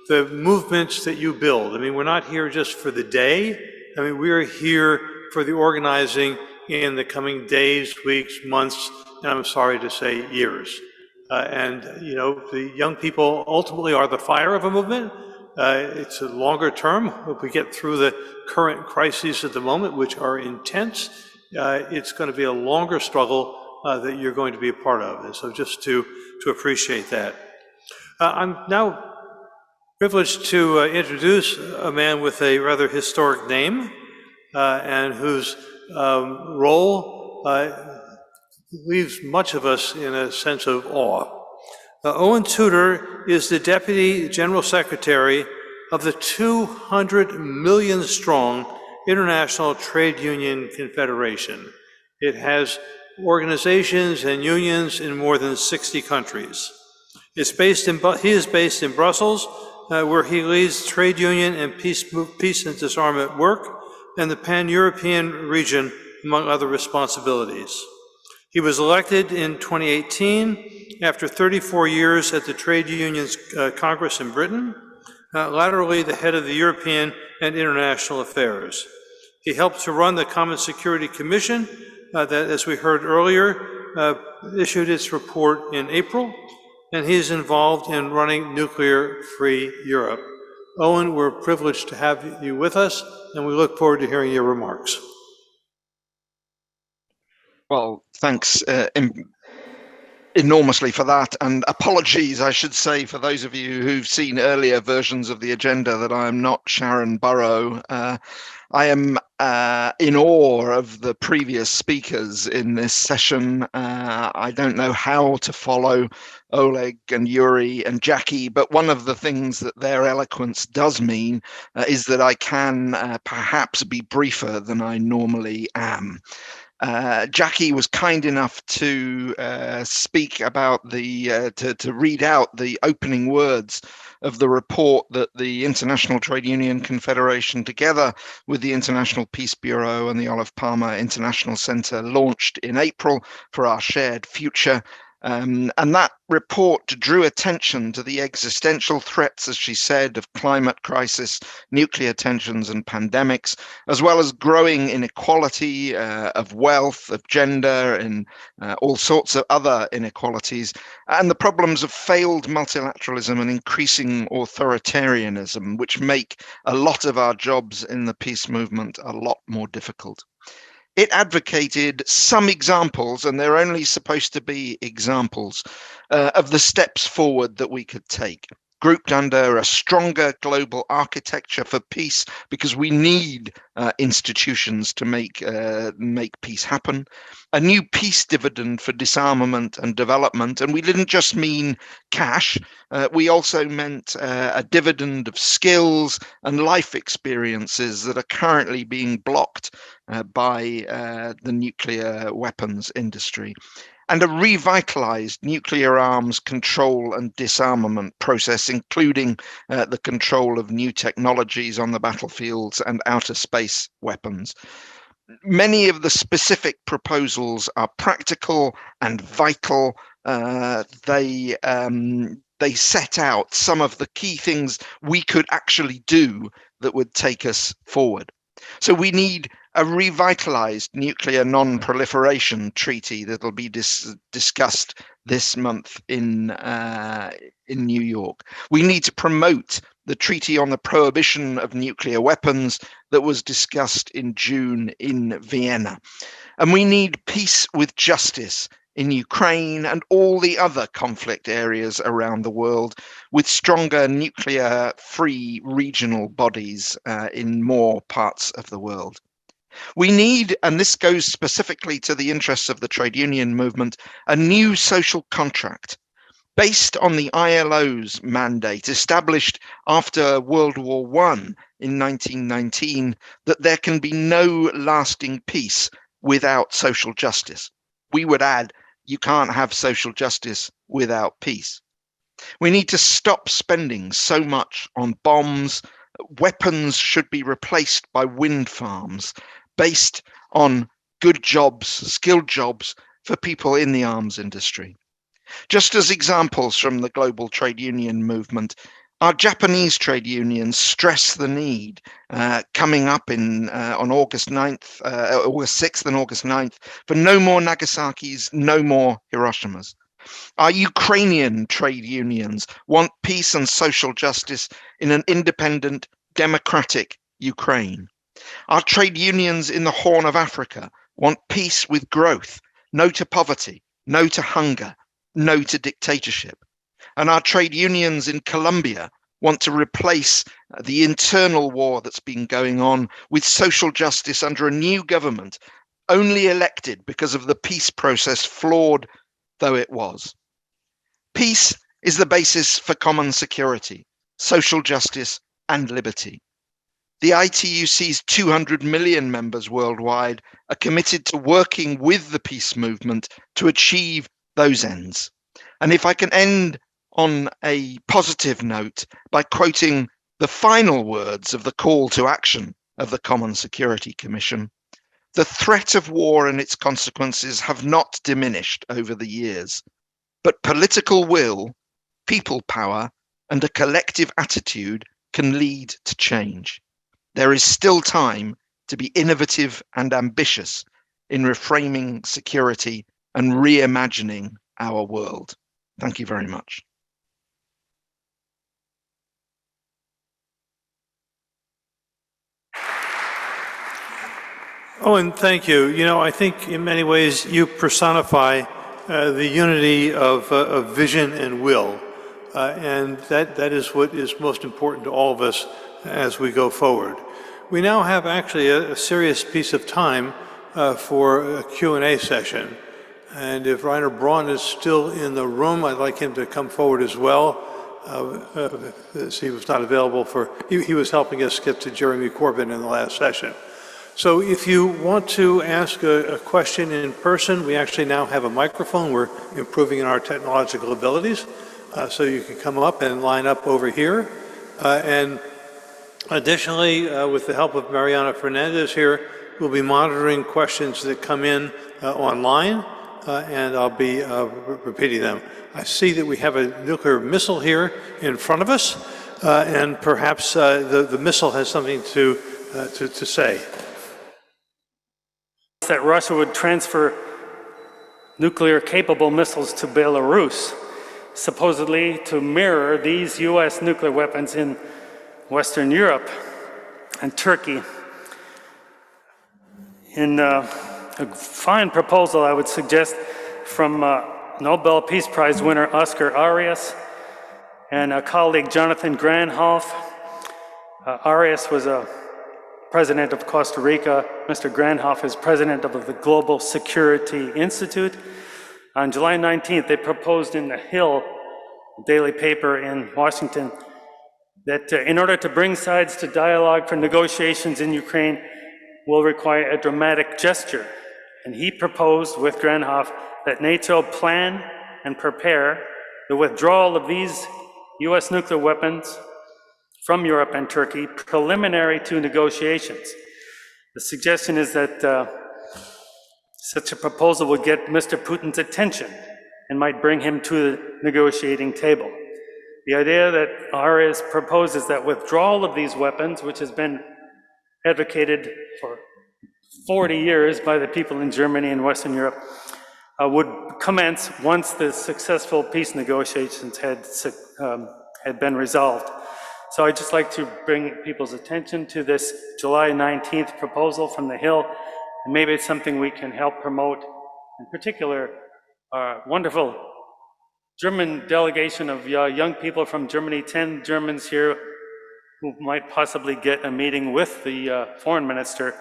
the movements that you build. I mean, we're not here just for the day. I mean, we're here for the organizing in the coming days, weeks, months, and I'm sorry to say years. You know, the young people ultimately are the fire of a movement. It's a longer term. If we get through the current crises at the moment, which are intense, it's going to be a longer struggle that you're going to be a part of. And so just to appreciate that. I'm now privileged to introduce a man with a rather historic name and whose role leaves much of us in a sense of awe. Owen Tudor is the Deputy General Secretary of the 200 million strong International Trade Union Confederation. It has organizations and unions in more than 60 countries. He is based in Brussels, where he leads trade union and peace and disarmament work, and the Pan-European region, among other responsibilities. He was elected in 2018 after 34 years at the Trade Unions Congress in Britain, laterally the head of the European and International Affairs. He helped to run the Common Security Commission that, as we heard earlier, issued its report in April, and he's involved in running Nuclear-Free Europe. Owen, we're privileged to have you with us, and we look forward to hearing your remarks. Well, thanks enormously for that, and apologies, I should say, for those of you who've seen earlier versions of the agenda, that I am not Sharon Burrow. I am in awe of the previous speakers in this session. I don't know how to follow Oleg and Yuri and Jackie, but one of the things that their eloquence does mean is that I can perhaps be briefer than I normally am. Jackie was kind enough to speak about to read out the opening words of the report that the International Trade Union Confederation, together with the International Peace Bureau and the Olof Palme International Center, launched in April for our shared future. And that report drew attention to the existential threats, as she said, of climate crisis, nuclear tensions and pandemics, as well as growing inequality of wealth, of gender, and all sorts of other inequalities, and the problems of failed multilateralism and increasing authoritarianism, which make a lot of our jobs in the peace movement a lot more difficult. It advocated some examples, and they're only supposed to be examples, of the steps forward that we could take, grouped under a stronger global architecture for peace, because we need institutions to make peace happen, a new peace dividend for disarmament and development, and we didn't just mean cash, we also meant a dividend of skills and life experiences that are currently being blocked by the nuclear weapons industry, and a revitalized nuclear arms control and disarmament process, including the control of new technologies on the battlefields and outer space weapons. Many of the specific proposals are practical and vital. They set out some of the key things we could actually do that would take us forward. So we need a revitalized nuclear non-proliferation treaty that'll be discussed this month in New York. We need to promote the treaty on the prohibition of nuclear weapons that was discussed in June in Vienna. And we need peace with justice in Ukraine and all the other conflict areas around the world, with stronger nuclear-free regional bodies in more parts of the world. We need, and this goes specifically to the interests of the trade union movement, a new social contract based on the ILO's mandate established after World War I in 1919, that there can be no lasting peace without social justice. We would add, you can't have social justice without peace. We need to stop spending so much on bombs. Weapons should be replaced by wind farms based on good jobs, skilled jobs for people in the arms industry. Just as examples from the global trade union movement, our Japanese trade unions stress the need coming up on August 9th, August 6th and August 9th for no more Nagasaki's, no more Hiroshimas. Our Ukrainian trade unions want peace and social justice in an independent, democratic Ukraine. Our trade unions in the Horn of Africa want peace with growth, no to poverty, no to hunger, no to dictatorship. And our trade unions in Colombia want to replace the internal war that's been going on with social justice under a new government, only elected because of the peace process, flawed though it was. Peace is the basis for common security, social justice, and liberty. The ITUC's 200 million members worldwide are committed to working with the peace movement to achieve those ends. And if I can end on a positive note by quoting the final words of the call to action of the Common Security Commission, the threat of war and its consequences have not diminished over the years, but political will, people power, and a collective attitude can lead to change. There is still time to be innovative and ambitious in reframing security and reimagining our world. Thank you very much. Owen, thank you. You know, I think in many ways you personify the unity of vision and will. And that is what is most important to all of us as we go forward. We now have actually a serious piece of time for a Q&A session. And if Reiner Braun is still in the room, I'd like him to come forward as well. He was not available he was helping us get to Jeremy Corbyn in the last session. So if you want to ask a question in person, we actually now have a microphone. We're improving in our technological abilities. So you can come up and line up over here. And additionally, with the help of Mariana Fernandez here, we'll be monitoring questions that come in online, and I'll be repeating them. I see that we have a nuclear missile here in front of us, and perhaps the missile has something to say. That Russia would transfer nuclear-capable missiles to Belarus, supposedly to mirror these US nuclear weapons in Western Europe and Turkey. In a fine proposal, I would suggest, from Nobel Peace Prize winner Oscar Arias and a colleague Jonathan Granhoff. Arias was a president of Costa Rica. Mr. Granhoff is president of the Global Security Institute. On July 19th, they proposed in the Hill daily paper in Washington that in order to bring sides to dialogue for negotiations in Ukraine will require a dramatic gesture. And he proposed with Granhoff that NATO plan and prepare the withdrawal of these US nuclear weapons from Europe and Turkey preliminary to negotiations. The suggestion is that such a proposal would get Mr. Putin's attention and might bring him to the negotiating table. The idea that Arias proposes that withdrawal of these weapons, which has been advocated for 40 years by the people in Germany and Western Europe, would commence once the successful peace negotiations had been resolved. So I'd just like to bring people's attention to this July 19th proposal from the Hill, and maybe it's something we can help promote. In particular, our wonderful German delegation of young people from Germany, 10 Germans here who might possibly get a meeting with the foreign minister,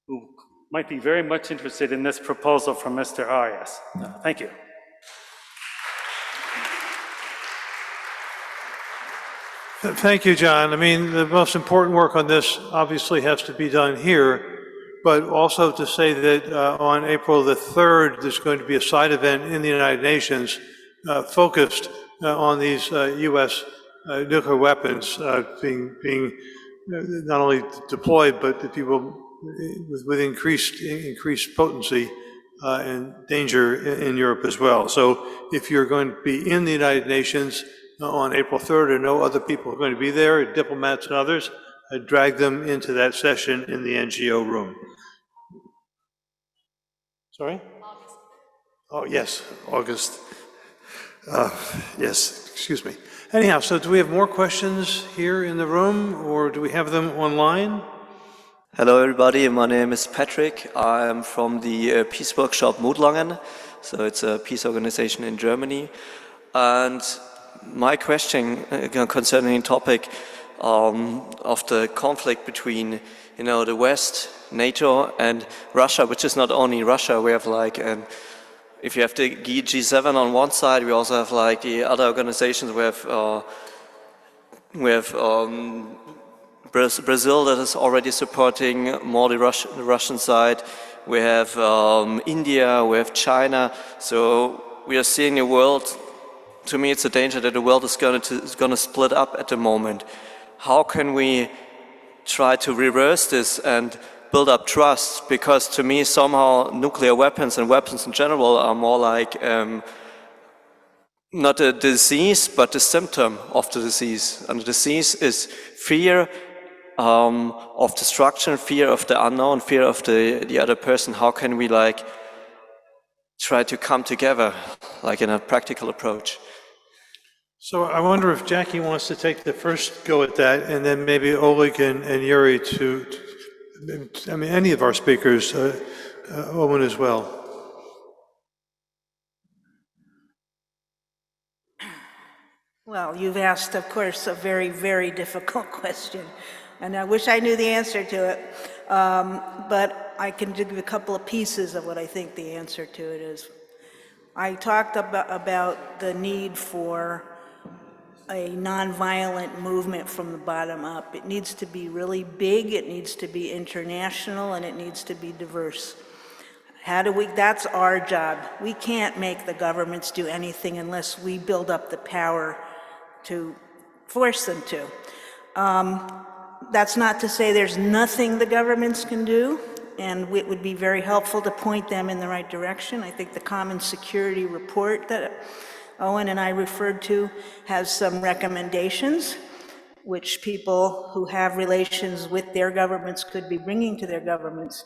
who might be very much interested in this proposal from Mr. Arias. Thank you. Thank you, John. I mean, the most important work on this obviously has to be done here, but also to say that on April the 3rd, there's going to be a side event in the United Nations focused on these U.S. Nuclear weapons being not only deployed, but the people with increased potency and danger in Europe as well. So if you're going to be in the United Nations on April 3rd, and no other people are going to be there, diplomats and others, drag them into that session in the NGO room. Sorry? August. Oh, yes, August. Yes, excuse me. Anyhow, so do we have more questions here in the room, or do we have them online? Hello, everybody. My name is Patrick. I'm from the Peace Workshop Mutlangen. So it's a peace organization in Germany. And my question concerning the topic of the conflict between, the West, NATO, and Russia, which is not only Russia. We have if you have the G7 on one side, we also have the other organizations. We have Brazil that is already supporting more the Russian side. We have India, we have China. So we are seeing a world, to me it's a danger that the world is going to split up at the moment. How can we try to reverse this and build up trust? Because to me somehow nuclear weapons and weapons in general are more like not a disease, but a symptom of the disease. And the disease is fear of destruction, fear of the unknown, fear of the other person. How can we like try to come together, like in a practical approach? So I wonder if Jackie wants to take the first go at that, and then maybe Oleg and Yuri I mean, any of our speakers, Owen as well. Well, you've asked, of course, a very, very difficult question, and I wish I knew the answer to it, but I can give you a couple of pieces of what I think the answer to it is. I talked about the need for a nonviolent movement from the bottom up. It needs to be really big, it needs to be international, and it needs to be diverse. That's our job. We can't make the governments do anything unless we build up the power to force them to. That's not to say there's nothing the governments can do, and it would be very helpful to point them in the right direction. I think the Common Security Report that Owen and I referred to has some recommendations which people who have relations with their governments could be bringing to their governments.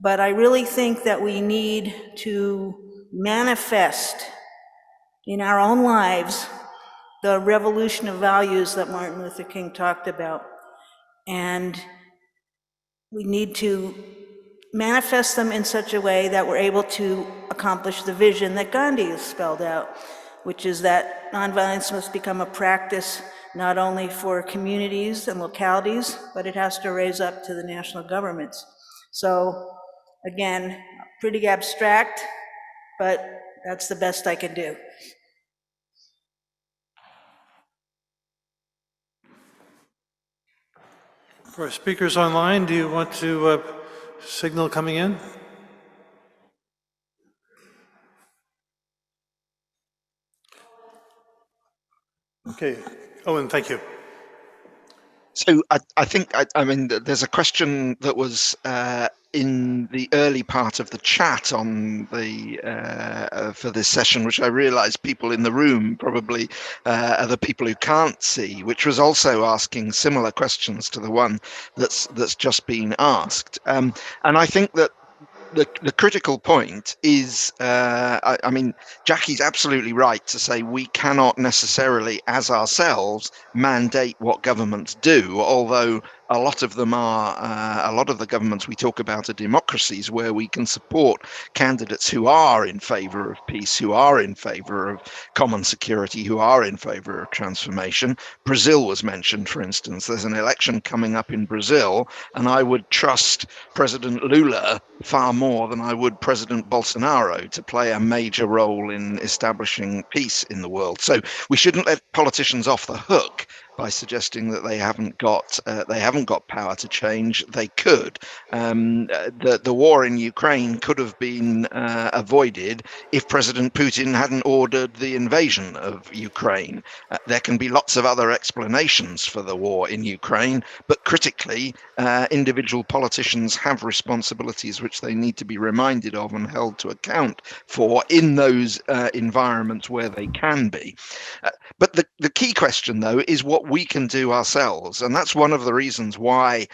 But I really think that we need to manifest in our own lives the revolution of values that Martin Luther King talked about. And we need to manifest them in such a way that we're able to accomplish the vision that Gandhi has spelled out, which is that nonviolence must become a practice not only for communities and localities, but it has to raise up to the national governments. So again, pretty abstract, but that's the best I can do. For our speakers online, do you want to signal coming in? Okay, Owen, thank you. So I think, I mean, there's a question that was in the early part of the chat on the for this session, which I realize people in the room probably are the people who can't see, which was also asking similar questions to the one that's just been asked. And I think that the critical point is, I mean, Jackie's absolutely right to say we cannot necessarily, as ourselves, mandate what governments do, although a lot of them are, a lot of the governments we talk about are democracies where we can support candidates who are in favor of peace, who are in favor of common security, who are in favor of transformation. Brazil was mentioned, for instance. There's an election coming up in Brazil, and I would trust President Lula far more than I would President Bolsonaro to play a major role in establishing peace in the world. So we shouldn't let politicians off the hook by suggesting that they haven't got power to change. They could. The war in Ukraine could have been avoided if President Putin hadn't ordered the invasion of Ukraine. There can be lots of other explanations for the war in Ukraine, but critically, individual politicians have responsibilities which they need to be reminded of and held to account for in those environments where they can be. But the key question, though, is what we can do ourselves. And that's one of the reasons why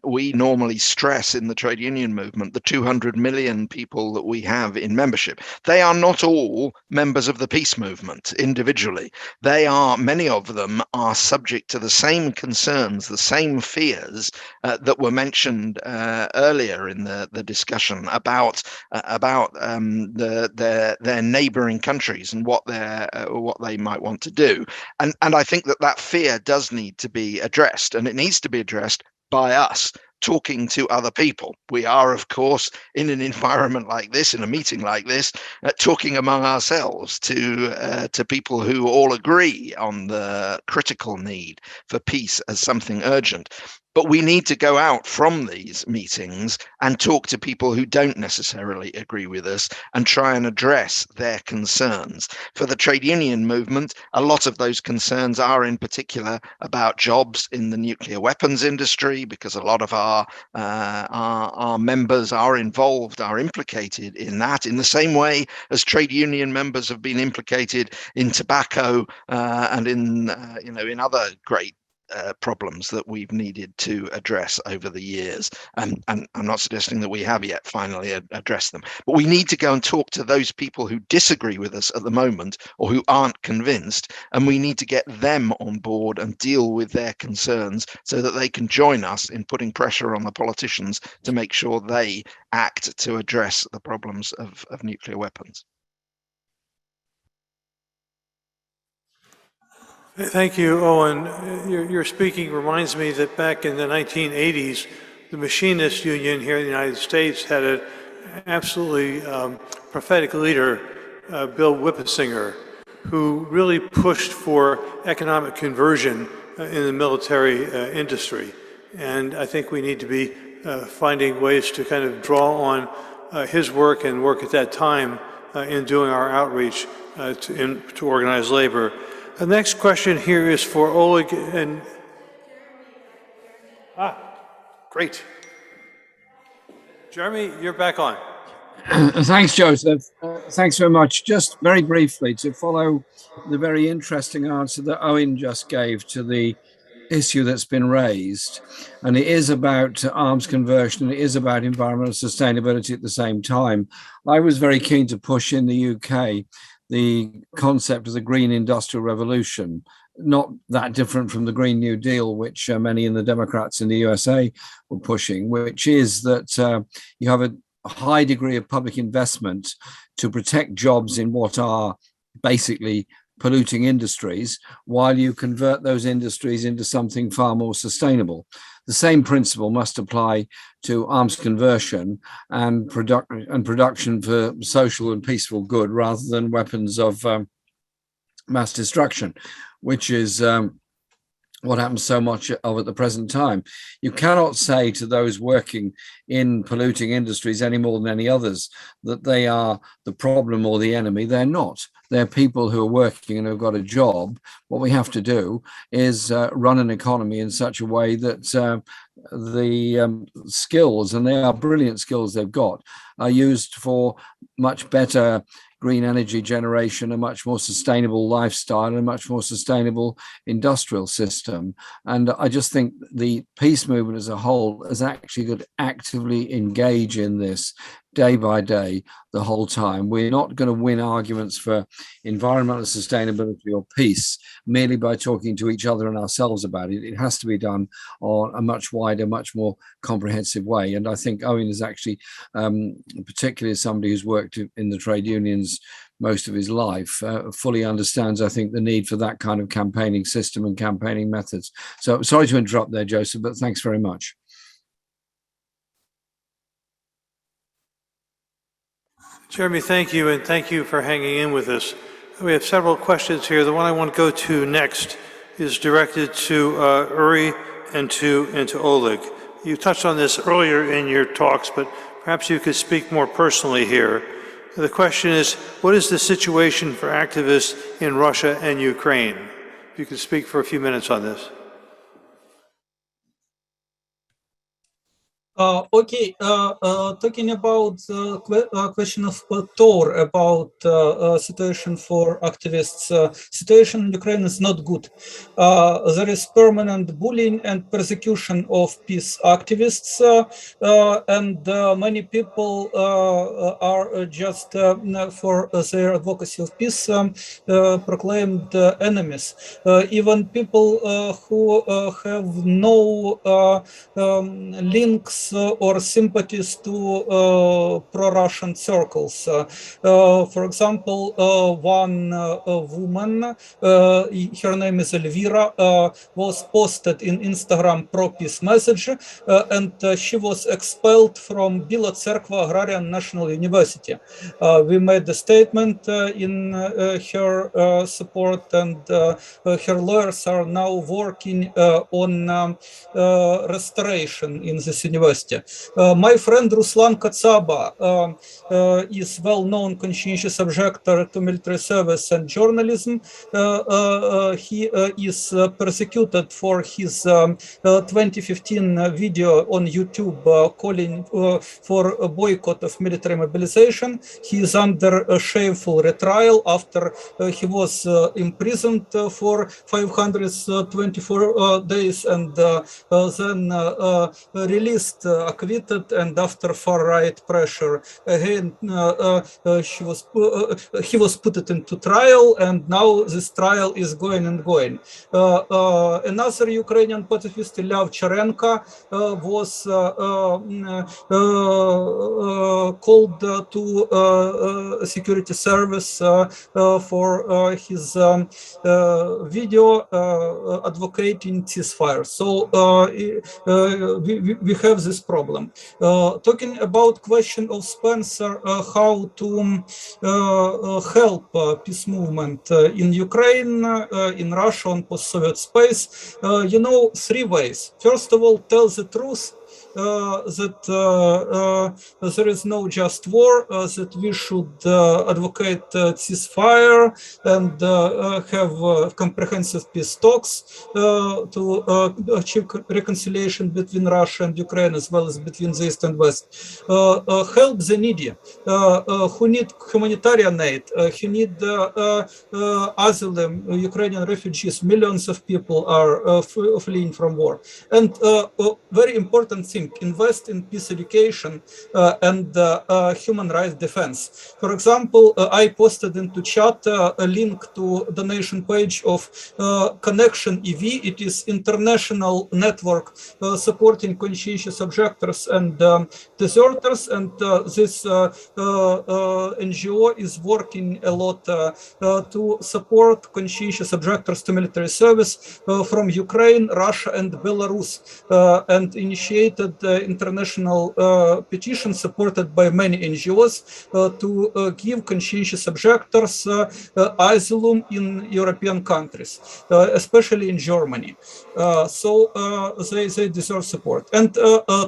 we normally stress in the trade union movement the 200 million people that we have in membership. They are not all members of the peace movement individually. Many of them are subject to the same concerns, the same fears that were mentioned earlier in the discussion about their neighboring countries and what they might want to do. And I think that fear does need to be addressed, and it needs to be addressed by us, talking to other people. We are, of course, in an environment like this, in a meeting like this, talking among ourselves to people who all agree on the critical need for peace as something urgent. But we need to go out from these meetings and talk to people who don't necessarily agree with us and try and address their concerns. For the trade union movement, a lot of those concerns are in particular about jobs in the nuclear weapons industry, because a lot of our members are involved, are implicated in that, in the same way as trade union members have been implicated in tobacco and in other great problems that we've needed to address over the years. And I'm not suggesting that we have yet finally addressed them, but we need to go and talk to those people who disagree with us at the moment or who aren't convinced, and we need to get them on board and deal with their concerns so that they can join us in putting pressure on the politicians to make sure they act to address the problems of nuclear weapons. Thank you, Owen. Your speaking reminds me that back in the 1980s, the Machinists Union here in the United States had an absolutely prophetic leader, Bill Whippesinger, who really pushed for economic conversion in the military industry. And I think we need to be finding ways to kind of draw on his work and work at that time in doing our outreach to organize labor. The next question here is for Oleg and... Great. Jeremy, you're back on. Thanks, Joseph. Thanks very much. Just very briefly, to follow the very interesting answer that Owen just gave to the issue that's been raised, and it is about arms conversion, it is about environmental sustainability at the same time. I was very keen to push in the UK the concept of the Green Industrial Revolution, not that different from the Green New Deal, which many in the Democrats in the USA were pushing, which is that you have a high degree of public investment to protect jobs in what are basically polluting industries, while you convert those industries into something far more sustainable. The same principle must apply to arms conversion and production for social and peaceful good, rather than weapons of mass destruction, which is what happens so much of at the present time. You cannot say to those working in polluting industries any more than any others that they are the problem or the enemy. They're not. They're people who are working and who've got a job. What we have to do is run an economy in such a way that the skills, and they are brilliant skills they've got, are used for much better green energy generation, a much more sustainable lifestyle, and a much more sustainable industrial system. And I just think the peace movement as a whole has actually got to actively engage in this day by day, the whole time. We're not going to win arguments for environmental sustainability or peace merely by talking to each other and ourselves about it. It has to be done on a much wider, much more comprehensive way. And I think Owen is actually, particularly as somebody who's worked in the trade unions most of his life, fully understands, I think, the need for that kind of campaigning system and campaigning methods. So sorry to interrupt there, Joseph, but thanks very much. Jeremy, thank you, and thank you for hanging in with us. We have several questions here. The one I want to go to next is directed to Uri and to Oleg. You touched on this earlier in your talks, but perhaps you could speak more personally here. The question is, what is the situation for activists in Russia and Ukraine? If you could speak for a few minutes on this. Okay, talking about the question of Thor about situation for activists. Situation in Ukraine is not good. There is permanent bullying and persecution of peace activists, and many people are just for their advocacy of peace proclaimed enemies. Even people who have no links allegiance or sympathies to pro-Russian circles. For example, one woman, her name is Elvira, was posted in Instagram pro-peace message, and she was expelled from Bila Cerkva Agrarian National University. We made a statement in her support, and her lawyers are now working on restoration in this university. My friend Ruslan Katsaba is well-known conscientious objector to military service and journalism. He is persecuted for his 2015 video on YouTube calling for a boycott of military mobilization. He is under a shameful retrial after he was imprisoned for 524 days and then released acquitted, and after far-right pressure again he was put into trial, and now this trial is going and going. Another Ukrainian pacifist, Ilya Ovcharenko, was called to security service for his video advocating ceasefire. So we have this problem. Talking about question of Spencer, how to help peace movement in Ukraine, in Russia, on post-Soviet space, you know, three ways. First of all, tell the truth. That there is no just war, that we should advocate ceasefire and have comprehensive peace talks to achieve reconciliation between Russia and Ukraine, as well as between the East and West. Help the needy who need humanitarian aid, who need asylum, Ukrainian refugees. Millions of people are fleeing from war. And very important thing, invest in peace education and human rights defense. For example, I posted into chat a link to donation page of Connection EV. It is international network supporting conscientious objectors and deserters, and this NGO is working a lot to support conscientious objectors to military service from Ukraine, Russia, and Belarus, and initiated international petition supported by many NGOs to give conscientious objectors asylum in European countries, especially in Germany. So they deserve support. And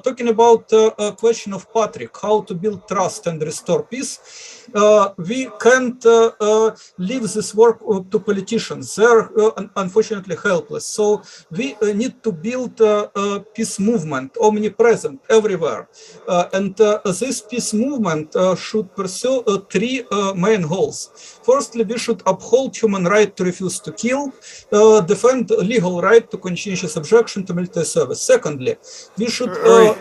talking about a question of Patrick, how to build trust and restore peace, we can't leave this work to politicians. They're unfortunately helpless. So we need to build a peace movement, omnipresent everywhere. And this peace movement should pursue three main goals. Firstly, we should uphold human right to refuse to kill, defend legal right to conscientious objection to military service. Secondly, we should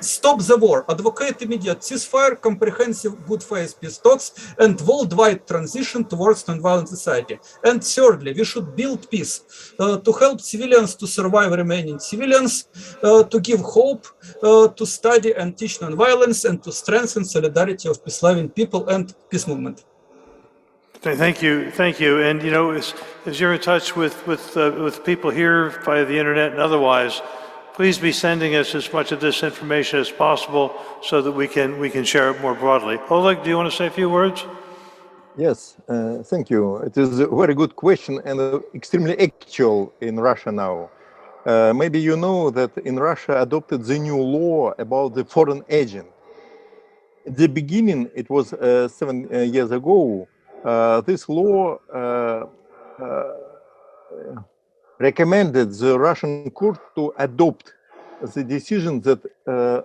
stop the war, advocate immediate ceasefire, comprehensive good faith peace talks, and worldwide transition towards non-violent society. And thirdly, we should build peace to help civilians to survive remaining civilians, to give hope, to study and teach non-violence, and to strengthen solidarity of peace-loving people and peace movement. Thank you. And you know, as you're in touch with people here via the internet and otherwise, please be sending us as much of this information as possible so that we can share it more broadly. Oleg, do you want to say a few words? Yes, thank you. It is a very good question and extremely actual in Russia now. Maybe you know that in Russia adopted the new law about the foreign agent. At the beginning, it was 7 years ago, this law recommended the Russian court to adopt the decision that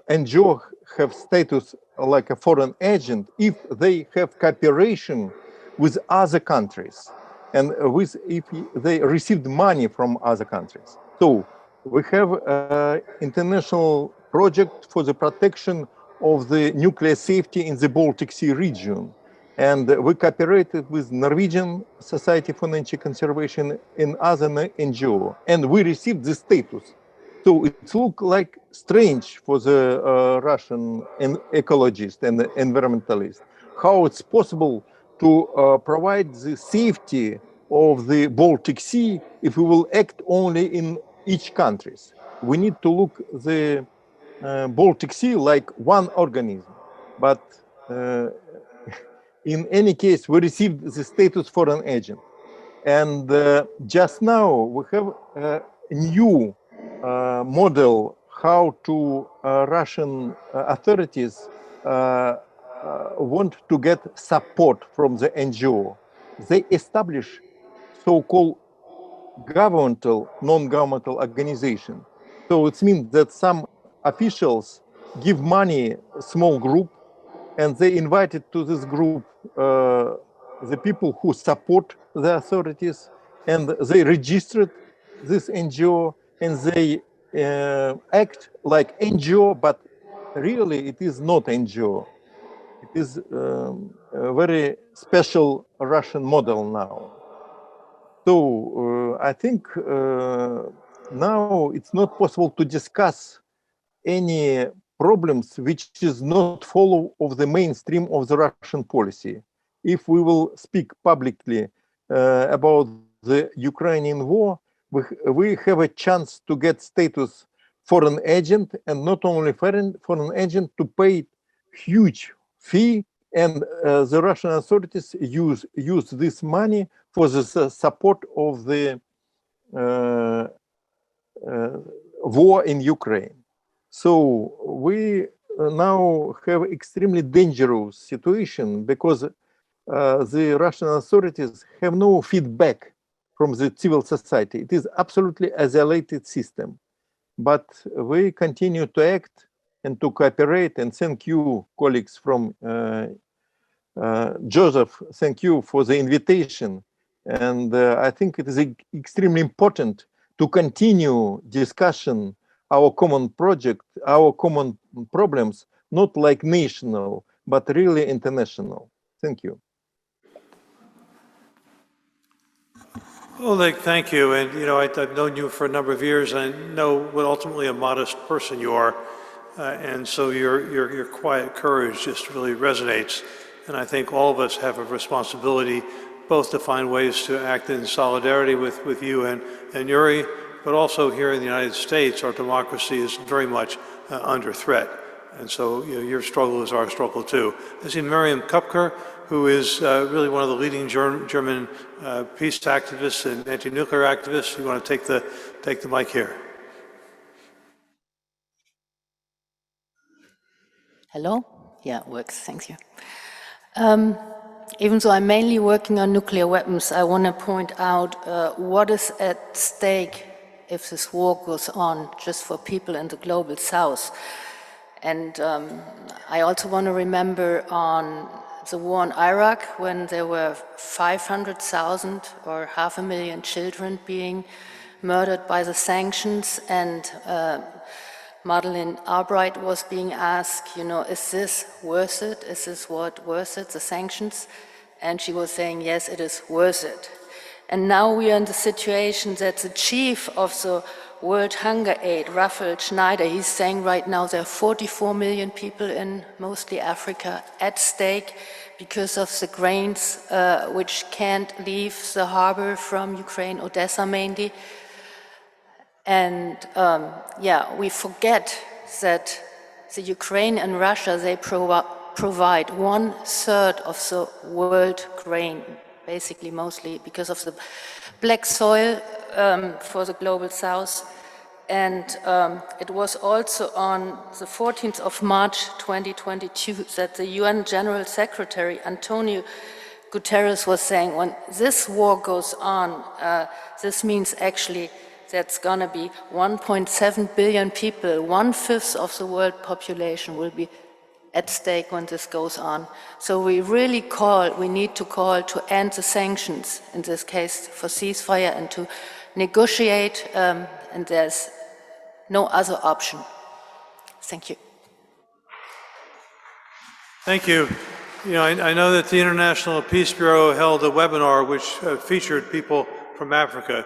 NGO have status like a foreign agent if they have cooperation with other countries and if they received money from other countries. So we have an international project for the protection of the nuclear safety in the Baltic Sea region. And we cooperated with Norwegian Society for Nature Conservation and other NGO. And we received the status So it looks like strange for the Russian ecologist and environmentalist how it's possible to provide the safety of the Baltic Sea if we will act only in each countries. We need to look the Baltic Sea like one organism, but in any case, we received the status foreign agent. And just now we have a new model how to Russian authorities want to get support from the NGO. They establish so-called governmental, non-governmental organization. So it means that some officials give money, a small group, and they invited to this group the people who support the authorities, and they registered this NGO, and they act like NGO, but really it is not NGO. It is a very special Russian model now. So I think now it's not possible to discuss any problems which is not follow of the mainstream of the Russian policy. If we will speak publicly about the Ukrainian war, we have a chance to get status foreign agent, and not only foreign agent, to pay huge fee, and the Russian authorities use this money for the support of the war in Ukraine. So we now have extremely dangerous situation because the Russian authorities have no feedback from the civil society. It is absolutely isolated system. But we continue to act and to cooperate, and thank you, colleagues from Joseph, thank you for the invitation. And I think it is extremely important to continue discussion our common project, our common problems, not like national, but really international. Thank you. Oleg, thank you. And, you know, I've known you for a number of years, and I know what ultimately a modest person you are. And so your quiet courage just really resonates. And I think all of us have a responsibility both to find ways to act in solidarity with you and Yuri, but also here in the United States, our democracy is very much under threat. And so, you know, your struggle is our struggle too. I see Miriam Kupker, who is really one of the leading German peace activists and anti-nuclear activists. You want to take the mic here. Hello? Yeah, it works, thank you. Even though I'm mainly working on nuclear weapons, I want to point out what is at stake if this war goes on just for people in the global south. And I also want to remember on the war in Iraq, when there were 500,000 or 500,000 children being murdered by the sanctions, and Madeleine Albright was being asked, you know, is this worth it? Is this worth it, the sanctions? And she was saying, yes, it is worth it. And now we are in the situation that the chief of the World Hunger Aid, Raphael Schneider, he's saying right now there are 44 million people in mostly Africa at stake because of the grains which can't leave the harbor from Ukraine, Odessa mainly. And yeah, we forget that the Ukraine and Russia, they provide 1/3 of the world grain, basically mostly because of the black soil for the global south. And it was also on the 14th of March 2022 that the UN General Secretary Antonio Guterres was saying, when this war goes on, this means actually that's going to be 1.7 billion people, 1/5 of the world population will be at stake when this goes on. So we really need to call to end the sanctions, in this case for ceasefire, and to negotiate, and there's no other option. Thank you. Thank you. You know, I know that the International Peace Bureau held a webinar which featured people from Africa,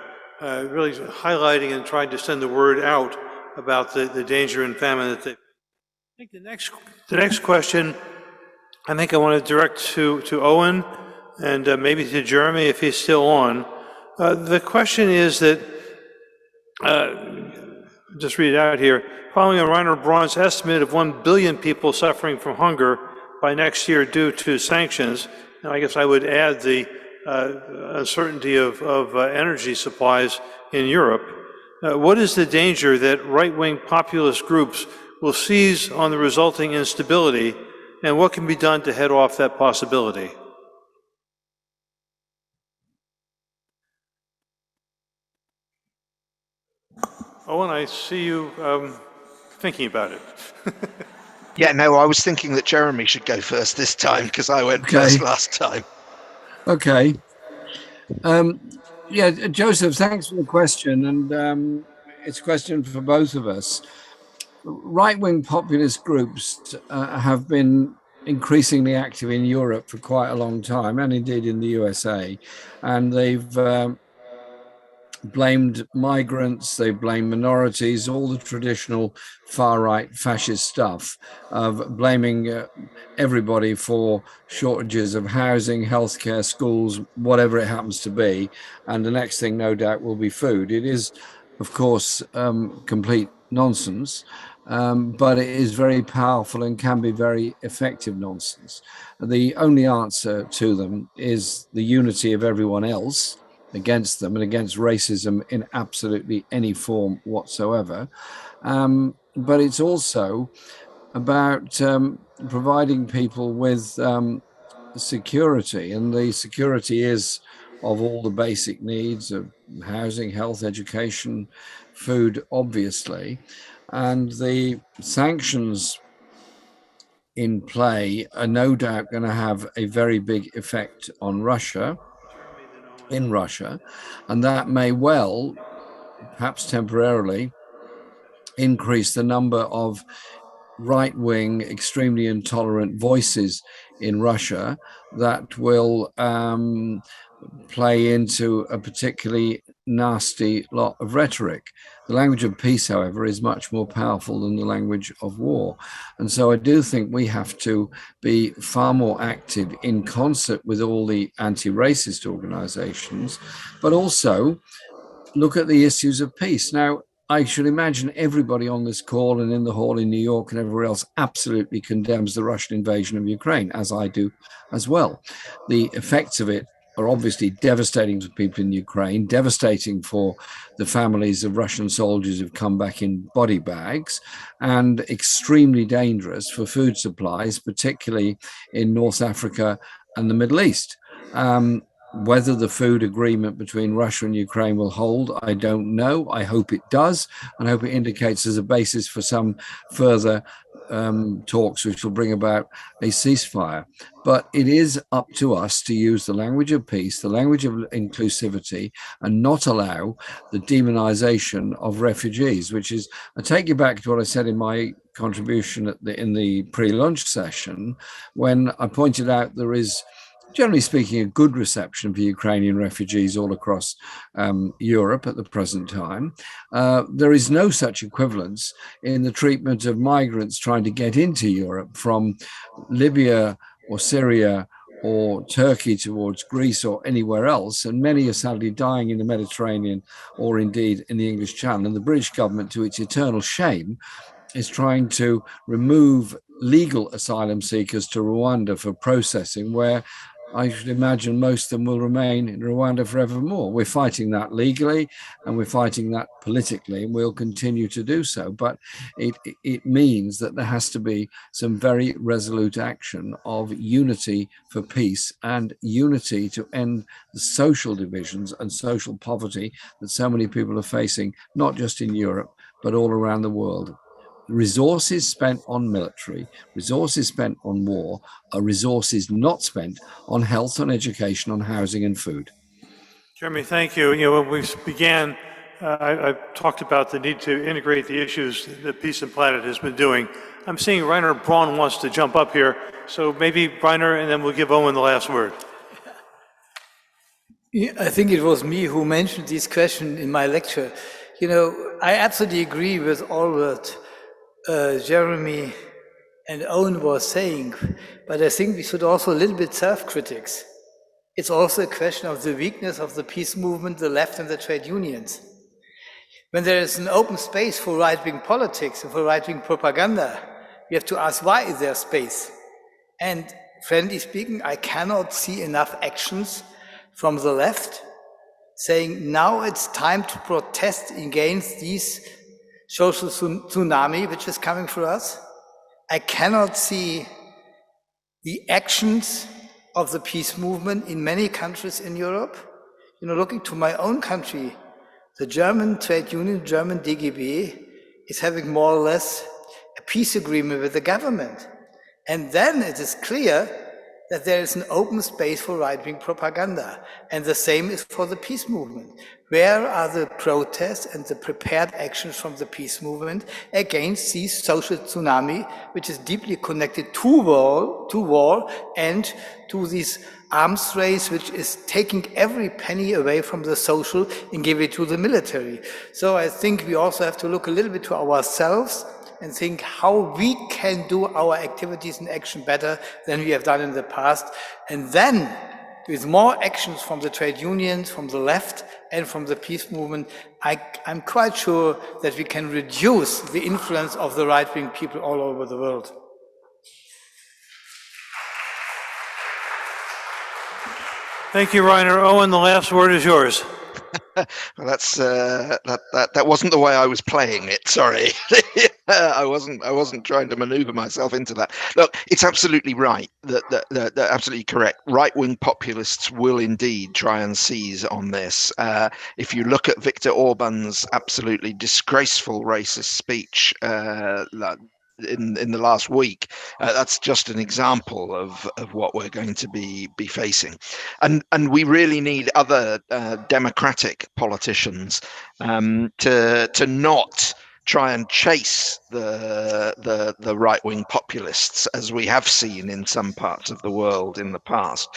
really highlighting and trying to send the word out about the danger and famine that they. I think the next question, I think I want to direct to Owen and maybe to Jeremy if he's still on. The question is that, just read it out here, following a Reiner Braun's estimate of 1 billion people suffering from hunger by next year due to sanctions, and I guess I would add the uncertainty of energy supplies in Europe. What is the danger that right-wing populist groups will seize on the resulting instability, and what can be done to head off that possibility? Owen, I see you thinking about it. Yeah, no, I was thinking that Jeremy should go first this time because I went first last time. Okay. Yeah, Joseph, thanks for the question. And it's a question for both of us. Right-wing populist groups have been increasingly active in Europe for quite a long time, and indeed in the USA. And they've blamed migrants, they blame minorities, all the traditional far-right fascist stuff of blaming everybody for shortages of housing, healthcare, schools, whatever it happens to be. And the next thing, no doubt, will be food. It is, of course, complete nonsense, but it is very powerful and can be very effective nonsense. The only answer to them is the unity of everyone else against them and against racism in absolutely any form whatsoever. But it's also about providing people with security, and the security is of all the basic needs of housing, health, education, food, obviously. And the sanctions in play are no doubt going to have a very big effect on Russia, and that may well, perhaps temporarily, increase the number of right-wing, extremely intolerant voices in Russia that will play into a particularly nasty lot of rhetoric. The language of peace, however, is much more powerful than the language of war. And so I do think we have to be far more active in concert with all the anti-racist organizations, but also look at the issues of peace. Now, I should imagine everybody on this call and in the hall in New York and everywhere else absolutely condemns the Russian invasion of Ukraine, as I do as well. The effects of it are obviously devastating to people in Ukraine, devastating for the families of Russian soldiers who've come back in body bags, and extremely dangerous for food supplies, particularly in North Africa and the Middle East. Whether the food agreement between Russia and Ukraine will hold, I don't know. I hope it does, and I hope it indicates as a basis for some further talks which will bring about a ceasefire. But it is up to us to use the language of peace, the language of inclusivity, and not allow the demonization of refugees, which is, I take you back to what I said in my contribution in the pre-lunch session, when I pointed out there is, generally speaking, a good reception for Ukrainian refugees all across Europe at the present time. There is no such equivalence in the treatment of migrants trying to get into Europe from Libya or Syria or Turkey towards Greece or anywhere else. And many are sadly dying in the Mediterranean or indeed in the English Channel. And the British government, to its eternal shame, is trying to remove legal asylum seekers to Rwanda for processing, where I should imagine most of them will remain in Rwanda forevermore. We're fighting that legally and we're fighting that politically, and we'll continue to do so. But it means that there has to be some very resolute action of unity for peace and unity to end the social divisions and social poverty that so many people are facing, not just in Europe, but all around the world. Resources spent on military, resources spent on war, are resources not spent on health, on education, on housing and food. Jeremy, thank you. When we began, I talked about the need to integrate the issues that Peace and Planet has been doing. I'm seeing Reiner Braun wants to jump up here, so maybe Reiner, and then we'll give Owen the last word. I think it was me who mentioned this question in my lecture. You know, I absolutely agree with all what Jeremy and Owen was saying, but I think we should also a little bit self-critics. It's also a question of the weakness of the peace movement, the left and the trade unions. When there is an open space for right-wing politics and for right-wing propaganda, we have to ask, why is there space? And frankly speaking, I cannot see enough actions from the left saying now it's time to protest against this social tsunami which is coming for us. I cannot see the actions of the peace movement in many countries in Europe. You know, looking to my own country, the German trade union, German DGB, is having more or less a peace agreement with the government. And then it is clear that there is an open space for right-wing propaganda. And the same is for the peace movement. Where are the protests and the prepared actions from the peace movement against this social tsunami, which is deeply connected to war and to this arms race, which is taking every penny away from the social and give it to the military. So I think we also have to look a little bit to ourselves and think how we can do our activities and action better than we have done in the past. And then, with more actions from the trade unions, from the left, and from the peace movement, I'm quite sure that we can reduce the influence of the right-wing people all over the world. Thank you, Reiner. Owen, the last word is yours. Well, that's that wasn't the way I was playing it. Sorry, I wasn't trying to maneuver myself into that. Look, it's absolutely right. That absolutely correct. Right-wing populists will indeed try and seize on this. If you look at Viktor Orban's absolutely disgraceful racist speech in the last week, that's just an example of what we're going to be facing, and we really need other democratic politicians to not try and chase the right-wing populists, as we have seen in some parts of the world in the past.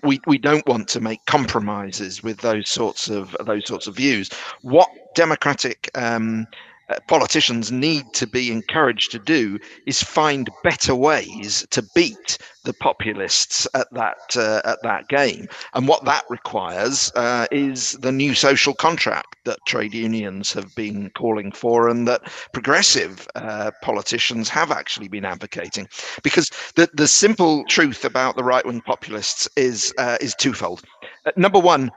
We don't want to make compromises with those sorts of views. What democratic politicians need to be encouraged to do is find better ways to beat the populists at that game, and what that requires is the new social contract that trade unions have been calling for, and that progressive politicians have actually been advocating. Because the simple truth about the right-wing populists is twofold. Number one,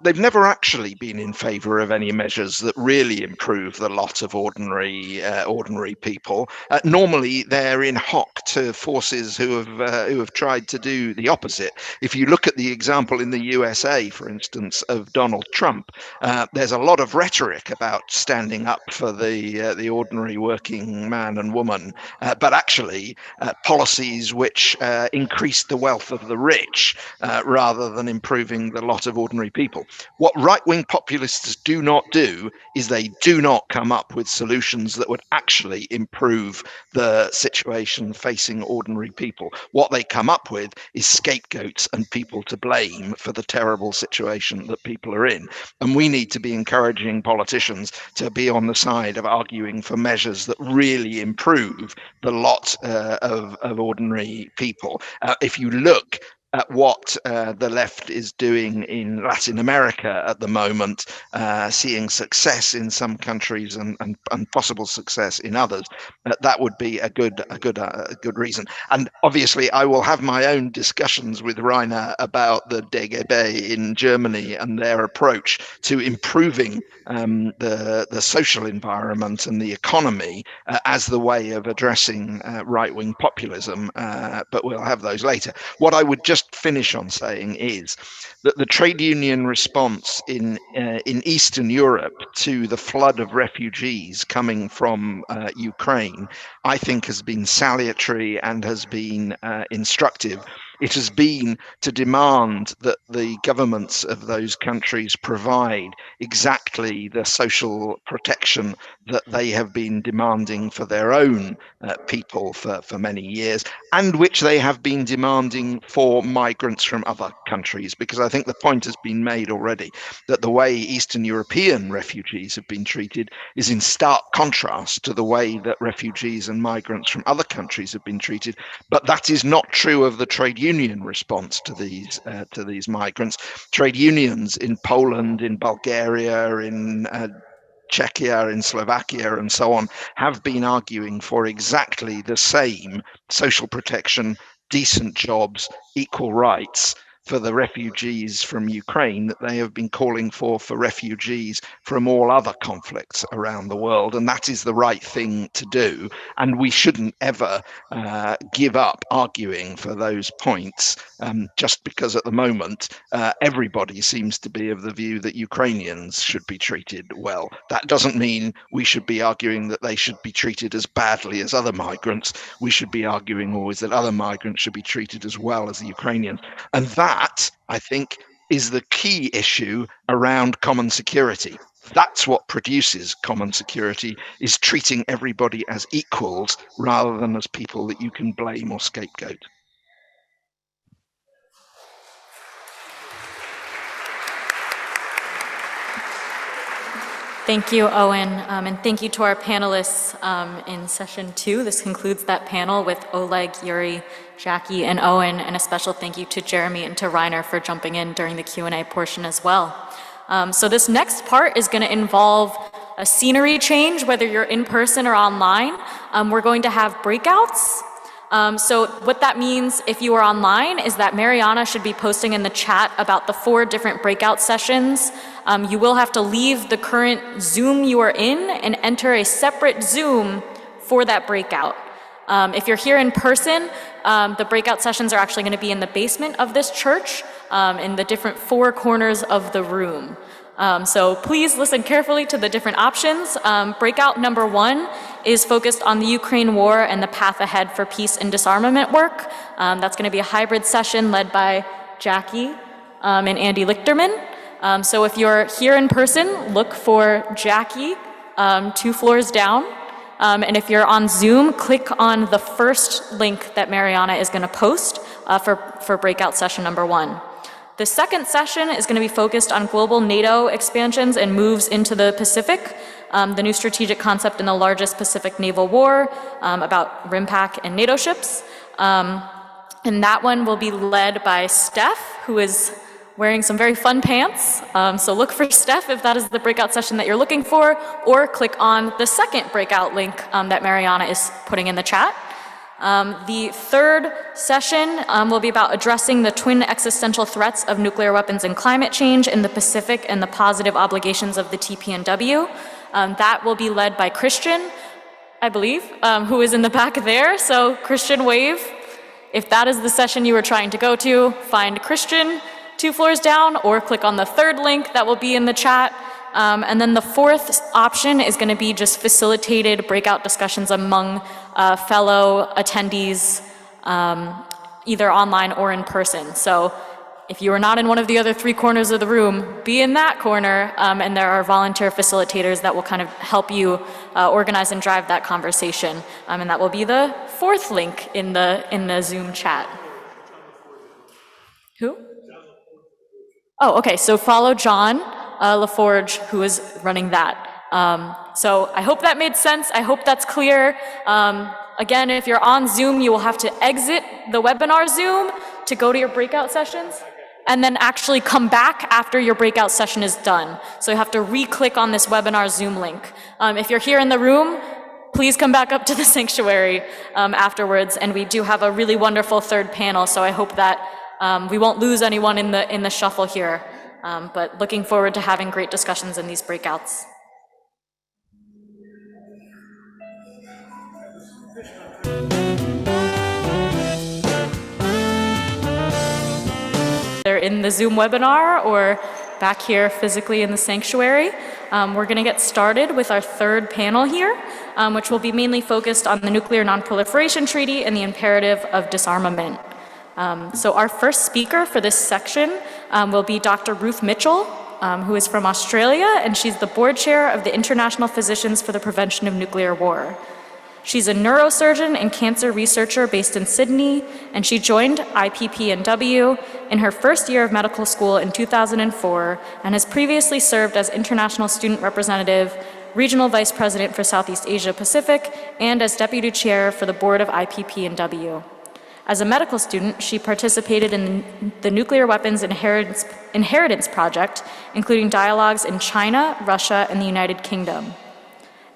they've never actually been in favour of any measures that really improve the lot of ordinary people. Normally, they're in hock to forces who have tried to do the opposite. If you look at the example in the USA, for instance, of Donald Trump, there's a lot of rhetoric about standing up for the ordinary working man and woman, but actually policies which increase the wealth of the rich rather than improving the lot of ordinary people. What right-wing populists do not do is they do not come up with solutions that would actually improve the situation facing ordinary people. What they come up with is scapegoats and people to blame for the terrible situation that people are in. And we need to be encouraging politicians to be on the side of arguing for measures that really improve the lot of ordinary people. If you look at what the left is doing in Latin America at the moment, seeing success in some countries and possible success in others, that would be a good reason. And obviously, I will have my own discussions with Reiner about the DGB in Germany and their approach to improving the social environment and the economy as the way of addressing right-wing populism. But we'll have those later. What I would just finish on saying is that the trade union response in Eastern Europe to the flood of refugees coming from Ukraine, I think, has been salutary and has been instructive. It has been to demand that the governments of those countries provide exactly the social protection that they have been demanding for their own people for many years, and which they have been demanding for migrants from other countries. Because I think the point has been made already that the way Eastern European refugees have been treated is in stark contrast to the way that refugees and migrants from other countries have been treated. But that is not true of the trade union response to these migrants. Trade unions in Poland, in Bulgaria, in Czechia, in Slovakia, and so on, have been arguing for exactly the same social protection, decent jobs, equal rights for the refugees from Ukraine that they have been calling for refugees from all other conflicts around the world. And that is the right thing to do. And we shouldn't ever give up arguing for those points just because at the moment everybody seems to be of the view that Ukrainians should be treated well. That doesn't mean we should be arguing that they should be treated as badly as other migrants. We should be arguing always that other migrants should be treated as well as the Ukrainians. And that, I think, is the key issue around common security. That's what produces common security, is treating everybody as equals rather than as people that you can blame or scapegoat. Thank you, Owen, and thank you to our panelists in session 2. This concludes that panel with Oleg, Yuri, Jackie, and Owen, and a special thank you to Jeremy and to Reiner for jumping in during the Q&A portion as well. So this next part is going to involve a scenery change, whether you're in person or online. We're going to have breakouts. So what that means if you are online is that Mariana should be posting in the chat about the 4 different breakout sessions. You will have to leave the current Zoom you are in and enter a separate Zoom for that breakout. If you're here in person, the breakout sessions are actually going to be in the basement of this church, in the different 4 corners of the room. So please listen carefully to the different options. Breakout number 1 is focused on the Ukraine war and the path ahead for peace and disarmament work. That's going to be a hybrid session led by Jackie and Andy Lichterman. So if you're here in person, look for Jackie 2 floors down. And if you're on Zoom, click on the first link that Mariana is going to post for breakout session number 1. The second session is going to be focused on global NATO expansions and moves into the Pacific, the new strategic concept in the largest Pacific naval war, about RIMPAC and NATO ships. And that one will be led by Steph, who is wearing some very fun pants. So look for Steph if that is the breakout session that you're looking for, or click on the second breakout link that Mariana is putting in the chat. The third session will be about addressing the twin existential threats of nuclear weapons and climate change in the Pacific and the positive obligations of the TPNW. That will be led by Christian, I believe, who is in the back there. So Christian, wave. If that is the session you were trying to go to, find Christian 2 floors down, or click on the third link that will be in the chat. And then the fourth option is going to be just facilitated breakout discussions among fellow attendees, either online or in person. So if you are not in one of the other 3 corners of the room, be in that corner, and there are volunteer facilitators that will kind of help you organize and drive that conversation. And that will be the 4th link in the Zoom chat. Who? Oh, okay, so follow John LaForge, who is running that. So I hope that made sense. I hope that's clear. Again, if you're on Zoom, you will have to exit the webinar Zoom to go to your breakout sessions, and then actually come back after your breakout session is done. So you have to re-click on this webinar Zoom link. If you're here in the room, please come back up to the sanctuary afterwards, and we do have a really wonderful third panel, so I hope that we won't lose anyone in the shuffle here. But looking forward to having great discussions in these breakouts. They're in the Zoom webinar or back here physically in the sanctuary. We're going to get started with our third panel here, which will be mainly focused on the Nuclear Non-Proliferation Treaty and the imperative of disarmament. So our first speaker for this section will be Dr. Ruth Mitchell, who is from Australia, and she's the board chair of the International Physicians for the Prevention of Nuclear War. She's a neurosurgeon and cancer researcher based in Sydney, and she joined IPPNW in her first year of medical school in 2004 and has previously served as international student representative, regional vice president for Southeast Asia Pacific, and as deputy chair for the board of IPPNW. As a medical student, she participated in the Nuclear Weapons Inheritance Project, including dialogues in China, Russia, and the United Kingdom.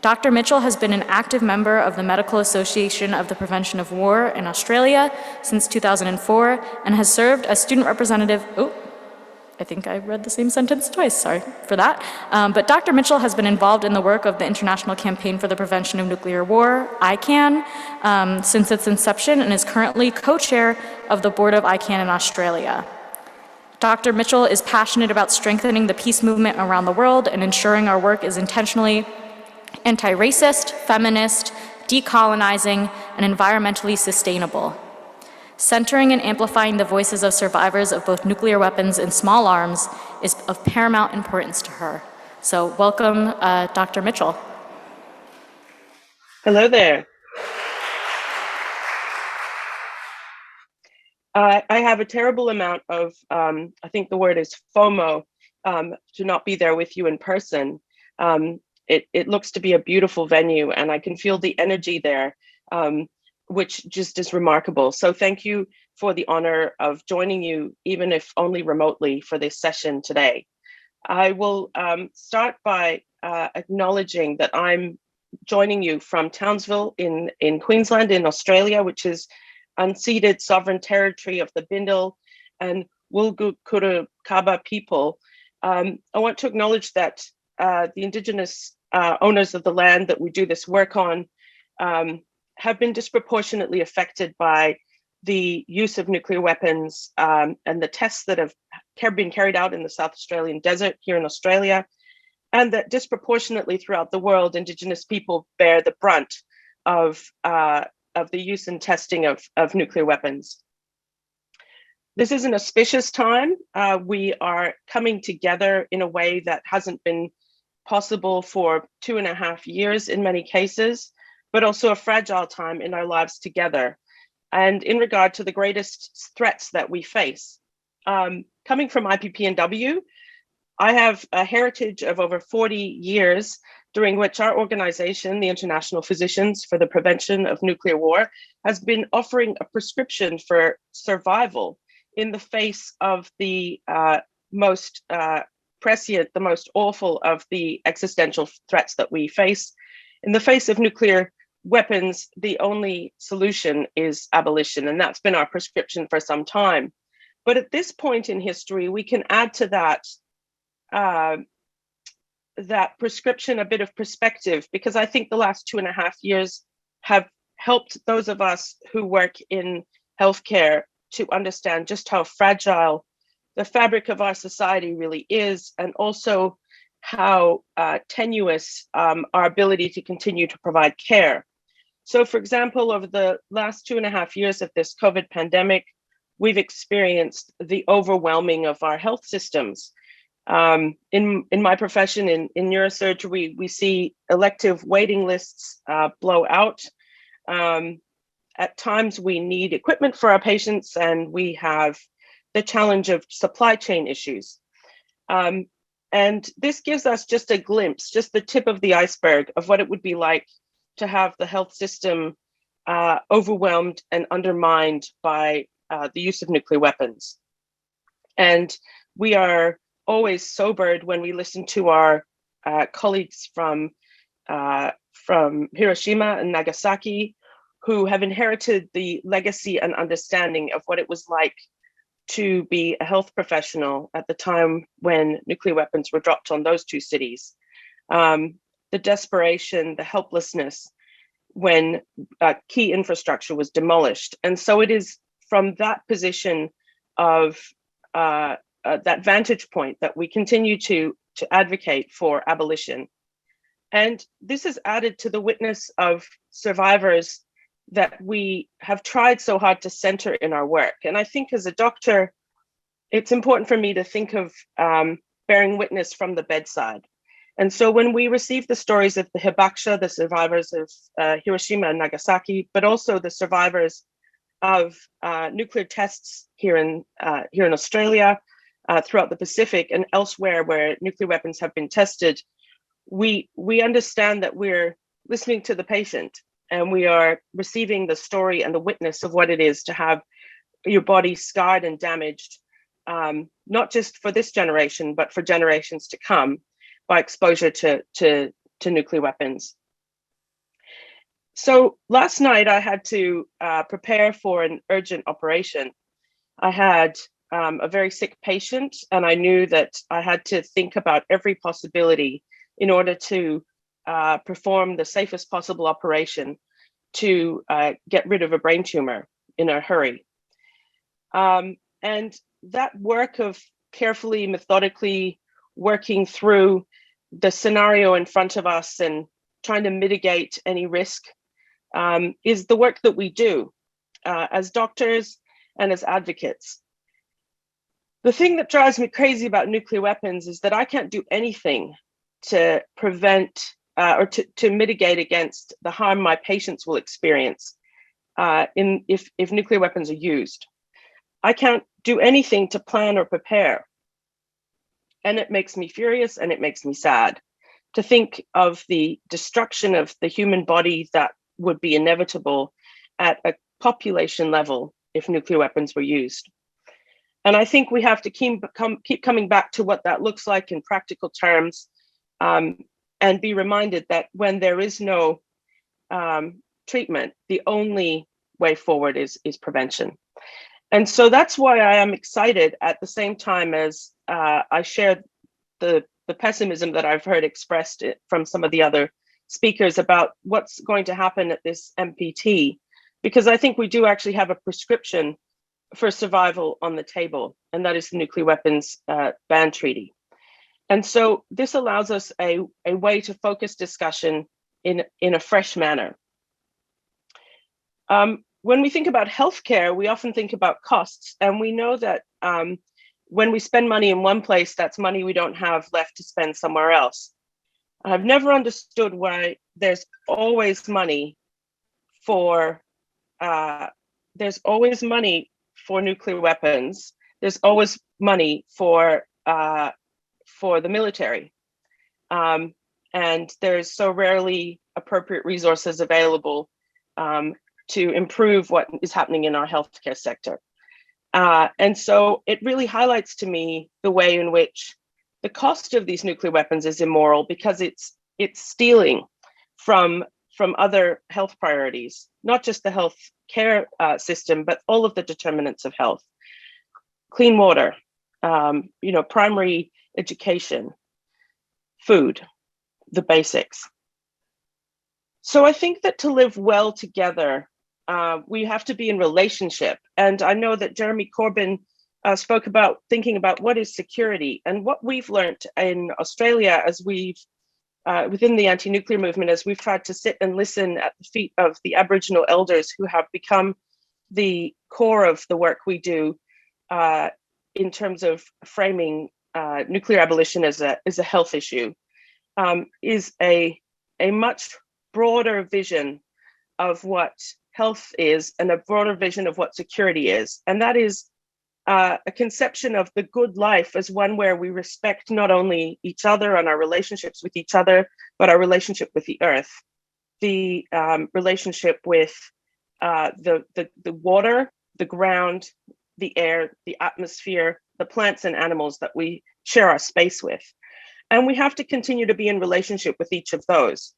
Dr. Mitchell has been an active member of the Medical Association of the Prevention of War in Australia since 2004 and has served as student representative. Oh, I think I read the same sentence twice, sorry for that. But Dr. Mitchell has been involved in the work of the International Campaign for the Prevention of Nuclear War, ICAN, since its inception and is currently co-chair of the board of ICAN in Australia. Dr. Mitchell is passionate about strengthening the peace movement around the world and ensuring our work is intentionally anti-racist, feminist, decolonizing, and environmentally sustainable. Centering and amplifying the voices of survivors of both nuclear weapons and small arms is of paramount importance to her. So welcome, Dr. Mitchell. Hello there. I have a terrible amount of, I think the word is FOMO, to not be there with you in person. It looks to be a beautiful venue and I can feel the energy there, which just is remarkable. So thank you for the honor of joining you, even if only remotely, for this session today. I will start by acknowledging that I'm joining you from Townsville in Queensland in Australia, which is unceded sovereign territory of the Bindal and Wulgukuru Kaba people. I want to acknowledge that the Indigenous owners of the land that we do this work on have been disproportionately affected by the use of nuclear weapons and the tests that have been carried out in the South Australian desert here in Australia, and that disproportionately throughout the world, Indigenous people bear the brunt of the use and testing of nuclear weapons. This is an auspicious time. We are coming together in a way that hasn't been possible for 2.5 years in many cases, but also a fragile time in our lives together. And in regard to the greatest threats that we face, coming from IPPNW, I have a heritage of over 40 years during which our organization, the International Physicians for the Prevention of Nuclear War, has been offering a prescription for survival in the face of the most prescient, the most awful of the existential threats that we face. In the face of nuclear weapons, the only solution is abolition, and that's been our prescription for some time. But at this point in history, we can add to that that prescription a bit of perspective, because I think the last 2.5 years have helped those of us who work in healthcare to understand just how fragile the fabric of our society really is, and also how tenuous our ability to continue to provide care. So for example, over the last 2.5 years of this COVID pandemic, we've experienced the overwhelming of our health systems. In my profession, in neurosurgery, we see elective waiting lists blow out. At times we need equipment for our patients, and we have the challenge of supply chain issues. And this gives us just a glimpse, just the tip of the iceberg of what it would be like to have the health system overwhelmed and undermined by the use of nuclear weapons. And we are always sobered when we listen to our colleagues from Hiroshima and Nagasaki, who have inherited the legacy and understanding of what it was like to be a health professional at the time when nuclear weapons were dropped on those two cities. The desperation, the helplessness when key infrastructure was demolished. And so it is from that position of that vantage point that we continue to advocate for abolition. And this is added to the witness of survivors that we have tried so hard to center in our work. And I think as a doctor, it's important for me to think of bearing witness from the bedside. And so when we receive the stories of the hibakusha, the survivors of Hiroshima and Nagasaki, but also the survivors of nuclear tests here in Australia, throughout the Pacific and elsewhere where nuclear weapons have been tested, we understand that we're listening to the patient and we are receiving the story and the witness of what it is to have your body scarred and damaged, not just for this generation, but for generations to come by exposure to nuclear weapons. So last night I had to prepare for an urgent operation. I had a very sick patient, and I knew that I had to think about every possibility in order to perform the safest possible operation to get rid of a brain tumor in a hurry. And that work of carefully, methodically working through the scenario in front of us and trying to mitigate any risk is the work that we do as doctors and as advocates. The thing that drives me crazy about nuclear weapons is that I can't do anything to prevent or to mitigate against the harm my patients will experience if nuclear weapons are used. I can't do anything to plan or prepare. And it makes me furious and it makes me sad to think of the destruction of the human body that would be inevitable at a population level if nuclear weapons were used. And I think we have to keep coming back to what that looks like in practical terms, and be reminded that when there is no treatment, the only way forward is prevention. And so that's why I am excited at the same time as I share the pessimism that I've heard expressed from some of the other speakers about what's going to happen at this MPT, because I think we do actually have a prescription for survival on the table, and that is the Nuclear Weapons Ban Treaty. And so this allows us a way to focus discussion in a fresh manner. When we think about healthcare, we often think about costs, and we know that when we spend money in one place, that's money we don't have left to spend somewhere else. I've never understood why there's always money for nuclear weapons. There's always money for the military, and there's so rarely appropriate resources available to improve what is happening in our healthcare sector. And so it really highlights to me the way in which the cost of these nuclear weapons is immoral, because it's stealing from other health priorities, not just the health care system, but all of the determinants of health. Clean water, primary education, food, the basics. So I think that to live well together, we have to be in relationship. And I know that Jeremy Corbyn spoke about thinking about what is security, and what we've learned in Australia as we've within the anti-nuclear movement, as we've tried to sit and listen at the feet of the Aboriginal elders who have become the core of the work we do in terms of framing nuclear abolition as a health issue, is a much broader vision of what health is and a broader vision of what security is. And that is a conception of the good life as one where we respect not only each other and our relationships with each other, but our relationship with the earth, the relationship with the water, the ground, the air, the atmosphere, the plants and animals that we share our space with. And we have to continue to be in relationship with each of those.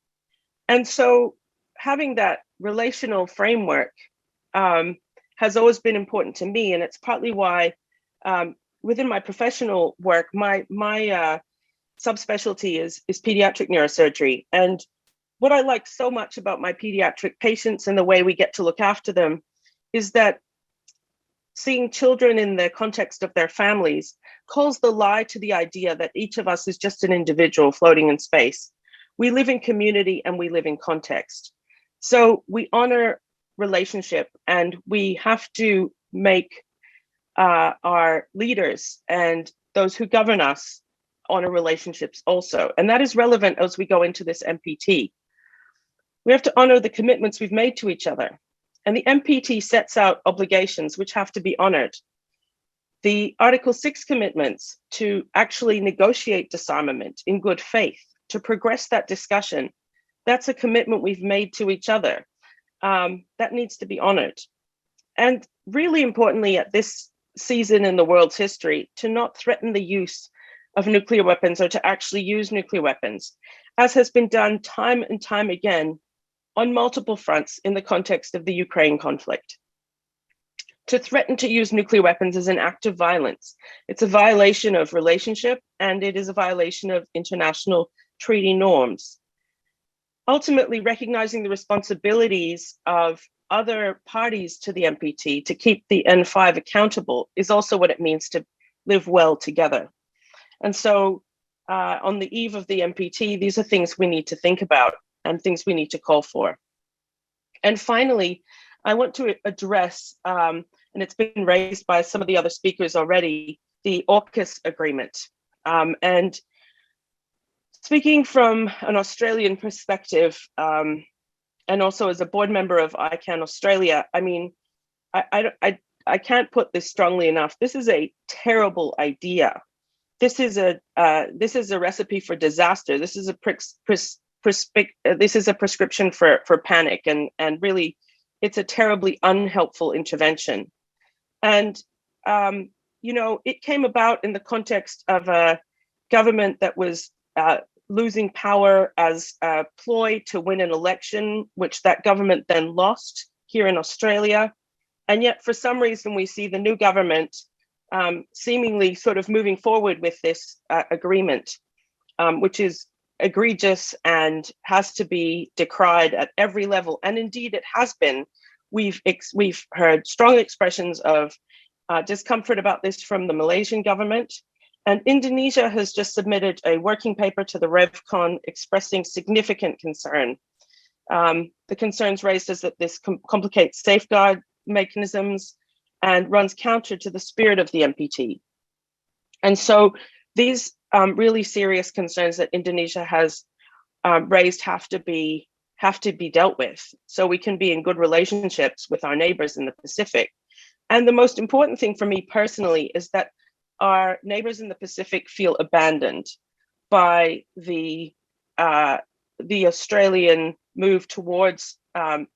And so having that relational framework has always been important to me. And it's partly why within my professional work, my subspecialty is pediatric neurosurgery. And what I like so much about my pediatric patients and the way we get to look after them is that seeing children in the context of their families calls the lie to the idea that each of us is just an individual floating in space. We live in community and we live in context. So we honor relationship, and we have to make our leaders and those who govern us honor relationships also. And that is relevant as we go into this MPT. We have to honor the commitments we've made to each other. And the MPT sets out obligations which have to be honored. The Article 6 commitments to actually negotiate disarmament in good faith, to progress that discussion, that's a commitment we've made to each other. That needs to be honored. And really importantly, at this season in the world's history, to not threaten the use of nuclear weapons or to actually use nuclear weapons, as has been done time and time again on multiple fronts in the context of the Ukraine conflict. To threaten to use nuclear weapons is an act of violence. It's a violation of relationship, and it is a violation of international treaty norms. Ultimately, recognizing the responsibilities of other parties to the MPT to keep the N5 accountable is also what it means to live well together. And so on the eve of the MPT, these are things we need to think about and things we need to call for. And finally, I want to address, and it's been raised by some of the other speakers already, the AUKUS agreement. And speaking from an Australian perspective, and also as a board member of ICANN Australia, I mean, I can't put this strongly enough. This is a terrible idea. This is a recipe for disaster. This is a prescription for panic, and really, it's a terribly unhelpful intervention. And you know, it came about in the context of a government that was losing power as a ploy to win an election, which that government then lost here in Australia. And yet, for some reason, we see the new government seemingly sort of moving forward with this agreement, which is egregious and has to be decried at every level. And indeed, it has been. We've heard strong expressions of discomfort about this from the Malaysian government. And Indonesia has just submitted a working paper to the RevCon expressing significant concern. The concerns raised is that this complicates safeguard mechanisms and runs counter to the spirit of the MPT. And so these really serious concerns that Indonesia has raised have to be dealt with, so we can be in good relationships with our neighbors in the Pacific. And the most important thing for me personally is that our neighbors in the Pacific feel abandoned by the Australian move towards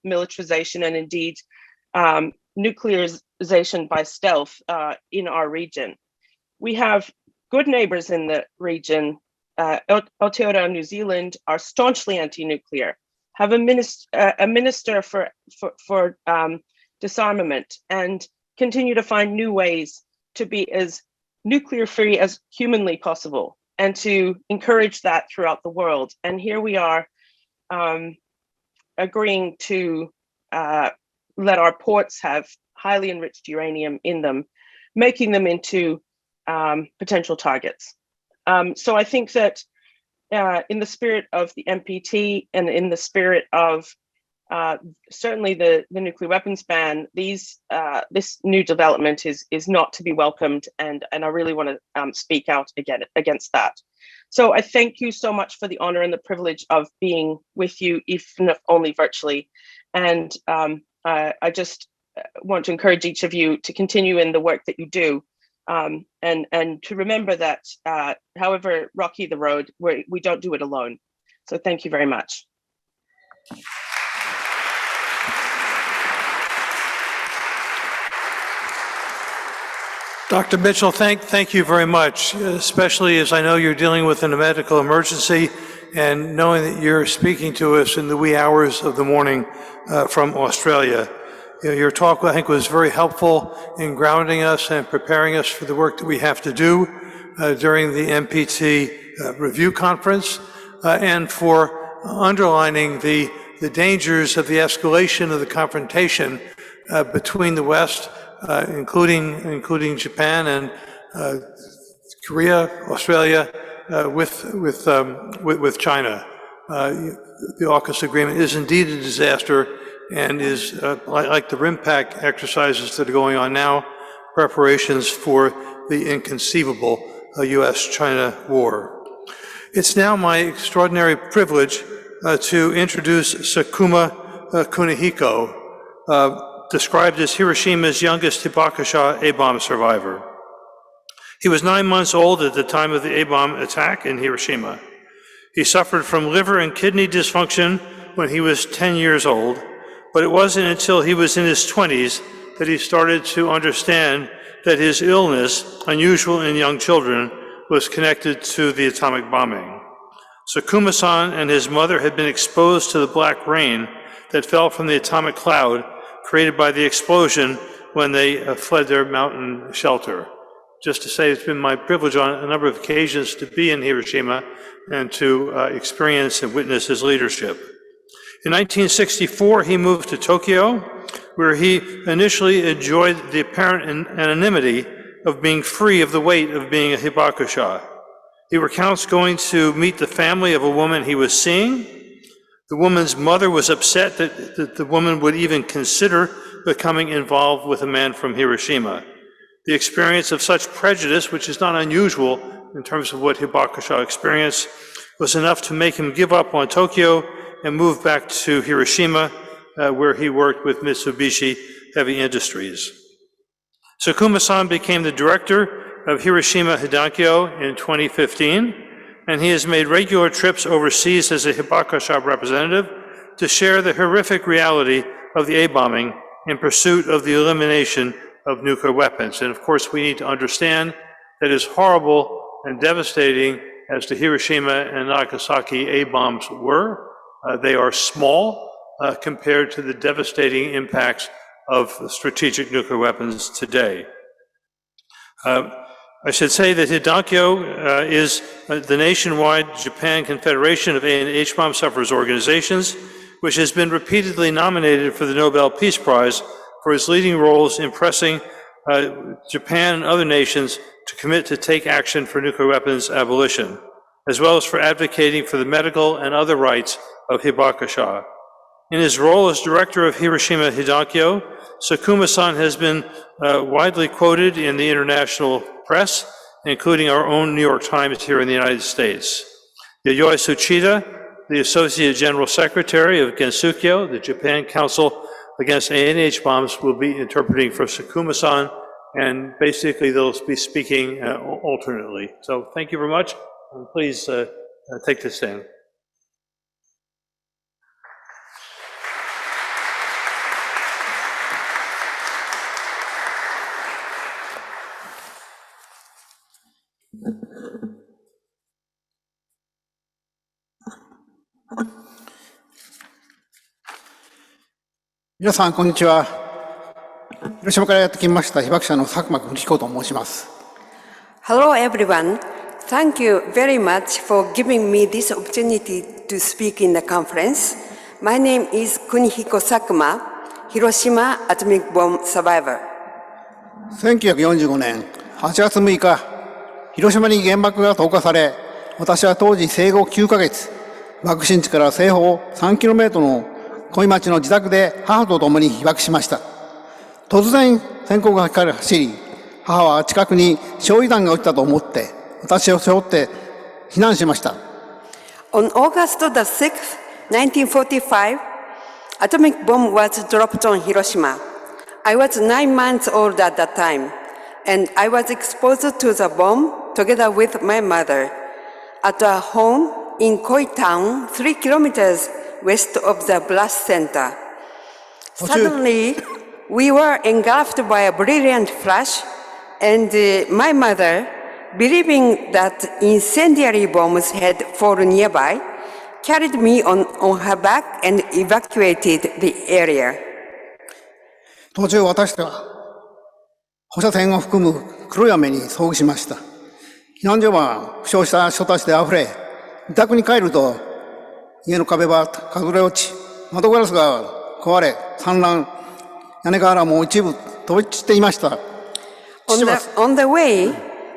militarization and indeed nuclearization by stealth in our region. We have good neighbors in the region. Aotearoa, New Zealand, are staunchly anti-nuclear, have a minister for disarmament, and continue to find new ways to be as nuclear-free as humanly possible, and to encourage that throughout the world. And here we are agreeing to let our ports have highly enriched uranium in them, making them into potential targets. So I think that in the spirit of the MPT and in the spirit of certainly the nuclear weapons ban, this new development is not to be welcomed, and I really want to speak out against that. So I thank you so much for the honor and the privilege of being with you, even if only virtually. And I just want to encourage each of you to continue in the work that you do, and to remember that however rocky the road, we don't do it alone. So thank you very much. Dr. Mitchell, thank you very much, especially as I know you're dealing with a medical emergency, and knowing that you're speaking to us in the wee hours of the morning from Australia. You know, your talk, I think, was very helpful in grounding us and preparing us for the work that we have to do during the MPT review conference, and for underlining the dangers of the escalation of the confrontation between the West, including Japan and Korea, Australia, with China. The AUKUS agreement is indeed a disaster, and is like the RIMPAC exercises that are going on now, preparations for the inconceivable US-China war. It's now my extraordinary privilege to introduce Sakuma Kunihiko, described as Hiroshima's youngest Hibakusha A-bomb survivor. He was 9 months old at the time of the A-bomb attack in Hiroshima. He suffered from liver and kidney dysfunction when he was 10 years old, but it wasn't until he was in his 20s that he started to understand that his illness, unusual in young children, was connected to the atomic bombing. Sakuma-san and his mother had been exposed to the black rain that fell from the atomic cloud created by the explosion when they fled their mountain shelter. Just to say, it's been my privilege on a number of occasions to be in Hiroshima and to experience and witness his leadership. In 1964, he moved to Tokyo, where he initially enjoyed the apparent anonymity of being free of the weight of being a hibakusha. He recounts going to meet the family of a woman he was seeing. The woman's mother was upset that the woman would even consider becoming involved with a man from Hiroshima. The experience of such prejudice, which is not unusual in terms of what hibakusha experience, was enough to make him give up on Tokyo and move back to Hiroshima, where he worked with Mitsubishi Heavy Industries. Sakuma-san became the director of Hiroshima Hidankyo in 2015, and he has made regular trips overseas as a hibakusha representative to share the horrific reality of the A-bombing in pursuit of the elimination of nuclear weapons. And of course, we need to understand that as horrible and devastating as the Hiroshima and Nagasaki A-bombs were, they are small compared to the devastating impacts of strategic nuclear weapons today. I should say that Hidankyo is the nationwide Japan Confederation of A and H bomb sufferers organizations, which has been repeatedly nominated for the Nobel Peace Prize for its leading roles in pressing Japan and other nations to commit to take action for nuclear weapons abolition, as well as for advocating for the medical and other rights of hibakusha. In his role as director of Hiroshima Hidankyo, Sakuma-san has been widely quoted in the international press, including our own New York Times here in the United States. Yayoi Tsuchida, the Associate General Secretary of Gensukyo, the Japan Council Against A&H Bombs, will be interpreting for Sakuma-san, and basically they'll be speaking alternately. So thank you very much, and please take this stand.皆さん、こんにちは。広島からやってきました被爆者の佐久間邦彦と申します。Hello everyone. Thank you very much for giving me this opportunity to speak in the conference. My name is Kunihiko Sakuma, Hiroshima atomic bomb survivor. 1945年8月6日、広島に原爆が投下され、私は当時生後9ヶ月、爆心地から西方 3km の恋町の自宅で母と共に被爆しました。突然、閃光が光り走り、母は近くに焼夷弾が落ちたと思って、私を背負って避難しました。On August the 6th, 1945, atomic bomb was dropped on Hiroshima. I was 9 months old at that time, and I was exposed to the bomb together with my mother at a home in Koi Town, 3 kilometers west of the blast center. Suddenly, we were engulfed by a brilliant flash, and my mother, believing that incendiary bombs had fallen nearby, carried me on her back and evacuated the area. 途中、私は放射線を含む黒い雨に遭遇しました。避難所は負傷した人たちであふれ、自宅に帰ると家の壁は崩れ落ち、窓ガラスが壊れ散乱、屋根瓦も一部飛び散っていました。On the way,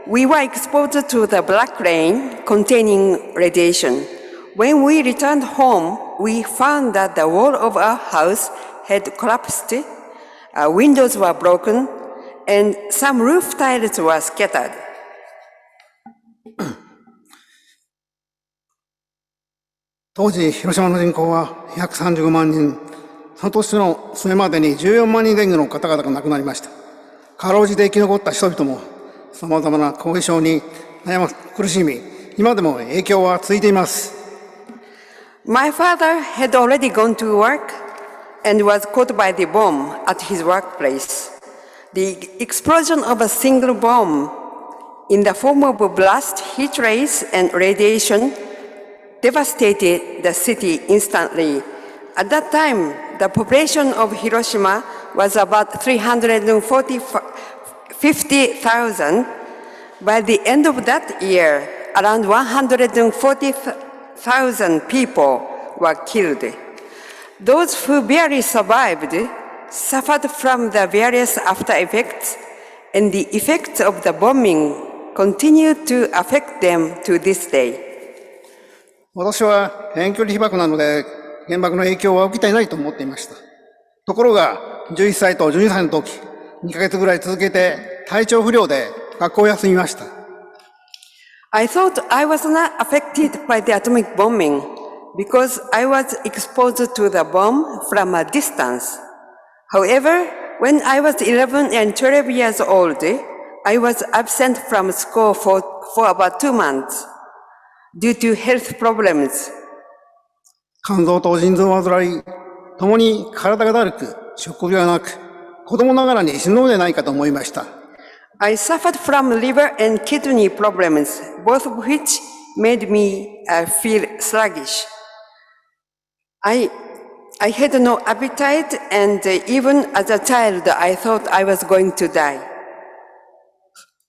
we were exposed to the black rain containing radiation. When we returned home, we found that the wall of our house had collapsed, windows were broken, and some roof tiles were scattered. 当時、広島の人口は135万人、その年の末までに14万人前後の方々が亡くなりました。かろうじて生き残った人々も、さまざまな後遺症に苦しみ、今でも影響は続いています。My father had already gone to work and was caught by the bomb at his workplace. The explosion of a single bomb in the form of blast, heat rays, and radiation devastated the city instantly. At that time, the population of Hiroshima was about 350,000. By the end of that year, around 140,000 people were killed. Those who barely survived suffered from the various after effects, and the effects of the bombing continue to affect them to this day. 私は遠距離被爆なので原爆の影響は受けていないと思っていました。ところが11歳と12歳の時、2ヶ月ぐらい続けて体調不良で学校を休みました。I thought I was not affected by the atomic bombing because I was exposed to the bomb from a distance. However, when I was 11 and 12 years old, I was absent from school for about 2 months due to health problems. 肝臓と腎臓を患い、共に体がだるく、食欲がなく、子供ながらに死ぬのではないかと思いました。I suffered from liver and kidney problems, both of which made me feel sluggish. I had no appetite, and even as a child, I thought I was going to die.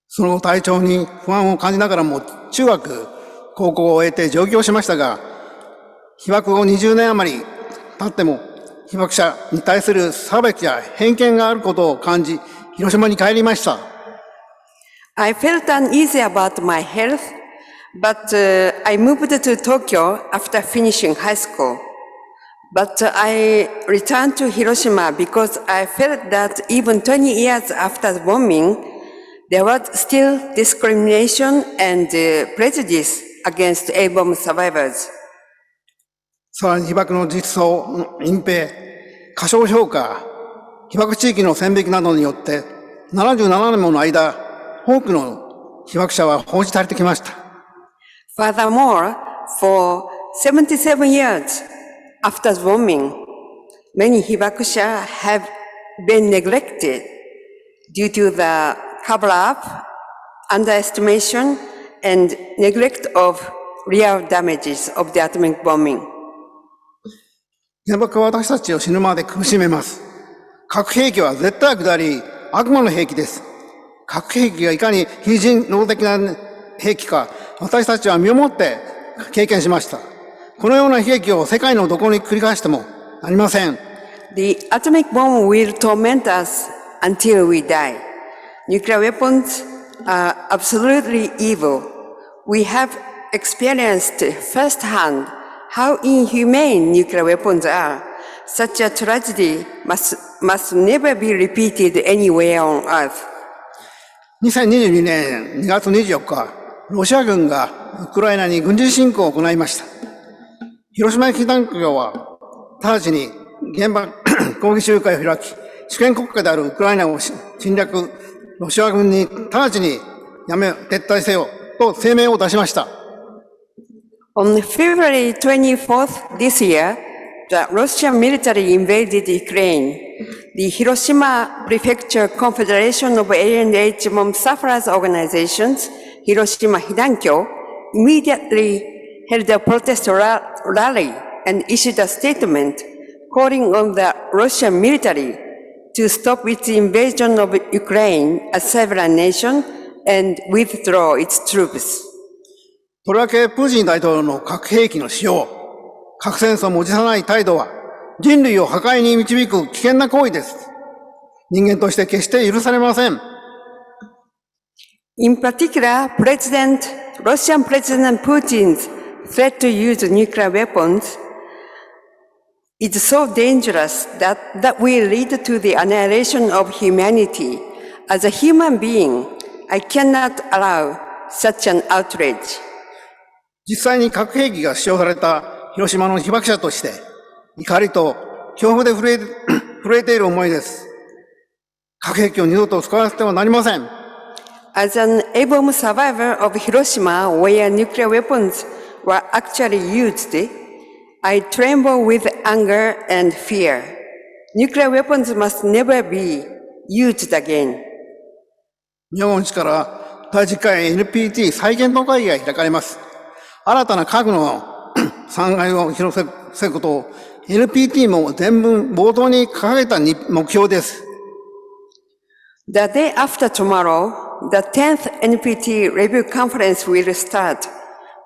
その後体調に不安を感じながらも中学、高校を終えて上京しましたが、被爆後20年余り経っても被爆者に対する差別や偏見があることを感じ、広島に帰りました。I felt uneasy about my health, but I moved to Tokyo after finishing high school. But I returned to Hiroshima because I felt that even 20 years after the bombing, there was still discrimination and prejudice against A-bomb survivors. さらに被爆の実相の隠蔽、過小評価、被爆地域の線引きなどによって77年もの間、多くの被爆者は放置されてきました。Furthermore, for 77 years after the bombing, many 被爆者 have been neglected due to the cover-up, underestimation, and neglect of real damages of the atomic bombing. 原爆は私たちを死ぬまで苦しめます。核兵器は絶対悪であり、悪魔の兵器です。核兵器がいかに非人道的な兵器か、私たちは身をもって経験しました。このような悲劇を世界のどこに繰り返してもなりません。The atomic bomb will torment us until we die. Nuclear weapons are absolutely evil. We have experienced firsthand how inhumane nuclear weapons are. Such a tragedy must never be repeated anywhere on earth. 2022年2月24日、ロシア軍がウクライナに軍事侵攻を行いました。広島駅団協は直ちに原爆抗議集会を開き、主権国家であるウクライナを侵略、ロシア軍に直ちに撤退せよと声明を出しました。On February 24th this year, the Russian military invaded Ukraine. The Hiroshima Prefecture Confederation of A&H bomb sufferers organizations, Hiroshima Hidankyo, immediately held a protest rally and issued a statement calling on the Russian military to stop its invasion of Ukraine, a sovereign nation, and withdraw its troops. とりわけプーチン大統領の核兵器の使用、核戦争も辞さない態度は人類を破壊に導く危険な行為です。人間として決して許されません。In particular, Russian President Putin's threat to use nuclear weapons is so dangerous that will lead to the annihilation of humanity. As a human being, I cannot allow such an outrage. 実際に核兵器が使用された広島の被爆者として、怒りと恐怖で震えている思いです。核兵器を二度と使わせてはなりません。As an able survivor of Hiroshima, where nuclear weapons were actually used, I tremble with anger and fear. Nuclear weapons must never be used again. 15日から第10回 NPT 再検討会議が開かれます。新たな核の残骸を広せることを NPT も全文冒頭に掲げた目標です。The day after tomorrow, the 10th NPT review conference will start.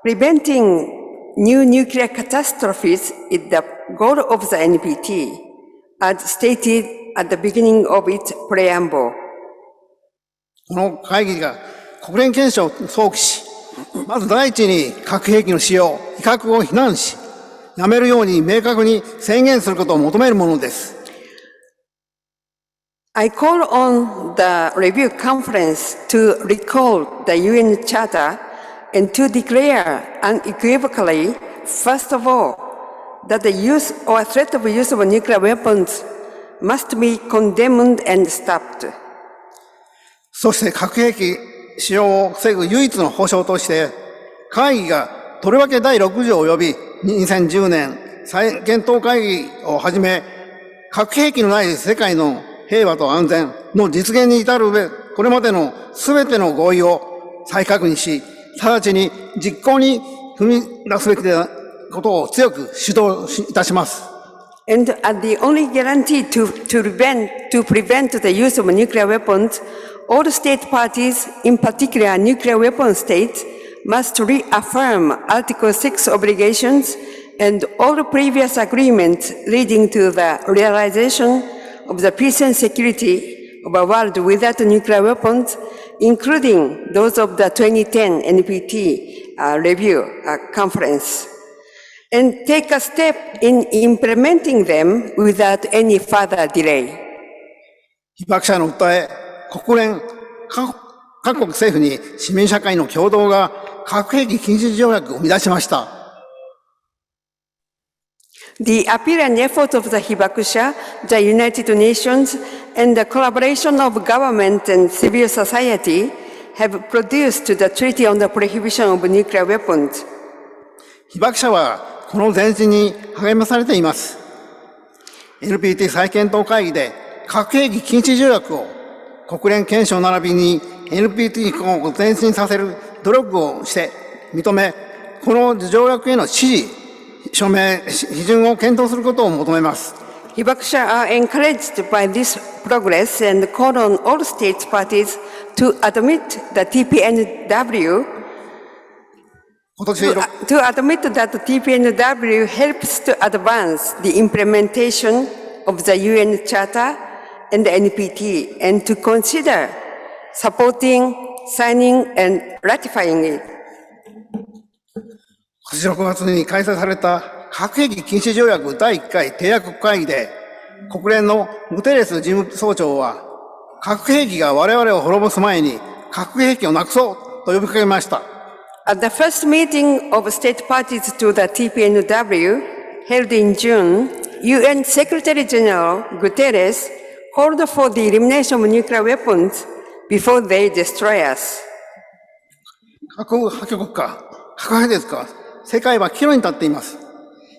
Preventing new nuclear catastrophes is the goal of the NPT, as stated at the beginning of its preamble. この会議が国連憲章を想起し、まず第一に核兵器の使用、威嚇を非難し、やめるように明確に宣言することを求めるものです。I call on the review conference to recall the UN Charter and to declare unequivocally, first of all, that the use or threat of use of nuclear weapons must be condemned and stopped. そして核兵器使用を防ぐ唯一の保障として、会議がとりわけ第6条及び2010年再検討会議をはじめ、核兵器のない世界の平和と安全の実現に至る上、これまでの全ての合意を再確認し、直ちに実行に踏み出すべきであることを強く主導いたします。And the only guarantee to prevent the use of nuclear weapons, all state parties, in particular nuclear weapon states, must reaffirm Article 6 obligations and all previous agreements leading to the realization of the peace and security of a world without nuclear weapons, including those of the 2010 NPT review conference, and take a step in implementing them without any further delay. 被爆者の訴え、国連、各国政府に市民社会の共同が核兵器禁止条約を生み出しました。The appeal and effort of the Hibakusha, the United Nations, and the collaboration of government and civil society have produced the Treaty on the Prohibition of Nuclear Weapons. 被爆者はこの前進に励まされています。NPT 再検討会議で核兵器禁止条約を国連憲章並びに NPT 機構を前進させる努力をして認め、この条約への支持、署名、批准を検討することを求めます。Hibakusha are encouraged by this progress and call on all state parties to admit the TPNW to admit that the TPNW helps to advance the implementation of the UN Charter and the NPT, and to consider supporting, signing, and ratifying it. 今年6月に開催された核兵器禁止条約第1回締約会議で、国連のグテレス事務総長は、核兵器が我々を滅ぼす前に核兵器をなくそうと呼びかけました。At the first meeting of state parties to the TPNW, held in June, UN Secretary General Guterres called for the elimination of nuclear weapons before they destroy us. 核破局か、核廃絶か、世界は岐路に立っています。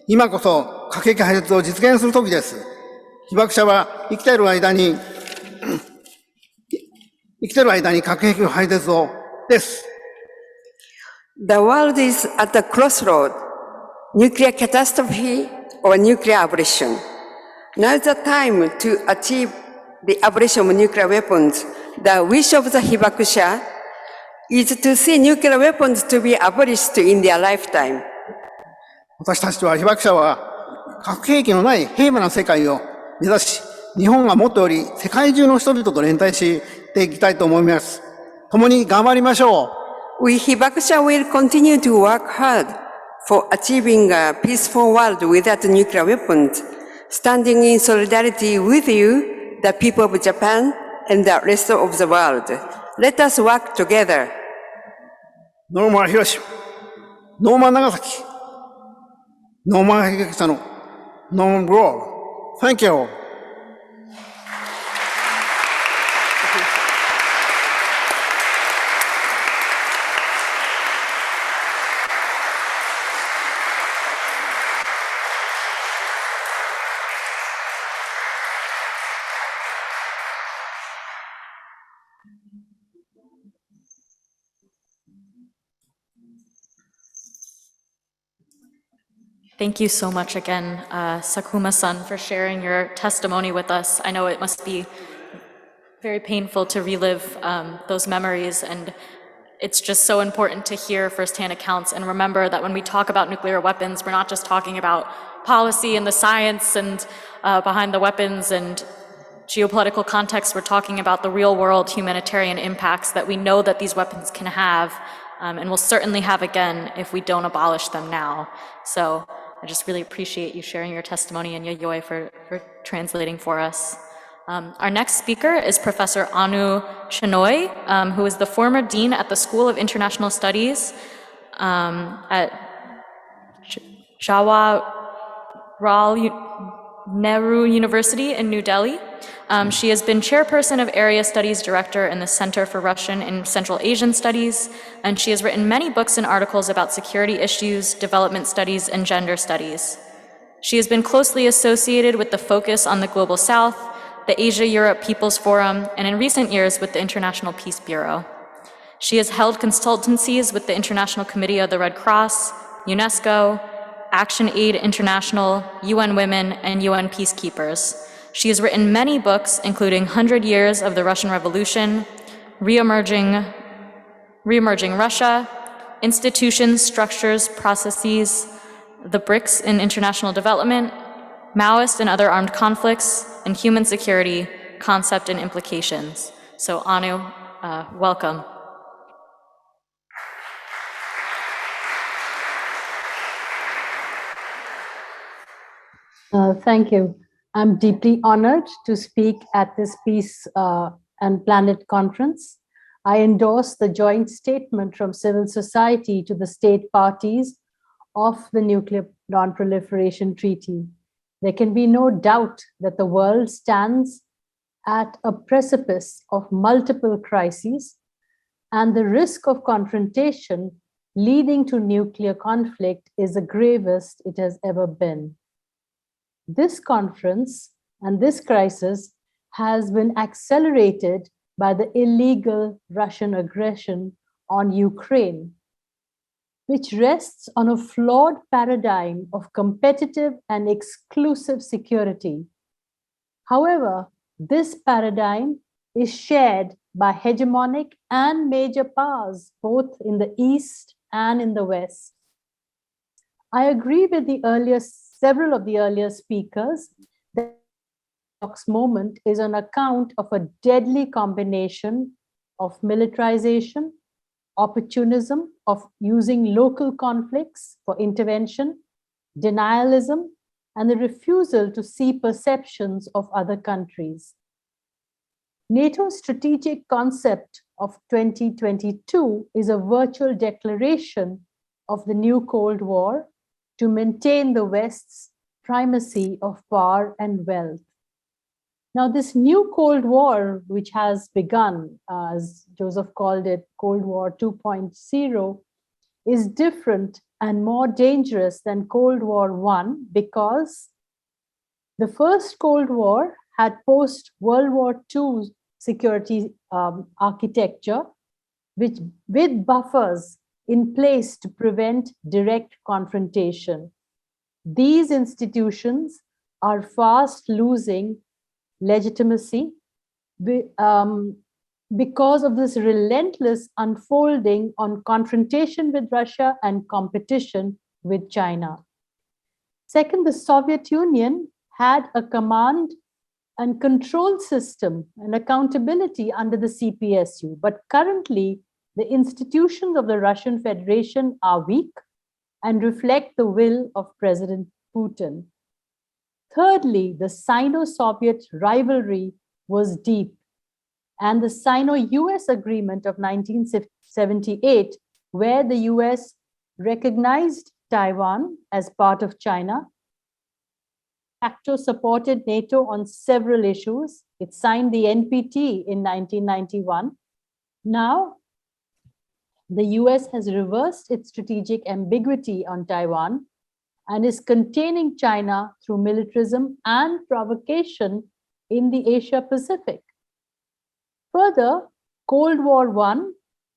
今こそ核兵器廃絶を実現する時です。被爆者は生きている間に核兵器の廃絶をです。The world is at a crossroad, nuclear catastrophe or nuclear abolition. Now is the time to achieve the abolition of nuclear weapons. The wish of the Hibakusha is to see nuclear weapons to be abolished in their lifetime. 私たちは被爆者は核兵器のない平和な世界を目指し、日本がもっとより世界中の人々と連帯していきたいと思います。共に頑張りましょう。We Hibakusha will continue to work hard for achieving a peaceful world without nuclear weapons. standing in solidarity with you, the people of Japan and the rest of the world. Let us work together. No more Hiroshima, no more Nagasaki, no more Higekitano, no more war. Thank you. Thank you so much again, Sakuma-san, for sharing your testimony with us. I know it must be very painful to relive those memories, and it's just so important to hear firsthand accounts and remember that when we talk about nuclear weapons, we're not just talking about policy and the science and behind the weapons and geopolitical context. We're talking about the real world humanitarian impacts that we know that these weapons can have and will certainly have again if we don't abolish them now. So I just really appreciate you sharing your testimony, and Yayoi for translating for us. Our next speaker is Professor Anu Chenoy, who is the former dean at the School of International Studies at Jawaharlal Nehru University in New Delhi. She has been chairperson of Area Studies Director in the Center for Russian and Central Asian Studies, and she has written many books and articles about security issues, development studies, and gender studies. She has been closely associated with the Focus on the Global South, the Asia-Europe People's Forum, and in recent years with the International Peace Bureau. She has held consultancies with the International Committee of the Red Cross, UNESCO, Action Aid International, UN Women, and UN Peacekeepers. She has written many books, including 100 Years of the Russian Revolution, Reemerging Russia, Institutions, Structures, Processes, the BRICS in International Development, Maoist and Other Armed Conflicts, and Human Security, Concept and Implications. So Anu, welcome. Thank you. I'm deeply honored to speak at this Peace and Planet Conference. I endorse the joint statement from civil society to the state parties of the Nuclear Non-Proliferation Treaty. There can be no doubt that the world stands at a precipice of multiple crises, and the risk of confrontation leading to nuclear conflict is the gravest it has ever been. This conference and this crisis has been accelerated by the illegal Russian aggression on Ukraine, which rests on a flawed paradigm of competitive and exclusive security. However, this paradigm is shared by hegemonic and major powers, both in the East and in the West. I agree with several of the earlier speakers that the moment is on account of a deadly combination of militarization, opportunism of using local conflicts for intervention, denialism, and the refusal to see perceptions of other countries. NATO's strategic concept of 2022 is a virtual declaration of the new Cold War to maintain the West's primacy of power and wealth. Now, this new Cold War, which has begun, as Joseph called it, Cold War 2.0, is different and more dangerous than Cold War I because the first Cold War had post-World War II security architecture, with buffers in place to prevent direct confrontation. These institutions are fast losing legitimacy because of this relentless unfolding on confrontation with Russia and competition with China. Second, the Soviet Union had a command and control system and accountability under the CPSU, but currently the institutions of the Russian Federation are weak and reflect the will of President Putin. Thirdly, the Sino-Soviet rivalry was deep, and the Sino-US agreement of 1978, where the US recognized Taiwan as part of China, facto supported NATO on several issues. It signed the NPT in 1991. Now, the US has reversed its strategic ambiguity on Taiwan and is containing China through militarism and provocation in the Asia Pacific. Further, Cold War I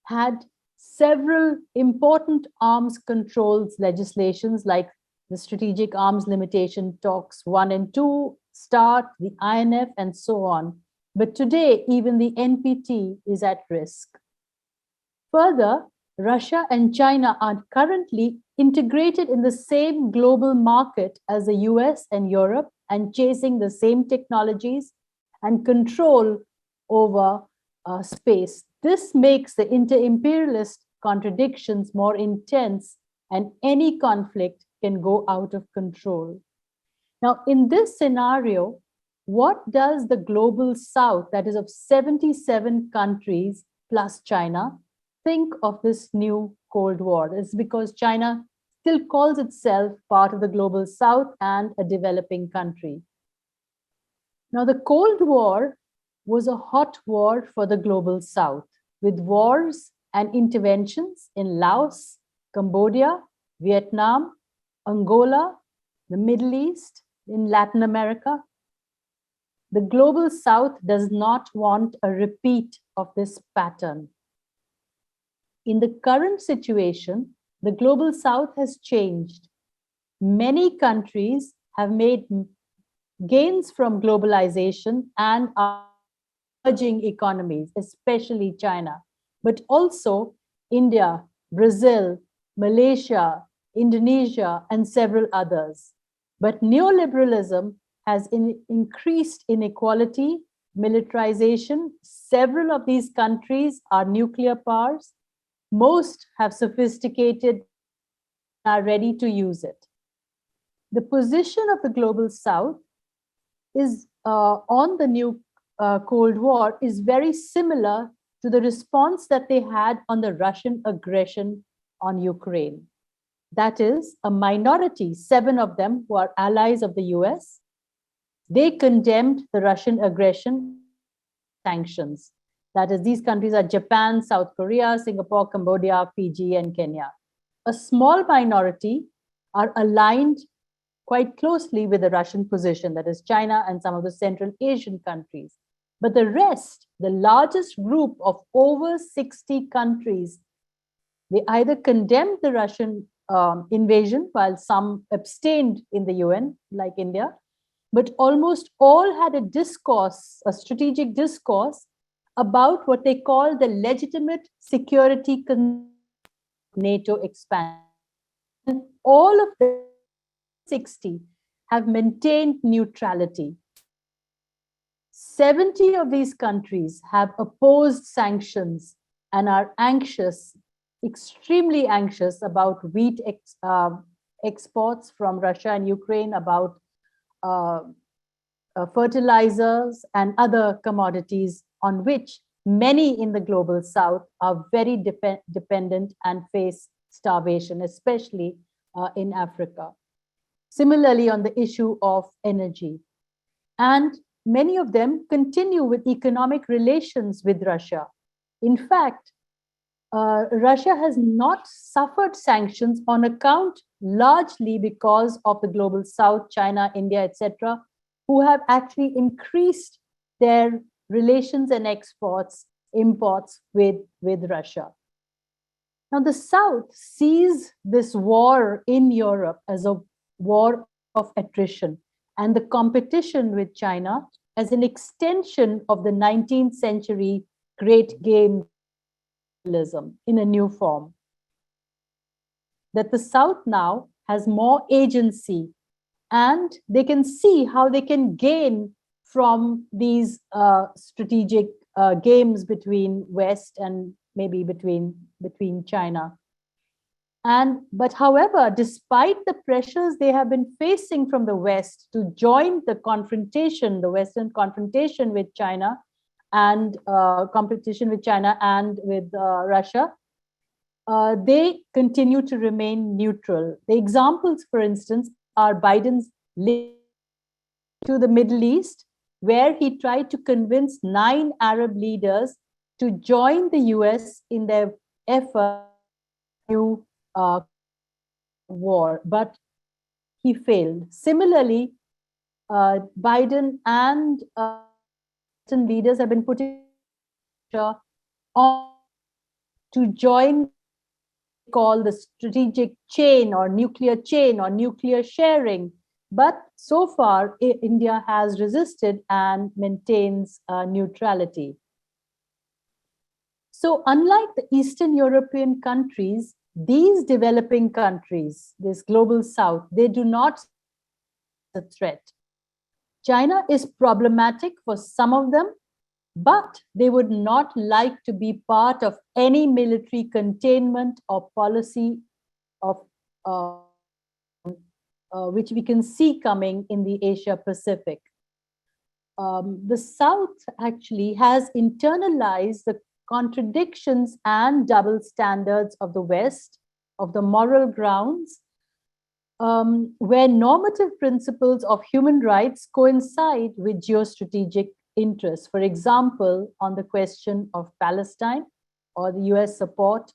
had several important arms controls legislations like the Strategic Arms Limitation Talks 1 and 2, START, the INF, and so on. But today, even the NPT is at risk. Further, Russia and China are currently integrated in the same global market as the US and Europe and chasing the same technologies and control over space. This makes the inter-imperialist contradictions more intense, and any conflict can go out of control. Now, in this scenario, what does the global South, that is of 77 countries plus China, think of this new Cold War? It's because China still calls itself part of the global South and a developing country. Now, the Cold War was a hot war for the global South, with wars and interventions in Laos, Cambodia, Vietnam, Angola, the Middle East, in Latin America. The global South does not want a repeat of this pattern. In the current situation, the global South has changed. Many countries have made gains from globalization and are emerging economies, especially China, but also India, Brazil, Malaysia, Indonesia, and several others. But neoliberalism has increased inequality, militarization. Several of these countries are nuclear powers. Most have sophisticated, are ready to use it. The position of the global South is on the new Cold War is very similar to the response that they had on the Russian aggression on Ukraine. That is, a minority, 7 of them who are allies of the US, they condemned the Russian aggression sanctions. That is, these countries are Japan, South Korea, Singapore, Cambodia, Fiji, and Kenya. A small minority are aligned quite closely with the Russian position, that is China and some of the Central Asian countries. But the rest, the largest group of over 60 countries, they either condemned the Russian invasion, while some abstained in the UN, like India, but almost all had a discourse, a strategic discourse, about what they call the legitimate security NATO expansion. And all of the 60 have maintained neutrality. 70 of these countries have opposed sanctions and are anxious, extremely anxious about wheat exports from Russia and Ukraine, about fertilizers and other commodities on which many in the global South are very dependent and face starvation, especially in Africa. Similarly, on the issue of energy. And many of them continue with economic relations with Russia. In fact, Russia has not suffered sanctions on account largely because of the global South, China, India, etc., who have actually increased their relations and imports with Russia. Now, the South sees this war in Europe as a war of attrition and the competition with China as an extension of the 19th century great game in a new form. That the South now has more agency and they can see how they can gain from these strategic games between West and maybe between China. But however, despite the pressures they have been facing from the West to join the confrontation, the Western confrontation with China and competition with China and with Russia, they continue to remain neutral. The examples, for instance, are Biden's to the Middle East, where he tried to convince 9 Arab leaders to join the US in their effort to war, but he failed. Similarly, Biden and leaders have been putting pressure on to join call the strategic chain or nuclear sharing. But so far, India has resisted and maintains neutrality. So unlike the Eastern European countries, these developing countries, this global South, they do not see a threat. China is problematic for some of them, but they would not like to be part of any military containment or policy of which we can see coming in the Asia Pacific. The South actually has internalized the contradictions and double standards of the West, of the moral grounds, where normative principles of human rights coincide with geostrategic interests. For example, on the question of Palestine or the US support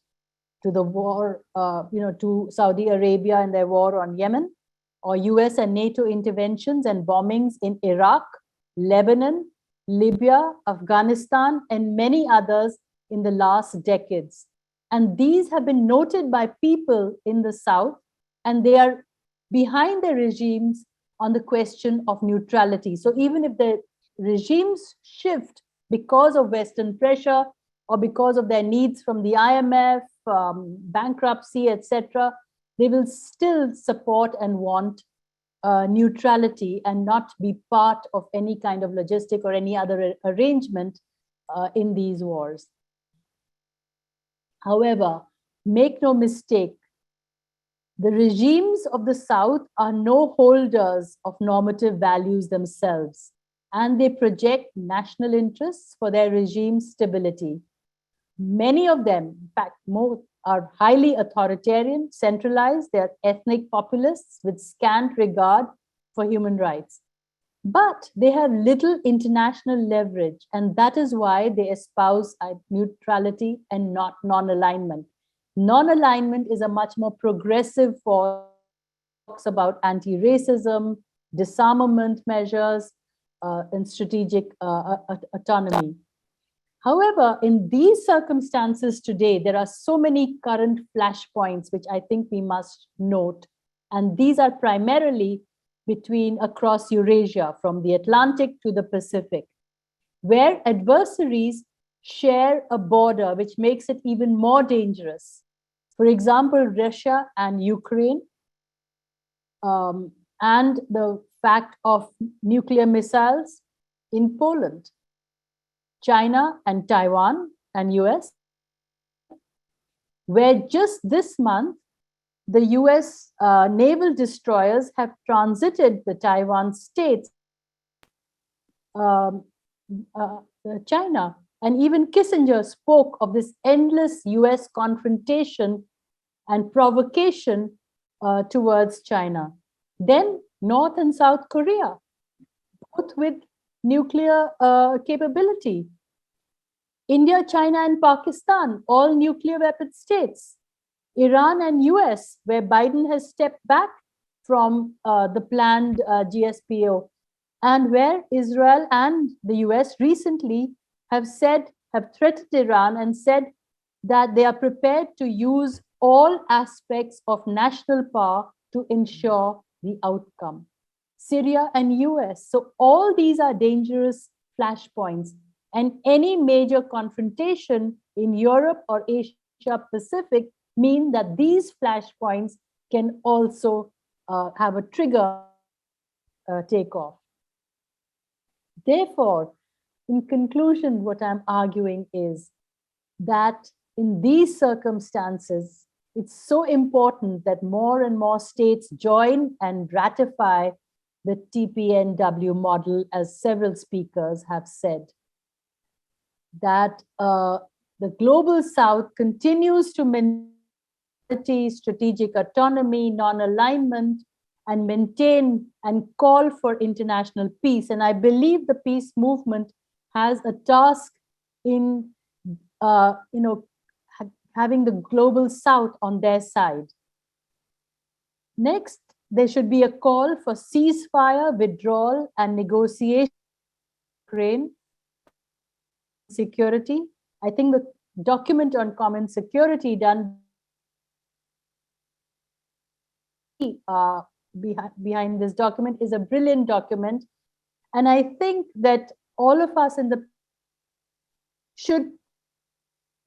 to the war, to Saudi Arabia and their war on Yemen, or US and NATO interventions and bombings in Iraq, Lebanon, Libya, Afghanistan, and many others in the last decades. And these have been noted by people in the South, and they are behind the regimes on the question of neutrality. So even if the regimes shift because of Western pressure or because of their needs from the IMF, bankruptcy, etc., they will still support and want neutrality and not be part of any kind of logistic or any other arrangement in these wars. However, make no mistake, the regimes of the South are no holders of normative values themselves, and they project national interests for their regime's stability. Many of them, in fact, most are highly authoritarian, centralized, they are ethnic populists with scant regard for human rights. But they have little international leverage, and that is why they espouse neutrality and not non-alignment. Non-alignment is a much more progressive force, talks about anti-racism, disarmament measures, and strategic autonomy. However, in these circumstances today, there are so many current flashpoints, which I think we must note. And these are primarily across Eurasia, from the Atlantic to the Pacific, where adversaries share a border, which makes it even more dangerous. For example, Russia and Ukraine, and the fact of nuclear missiles in Poland, China and Taiwan and US, where just this month, the US naval destroyers have transited the Taiwan states, China. And even Kissinger spoke of this endless US confrontation and provocation towards China. Then North and South Korea, both with nuclear capability. India, China, and Pakistan, all nuclear weapon states. Iran and US, where Biden has stepped back from the planned GSPO, and where Israel and the US recently have threatened Iran and said that they are prepared to use all aspects of national power to ensure the outcome. Syria and US. So all these are dangerous flashpoints, and any major confrontation in Europe or Asia Pacific mean that these flashpoints can also have a trigger takeoff. Therefore, in conclusion, what I'm arguing is that in these circumstances, It's so important that more and more states join and ratify the TPNW model, as several speakers have said. That the Global South continues to maintain strategic autonomy, non-alignment, and maintain and call for international peace. And I believe the peace movement has a task in having the Global South on their side. Next, there should be a call for ceasefire, withdrawal, and negotiation in Ukraine. Security. I think the document on common security done behind this document is a brilliant document. And I think that all of us in the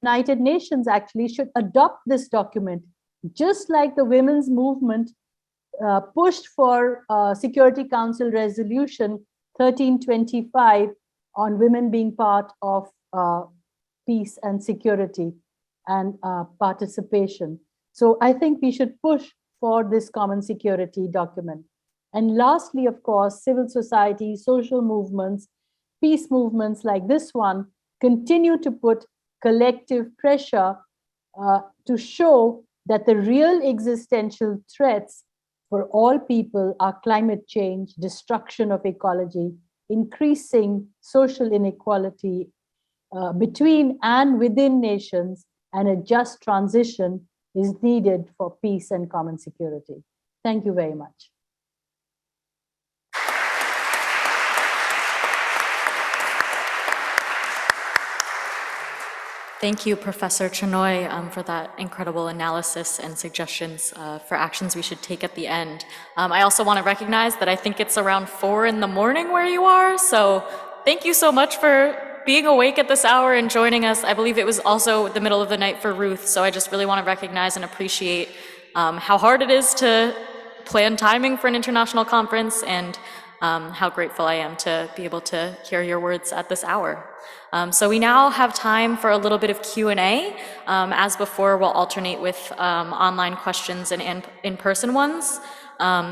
United Nations actually should adopt this document, just like the women's movement pushed for Security Council Resolution 1325 on women being part of peace and security and participation. So I think we should push for this common security document. And lastly, of course, civil society, social movements, peace movements like this one continue to put collective pressure to show that the real existential threats for all people are climate change, destruction of ecology, increasing social inequality between and within nations, and a just transition is needed for peace and common security. Thank you very much. Thank you, Professor Chenoy, for that incredible analysis and suggestions for actions we should take at the end. I also want to recognize that I think it's around 4 in the morning where you are, so thank you so much for being awake at this hour and joining us. I believe it was also the middle of the night for Ruth, so I just really want to recognize and appreciate how hard it is to plan timing for an international conference, and how grateful I am to be able to hear your words at this hour. So we now have time for a little bit of Q&A. As before, we'll alternate with online questions and in-person ones.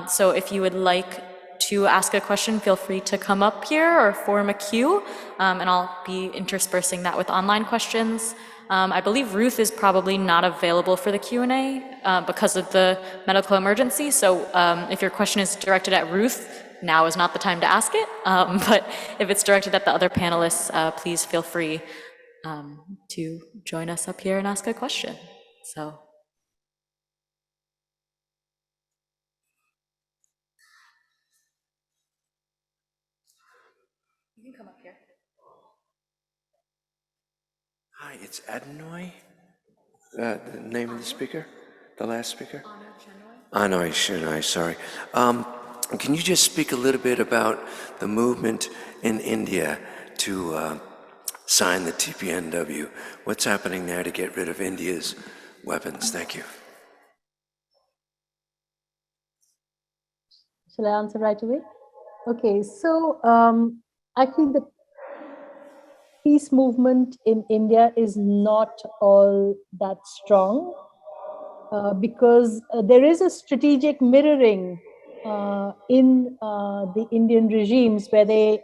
So if you would like to ask a question, feel free to come up here or form a queue, and I'll be interspersing that with online questions. I believe Ruth is probably not available for the Q&A because of the medical emergency. So if your question is directed at Ruth, now is not the time to ask it. But if it's directed at the other panelists, please feel free to join us up here and ask a question. So. You can come up here. Hi, it's Adenoy. The name of the speaker, the last speaker? Anoy Shenoy, sorry. Can you just speak a little bit about the movement in India to sign the TPNW? What's happening there to get rid of India's weapons? Thank you. Shall I answer right away? Okay, so I think the peace movement in India is not all that strong because there is a strategic mirroring in the Indian regimes where they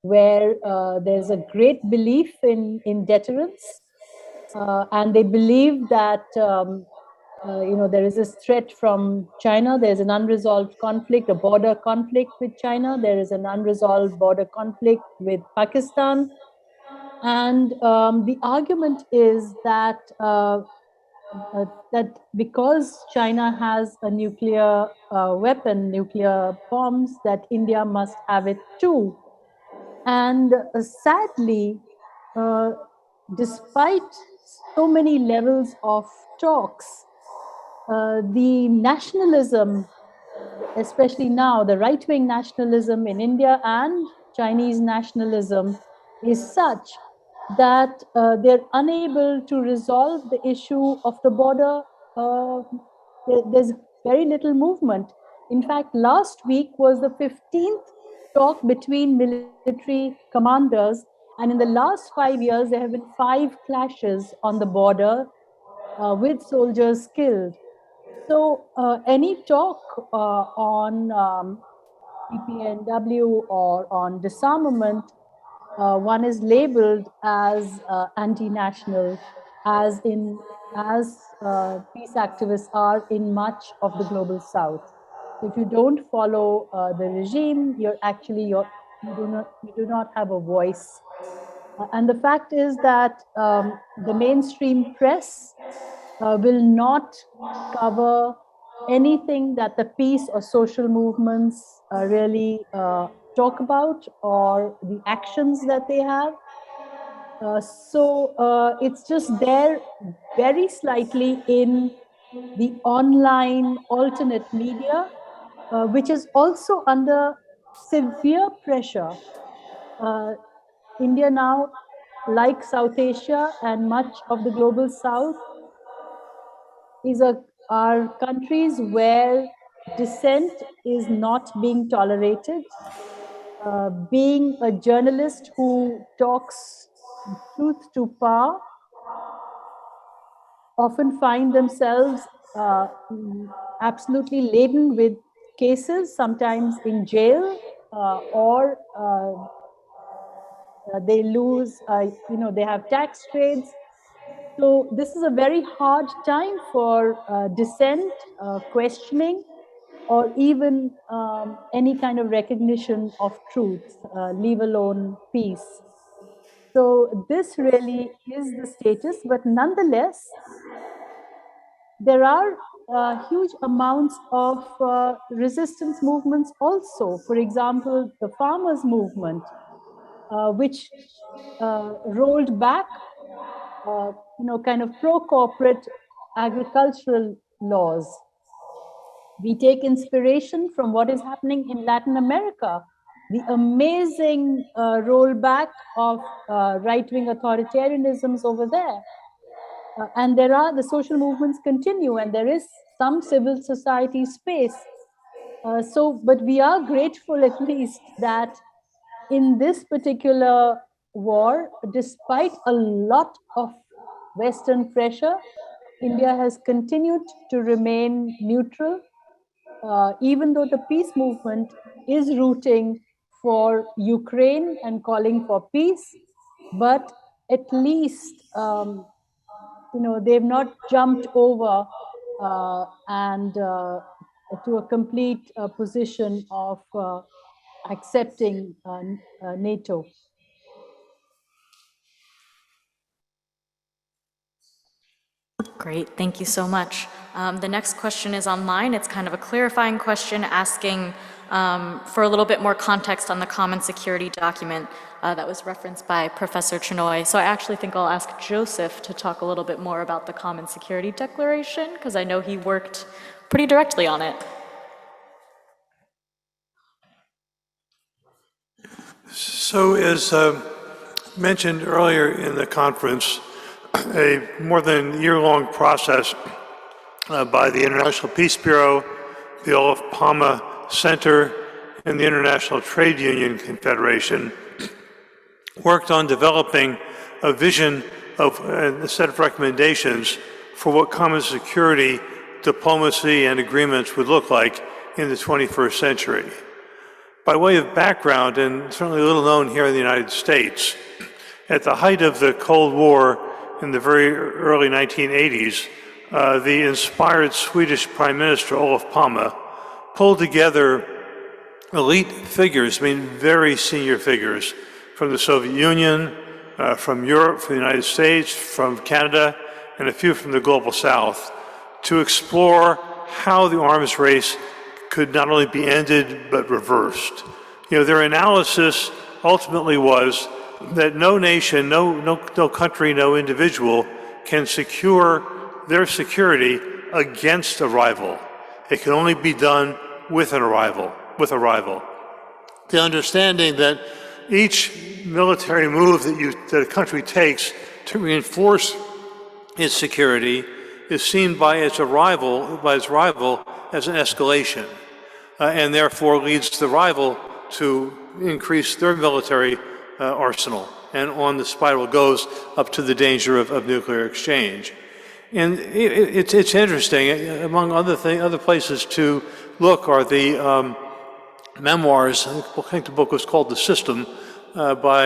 where there's a great belief in deterrence, and they believe that there is this threat from China. There's an unresolved conflict, a border conflict with China. There is an unresolved border conflict with Pakistan. And the argument is that that because China has a nuclear weapon, nuclear bombs, that India must have it too. And sadly, despite so many levels of talks, the nationalism, especially now, the right-wing nationalism in India and Chinese nationalism is such that they're unable to resolve the issue of the border. There's very little movement. In fact, last week was the 15th talk between military commanders, And in the last 5 years, there have been 5 clashes on the border with soldiers killed. So any talk on PPNW or on disarmament, one is labeled as anti-national, as peace activists are in much of the global south. If you don't follow the regime, you do not have a voice. And the fact is that the mainstream press will not cover anything that the peace or social movements really talk about, or the actions that they have. So it's just there very slightly in the online alternate media, which is also under severe pressure. India now, like South Asia and much of the global south, are countries where dissent is not being tolerated. Being a journalist who talks truth to power often find themselves absolutely laden with cases, sometimes in jail, or they lose, they have tax raids. So this is a very hard time for dissent, questioning, or even any kind of recognition of truth, leave alone peace. So this really is the status, but nonetheless, there are huge amounts of resistance movements also. For example, the farmers' movement, which rolled back, kind of pro-corporate agricultural laws. We take inspiration from what is happening in Latin America, the amazing rollback of right-wing authoritarianisms over there. And the social movements continue, and there is some civil society space. But we are grateful at least that in this particular war, despite a lot of Western pressure, India has continued to remain neutral, even though the peace movement is rooting for Ukraine and calling for peace. But at least, they've not jumped over and to a complete position of accepting NATO. Great, thank you so much. The next question is online. It's kind of a clarifying question asking for a little bit more context on the common security document that was referenced by Professor Chenoy. So I actually think I'll ask Joseph to talk a little bit more about the Common Security Declaration, because I know he worked pretty directly on it. So as mentioned earlier in the conference, a more than year-long process by the International Peace Bureau, the Olof Palme Center, and the International Trade Union Confederation worked on developing a vision of a set of recommendations for what common security, diplomacy, and agreements would look like in the 21st century. By way of background, and certainly little known here in the United States, at the height of the Cold War in the very early 1980s, the inspired Swedish Prime Minister Olof Palme pulled together elite figures, very senior figures, from the Soviet Union, from Europe, from the United States, from Canada, and a few from the Global South, to explore how the arms race could not only be ended, but reversed. Their analysis ultimately was that no nation, no country, no individual can secure their security against a rival. It can only be done with a rival. The understanding that each military move that a country takes to reinforce its security is seen by its rival as an escalation, and therefore leads the rival to increase their military arsenal and on the spiral goes up to the danger of nuclear exchange. And it's interesting. Among other places to look are the memoirs. I think the book was called The System by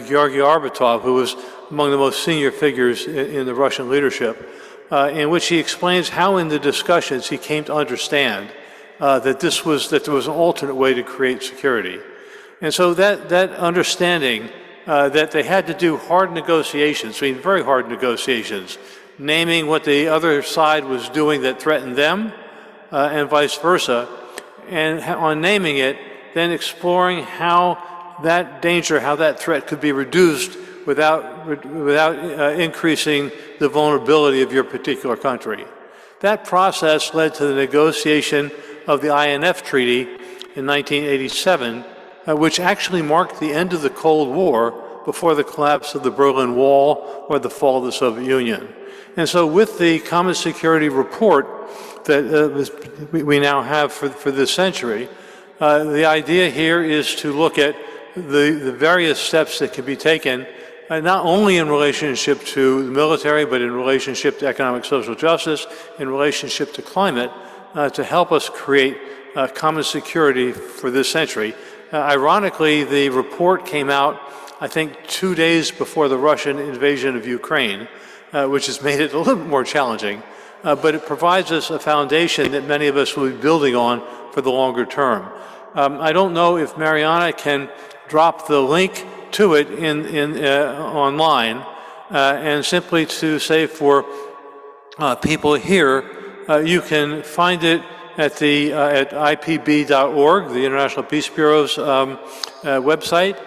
Georgy Arbatov, who was among the most senior figures in the Russian leadership, in which he explains how in the discussions he came to understand that there was an alternate way to create security. And so that understanding that they had to do hard negotiations, I mean very hard negotiations, naming what the other side was doing that threatened them, and vice versa, and on naming it, then exploring how that danger, how that threat could be reduced without increasing the vulnerability of your particular country. That process led to the negotiation of the INF Treaty in 1987, which actually marked the end of the Cold War before the collapse of the Berlin Wall or the fall of the Soviet Union. And so with the Common Security Report that we now have for this century, the idea here is to look at the various steps that can be taken, not only in relationship to the military, but in relationship to economic social justice, in relationship to climate, to help us create common security for this century. Ironically, the report came out, I think, 2 days before the Russian invasion of Ukraine, which has made it a little bit more challenging, but it provides us a foundation that many of us will be building on for the longer term. I don't know if Mariana can drop the link to it online, and simply to say for people here, you can find it at IPB.org, the International Peace Bureau's website.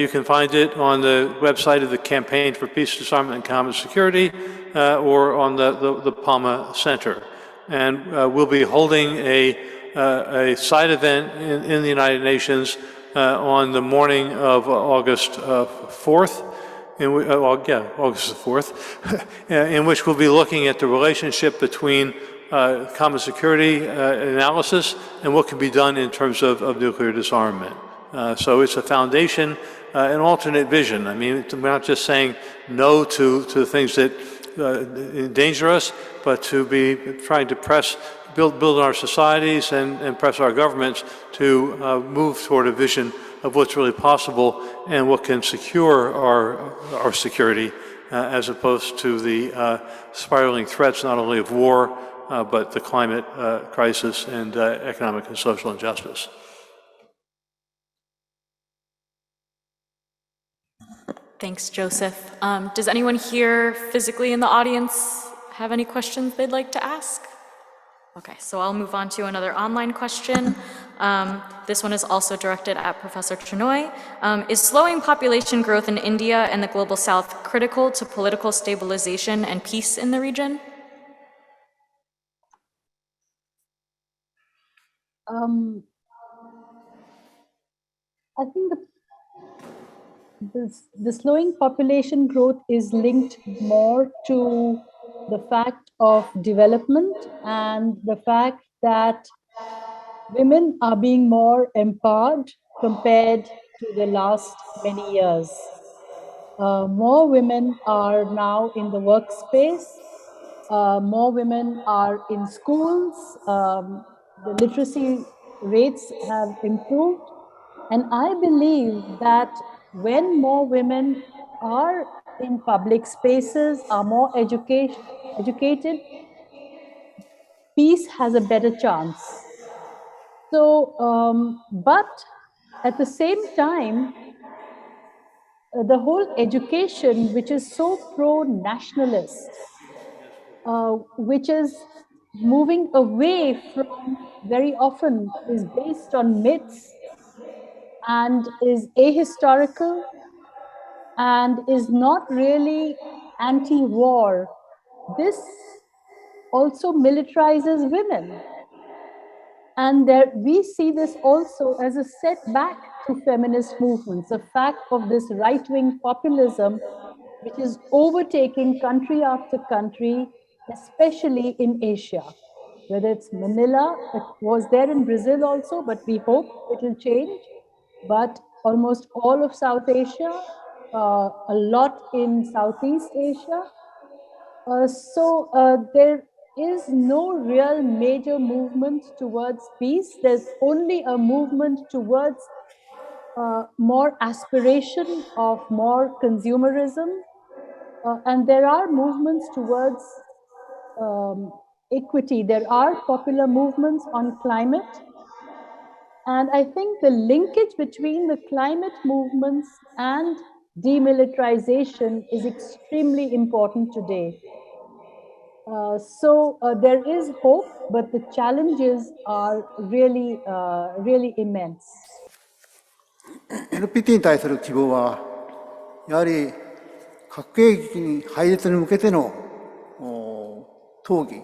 You can find it on the website of the Campaign for Peace, Disarmament, and Common Security, or on the Palma Center. And we'll be holding a side event in the United Nations on the morning of August 4th, August 4th, in which we'll be looking at the relationship between common security analysis and what can be done in terms of nuclear disarmament. So it's a foundation, an alternate vision. I mean, we're not just saying no to the things that endanger us, but to be trying to build our societies and press our governments to move toward a vision of what's really possible and what can secure our security, as opposed to the spiraling threats not only of war, but the climate crisis and economic and social injustice. Thanks, Joseph. Does anyone here physically in the audience have any questions they'd like to ask? Okay, so I'll move on to another online question. This one is also directed at Professor Chenoy. Is slowing population growth in India and the Global South critical to political stabilization and peace in the region? I think the slowing population growth is linked more to the fact of development and the fact that women are being more empowered compared to the last many years. More women are now in the workspace. More women are in schools. The literacy rates have improved. And I believe that when more women are in public spaces, are more educated, peace has a better chance. So, but at the same time, the whole education, which is so pro-nationalist, which is moving away from, very often is based on myths and is ahistorical and is not really anti-war. This also militarizes women. And we see this also as a setback to feminist movements, the fact of this right-wing populism, which is overtaking country after country, especially in Asia. Whether it's Manila, it was there in Brazil also, but we hope it will change. But almost all of South Asia a lot in Southeast Asia. So there is no real major movement towards peace. There's only a movement towards more aspiration of more consumerism. And there are movements towards equity. There are popular movements on climate. And I think the linkage between the climate movements and demilitarization is extremely important today. So there is hope, but the challenges are really, really immense. NPT に対する希望は、やはり核兵器に廃絶に向けての討議、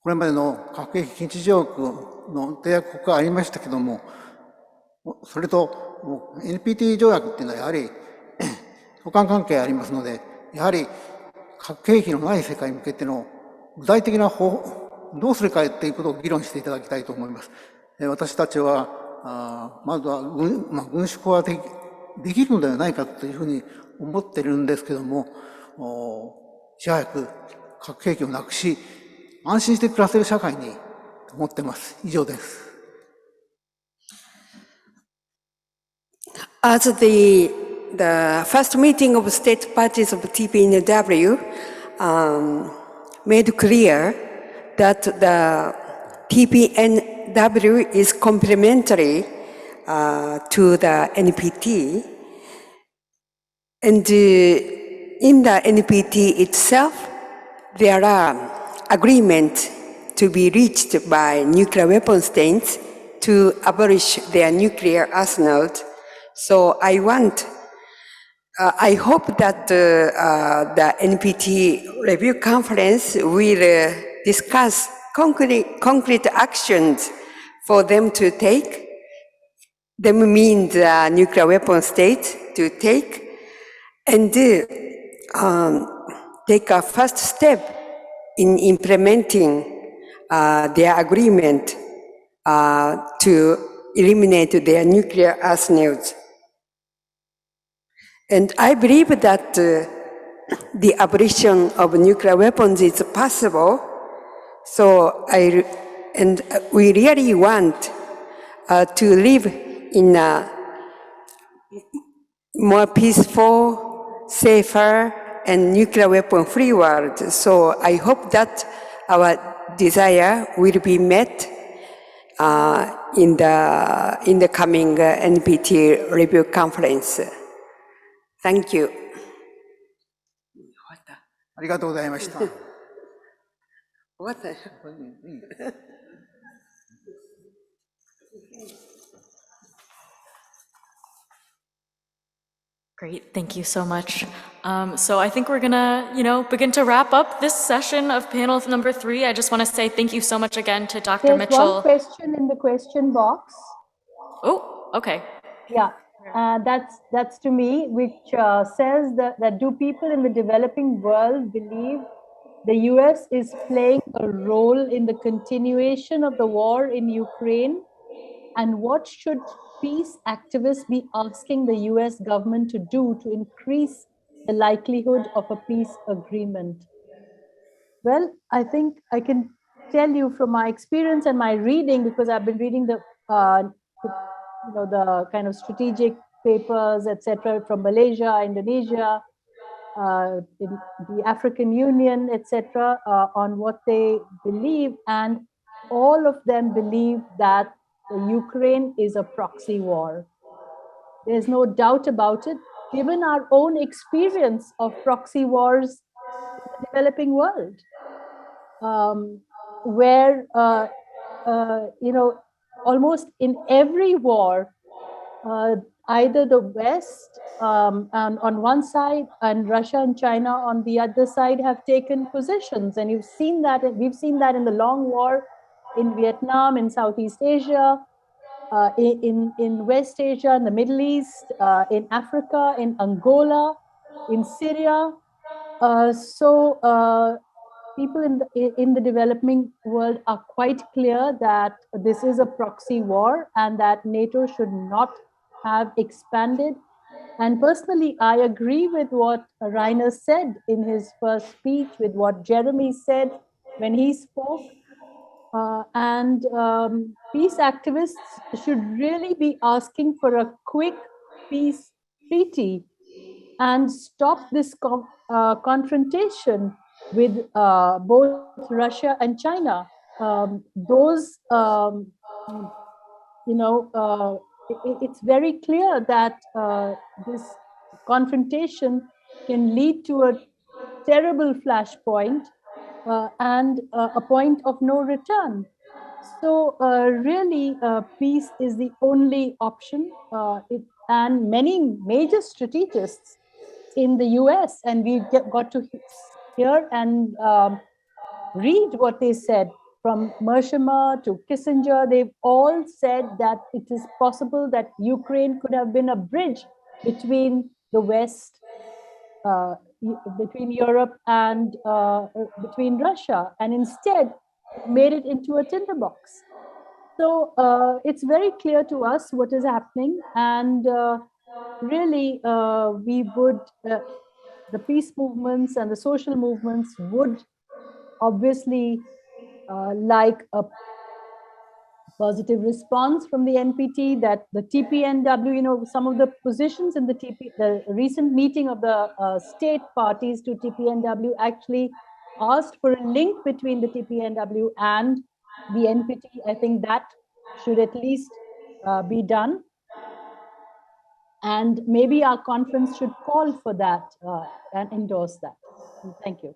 これまでの核兵器禁止条約の締約国がありましたけども、それと NPT 条約っていうのはやはり相関関係ありますので、やはり核兵器のない世界に向けての具体的な方法、どうするかということを議論していただきたいと思います。私たちは、まずは軍縮はできるのではないかというふうに思っているんですけども、いち早く核兵器をなくし、安心して暮らせる社会に思っています。以上です。As the first meeting of state parties of TPNW made clear that the TPNW is complementary to the NPT, and in the NPT itself, there are agreements to be reached by nuclear weapon states to abolish their nuclear arsenals. So I hope that the NPT review conference will discuss concrete actions for them to take. Them mean the nuclear weapon states to take, and take a first step in implementing their agreement to eliminate their nuclear arsenals. And I believe that the abolition of nuclear weapons is possible. So we really want to live in a more peaceful, safer, and nuclear weapon-free world. So I hope that our desire will be met in the coming NPT review conference. Thank you. ありがとうございました。Great, thank you so much. So I think we're gonna, begin to wrap up this session of panel number 3. I just want to say thank you so much again to Dr. There's Mitchell. One question in the question box. Oh, okay. Yeah, that's to me, which says that do people in the developing world believe the US is playing a role in the continuation of the war in Ukraine? And what should peace activists be asking the US government to do to increase the likelihood of a peace agreement? Well, I think I can tell you from my experience and my reading, because I've been reading the kind of strategic papers, etc., from Malaysia, Indonesia, in the African Union, etc., on what they believe, and all of them believe that the Ukraine is a proxy war. There's no doubt about it, given our own experience of proxy wars in the developing world, where almost in every war, either the West on one side and Russia and China on the other side have taken positions, and we've seen that in the long war in Vietnam, in Southeast Asia, in West Asia, in the Middle East, in Africa, in Angola, in Syria. People in the developing world are quite clear that this is a proxy war and that NATO should not have expanded And personally, I agree with what Reiner said in his first speech, with what Jeremy said when he spoke. Peace activists should really be asking for a quick peace treaty and stop this confrontation with both Russia and China. It's very clear that this confrontation can lead to a terrible flashpoint and a point of no return. So really, peace is the only option. And many major strategists in the US, and we got to hear and read what they said, from Mershima to Kissinger. They've all said that it is possible that Ukraine could have been a bridge between the West, between Europe and between Russia, and instead made it into a tinderbox. So it's very clear to us what is happening, and really we would, the peace movements and the social movements would obviously like a positive response from the NPT, that the TPNW, some of the positions in the recent meeting of the state parties to TPNW actually asked for a link between the TPNW and the NPT. I think that should at least be done. And maybe our conference should call for that and endorse that. Thank you.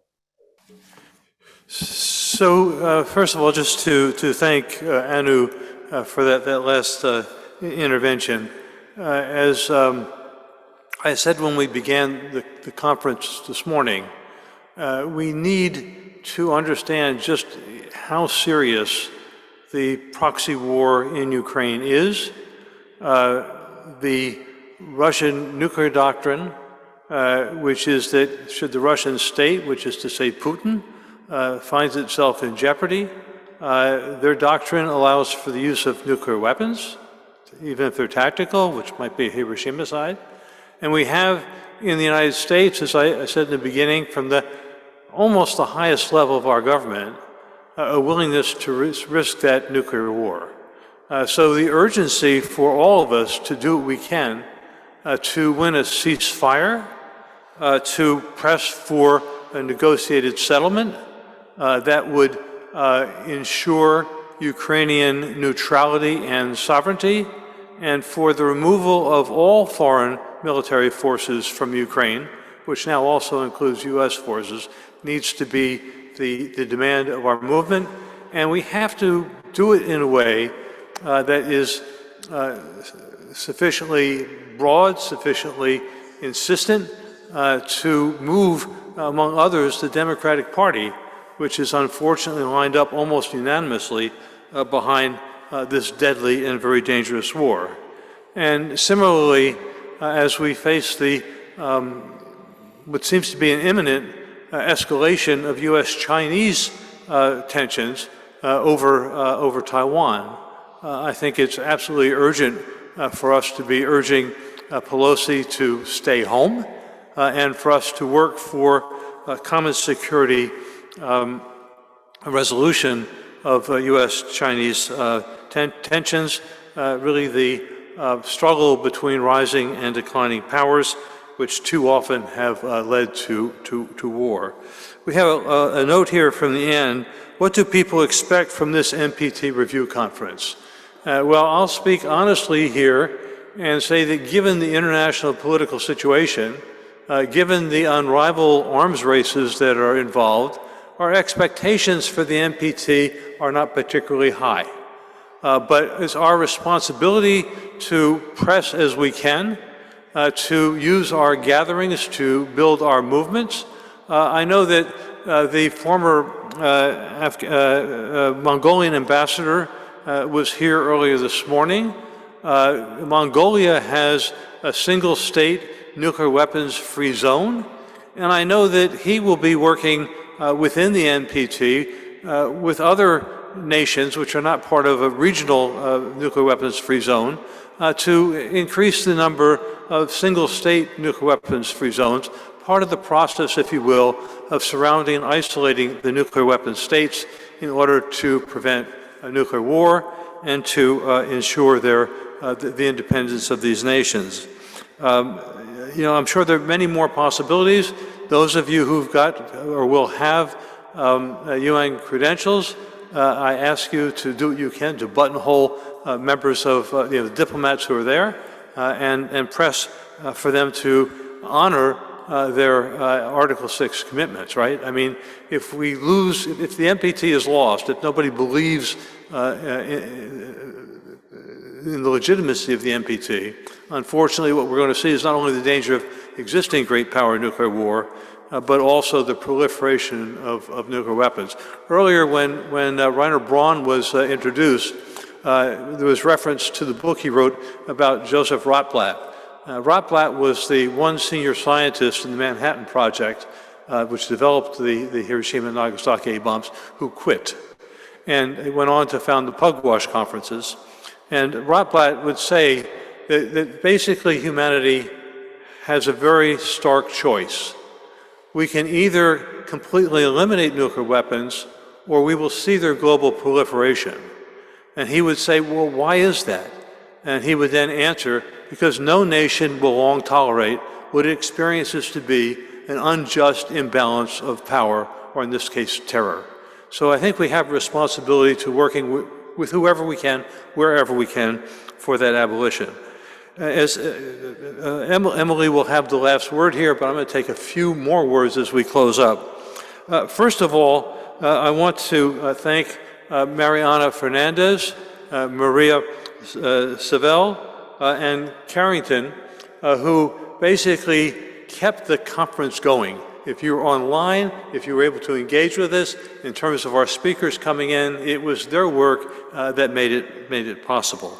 So first of all, just to thank Anu for that last intervention. As I said when we began the conference this morning, we need to understand just how serious the proxy war in Ukraine is. The Russian nuclear doctrine, which is that should the Russian state, which is to say Putin, finds itself in jeopardy, their doctrine allows for the use of nuclear weapons, even if they're tactical, which might be Hiroshima-side. And we have in the United States, as I said in the beginning, from almost the highest level of our government, a willingness to risk that nuclear war. So the urgency for all of us to do what we can to win a ceasefire, to press for a negotiated settlement that would ensure Ukrainian neutrality and sovereignty, and for the removal of all foreign military forces from Ukraine, which now also includes US forces, needs to be the demand of our movement. And we have to do it in a way that is sufficiently broad, sufficiently insistent to move, among others, the Democratic Party, which is unfortunately lined up almost unanimously behind this deadly and very dangerous war. And similarly, as we face what seems to be an imminent escalation of US-Chinese tensions over Taiwan, I think it's absolutely urgent for us to be urging Pelosi to stay home and for us to work for common security resolution of US-Chinese tensions, really the struggle between rising and declining powers, which too often have led to war. We have a note here from the end. What do people expect from this NPT review conference? Well, I'll speak honestly here and say that given the international political situation, given the unrivaled arms races that are involved, our expectations for the NPT are not particularly high. But it's our responsibility to press as we can, to use our gatherings to build our movements. I know that the former Mongolian ambassador was here earlier this morning. Mongolia has a single state nuclear weapons free zone, and I know that he will be working within the NPT with other nations which are not part of a regional nuclear weapons-free zone to increase the number of single-state nuclear weapons-free zones, part of the process, if you will, of surrounding and isolating the nuclear weapon states in order to prevent a nuclear war and to ensure the independence of these nations. I'm sure there are many more possibilities. Those of you who've got or will have UN credentials, I ask you to do what you can to buttonhole members of the diplomats who are there and press for them to honor their Article 6 commitments, right? I mean, if the NPT is lost, if nobody believes in the legitimacy of the NPT, unfortunately what we're going to see is not only the danger of existing great power nuclear war, but also the proliferation of nuclear weapons. Earlier when Reiner Braun was introduced, there was reference to the book he wrote about Joseph Rotblat. Rotblat was the one senior scientist in the Manhattan Project, which developed the Hiroshima and Nagasaki bombs, who quit. And he went on to found the Pugwash conferences. And Rotblat would say that basically humanity has a very stark choice. We can either completely eliminate nuclear weapons, or we will see their global proliferation. And he would say, well, why is that? And he would then answer, because no nation will long tolerate what it experiences to be an unjust imbalance of power, or in this case, terror. So I think we have a responsibility to working with whoever we can, wherever we can, for that abolition. As Emily will have the last word here, but I'm going to take a few more words as we close up. First of all, I want to thank Mariana Fernandez, Maria Savell, and Carrington, who basically kept the conference going. If you were online, if you were able to engage with us in terms of our speakers coming in, it was their work that made it possible.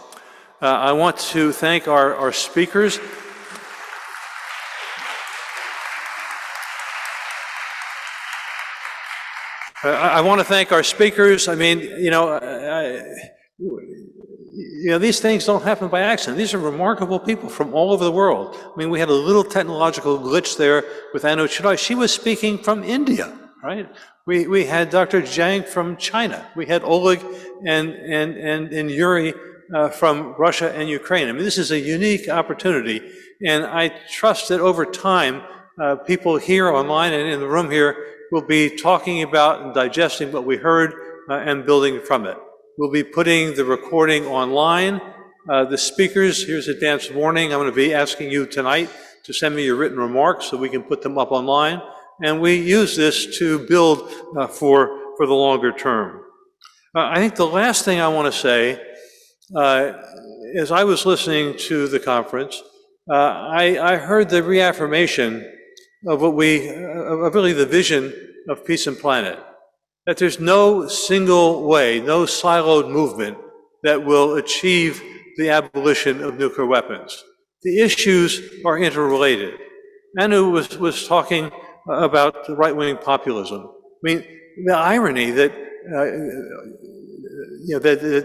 I want to thank our speakers. I want to thank our speakers. I mean, these things don't happen by accident. These are remarkable people from all over the world. I mean, we had a little technological glitch there with Anu Chidai. She was speaking from India, right? We had Dr. Zhang from China. We had Oleg and Yuri from Russia and Ukraine. I mean, this is a unique opportunity, and I trust that over time, people here online and in the room here will be talking about and digesting what we heard and building from it. We'll be putting the recording online. The speakers, here's advance warning, I'm going to be asking you tonight to send me your written remarks so we can put them up online, and we use this to build for the longer term. I think the last thing I want to say, as I was listening to the conference, I heard the reaffirmation of of really the vision of Peace and Planet, that there's no single way, no siloed movement that will achieve the abolition of nuclear weapons. The issues are interrelated. Anu was talking about the right-wing populism. I mean, the irony that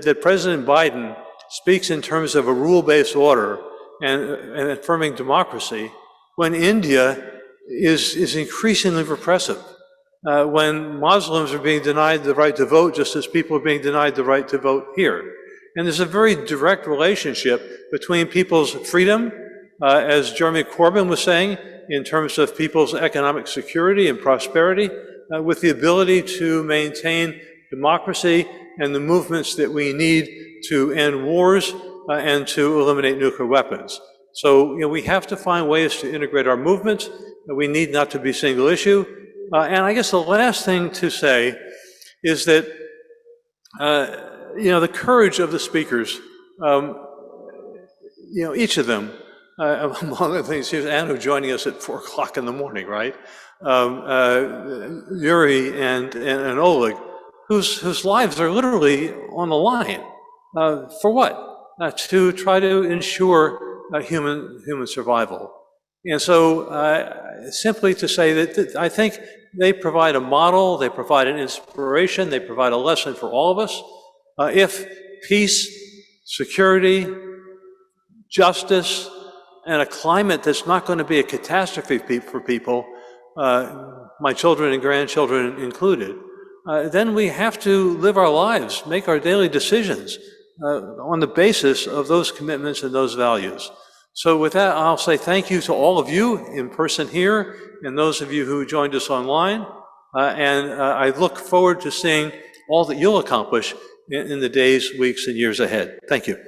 that President Biden speaks in terms of a rule-based order and affirming democracy, when India is increasingly repressive, when Muslims are being denied the right to vote just as people are being denied the right to vote here. And there's a very direct relationship between people's freedom, as Jeremy Corbyn was saying, in terms of people's economic security and prosperity, with the ability to maintain democracy and the movements that we need to end wars and to eliminate nuclear weapons. So, we have to find ways to integrate our movements. We need not to be single issue. And I guess the last thing to say is that, the courage of the speakers, each of them, among other things, here's Anu joining us at 4 o'clock in the morning, right? Yuri and Oleg, whose lives are literally on the line. For what? To try to ensure human survival. And so simply to say that I think they provide a model, they provide an inspiration, they provide a lesson for all of us. If peace, security, justice, and a climate that's not going to be a catastrophe for people, my children and grandchildren included, then we have to live our lives, make our daily decisions on the basis of those commitments and those values. So with that, I'll say thank you to all of you in person here and those of you who joined us online. And I look forward to seeing all that you'll accomplish in the days, weeks, and years ahead. Thank you.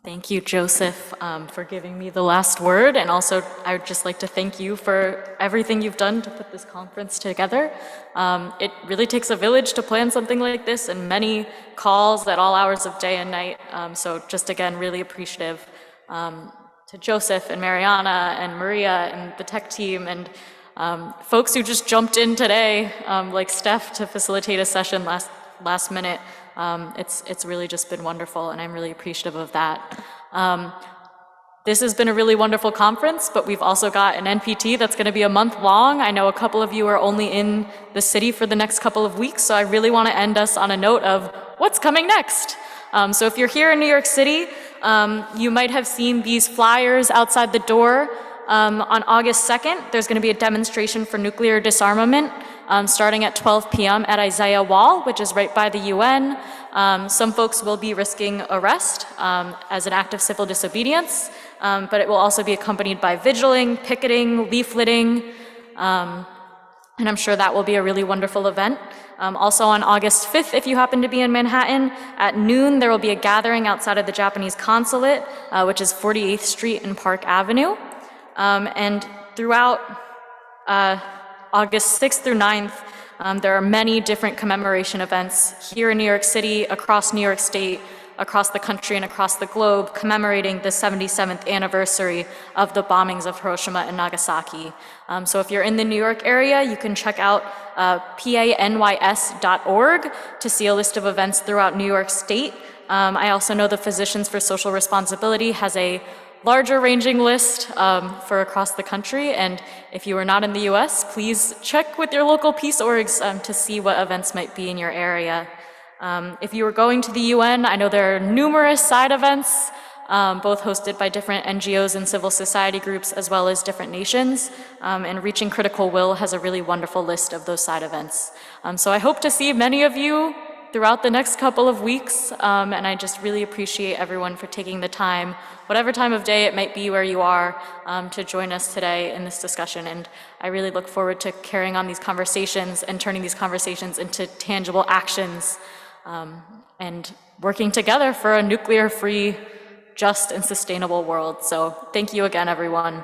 Thank you, Joseph, for giving me the last word. And also, I would just like to thank you for everything you've done to put this conference together. It really takes a village to plan something like this, and many calls at all hours of day and night. So just again, really appreciative to Joseph and Mariana and Maria and the tech team and folks who just jumped in today, like Steph, to facilitate a session last minute. It's really just been wonderful, and I'm really appreciative of that. This has been a really wonderful conference, but we've also got an NPT that's going to be a month long. I know a couple of you are only in the city for the next couple of weeks, so I really want to end us on a note of what's coming next. So if you're here in New York City, you might have seen these flyers outside the door. On August 2nd, there's going to be a demonstration for nuclear disarmament starting at 12 p.m. at Isaiah Wall, which is right by the UN. Some folks will be risking arrest as an act of civil disobedience, but it will also be accompanied by vigiling, picketing, leafleting, and I'm sure that will be a really wonderful event. Also on August 5th, if you happen to be in Manhattan, at noon, there will be a gathering outside of the Japanese consulate, which is 48th Street and Park Avenue. And throughout August 6th through 9th, there are many different commemoration events here in New York City, across New York State, across the country, and across the globe, commemorating the 77th anniversary of the bombings of Hiroshima and Nagasaki. So if you're in the New York area, you can check out panys.org to see a list of events throughout New York State. I also know the Physicians for Social Responsibility has a larger ranging list for across the country, and if you are not in the US, please check with your local peace orgs to see what events might be in your area. If you are going to the UN, I know there are numerous side events, both hosted by different NGOs and civil society groups, as well as different nations, and Reaching Critical Will has a really wonderful list of those side events. So I hope to see many of you throughout the next couple of weeks, and I just really appreciate everyone for taking the time, whatever time of day it might be where you are, to join us today in this discussion. And I really look forward to carrying on these conversations and turning these conversations into tangible actions, and working together for a nuclear-free, just, and sustainable world. So thank you again, everyone.